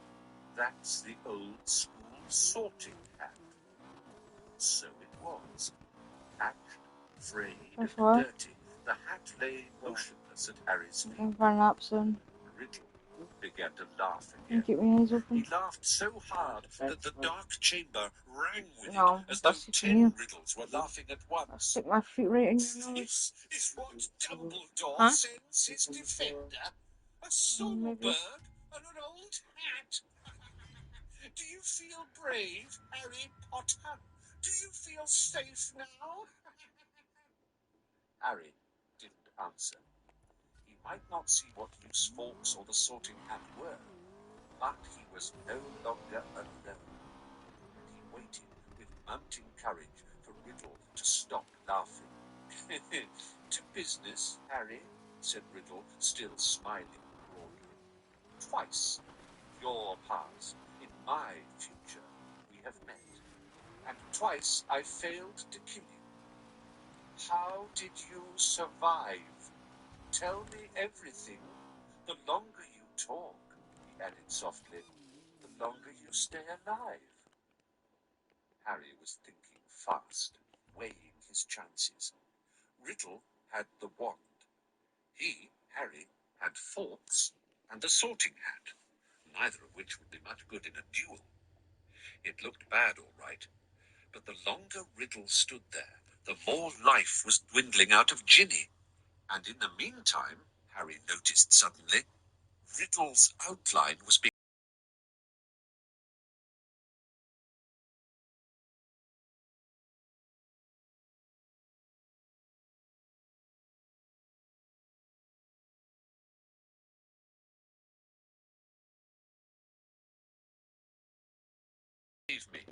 "that's the old school sorting hat." So it was. Patched, frayed, That's and what? dirty, the hat lay motionless at Harry's feet. I'm for nap soon. Riddle began to laugh Can you again. keep my eyes open? He laughed so hard that the dark chamber rang with No, it, as though that's it 10 you. riddles were laughing at I'll once. stick my feet right in your nose. "This is what Dumbledore Huh? sends his defender? A Maybe. songbird and an old hat? Do you feel brave, Harry Potter? Do you feel safe now?" Harry didn't answer. He might not see what use Fawkes or the sorting hat were, but he was no longer alone, and he waited with mounting courage for Riddle to stop laughing. "To business, Harry," said Riddle, still smiling broadly. "Twice in your past, in my future, we have met, and twice I failed to kill you. How did you survive? Tell me everything. The longer you talk," he added softly, "the longer you stay alive." Harry was thinking fast, weighing his chances. Riddle had the wand. He, Harry, had Fawkes and the sorting hat, neither of which would be much good in a duel. It looked bad, all right, but the longer Riddle stood there, the more life was dwindling out of Ginny. And in the meantime, Harry noticed suddenly, Riddle's outline was being me.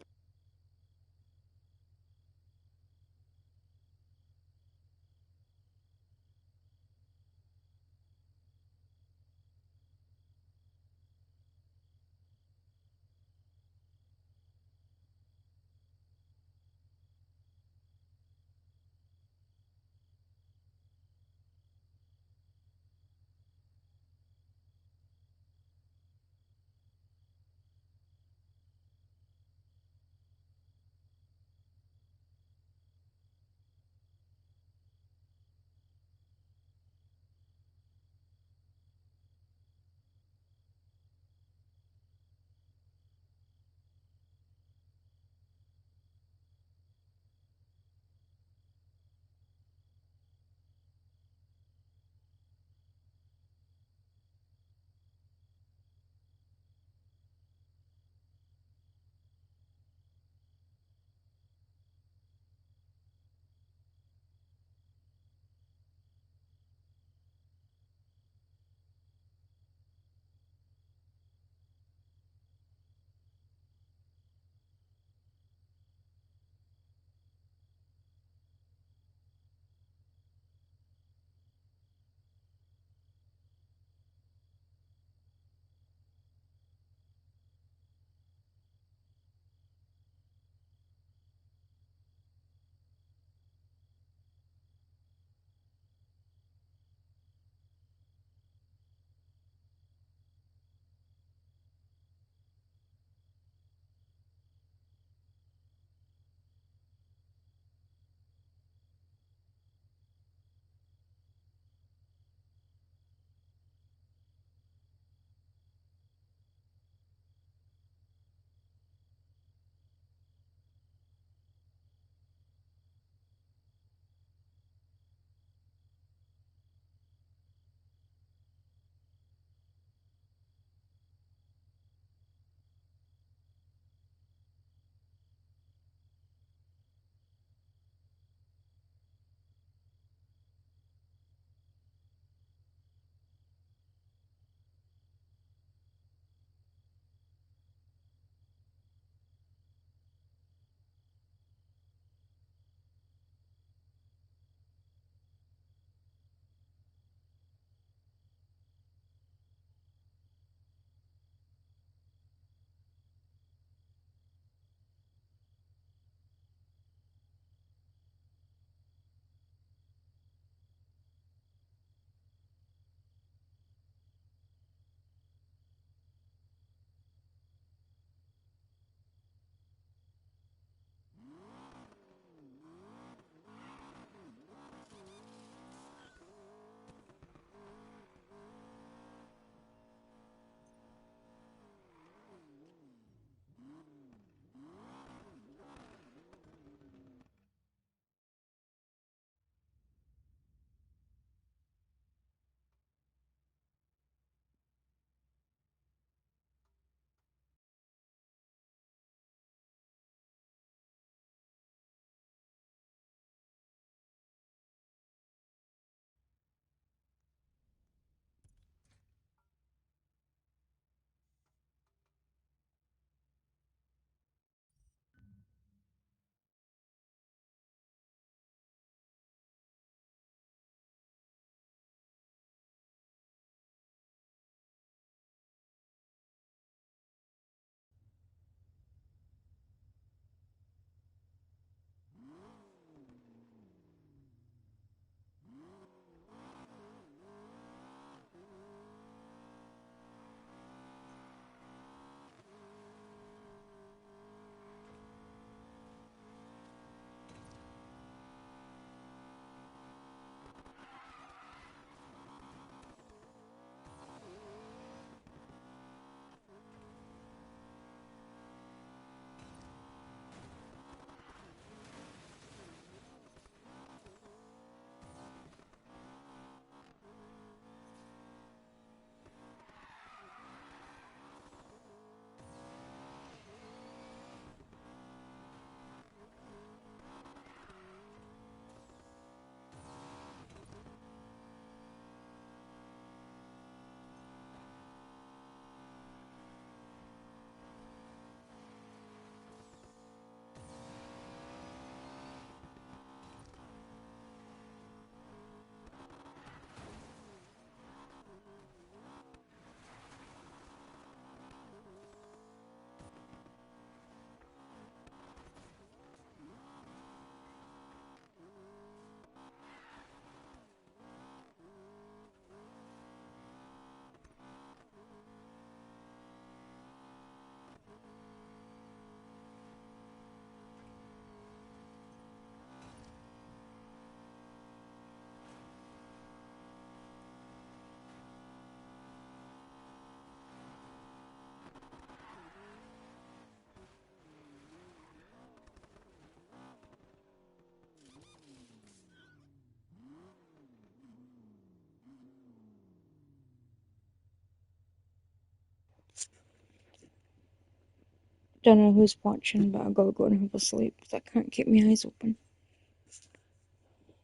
Don't know who's watching, but I gotta go and have a sleep because I can't keep my eyes open.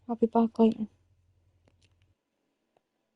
I'll be back later.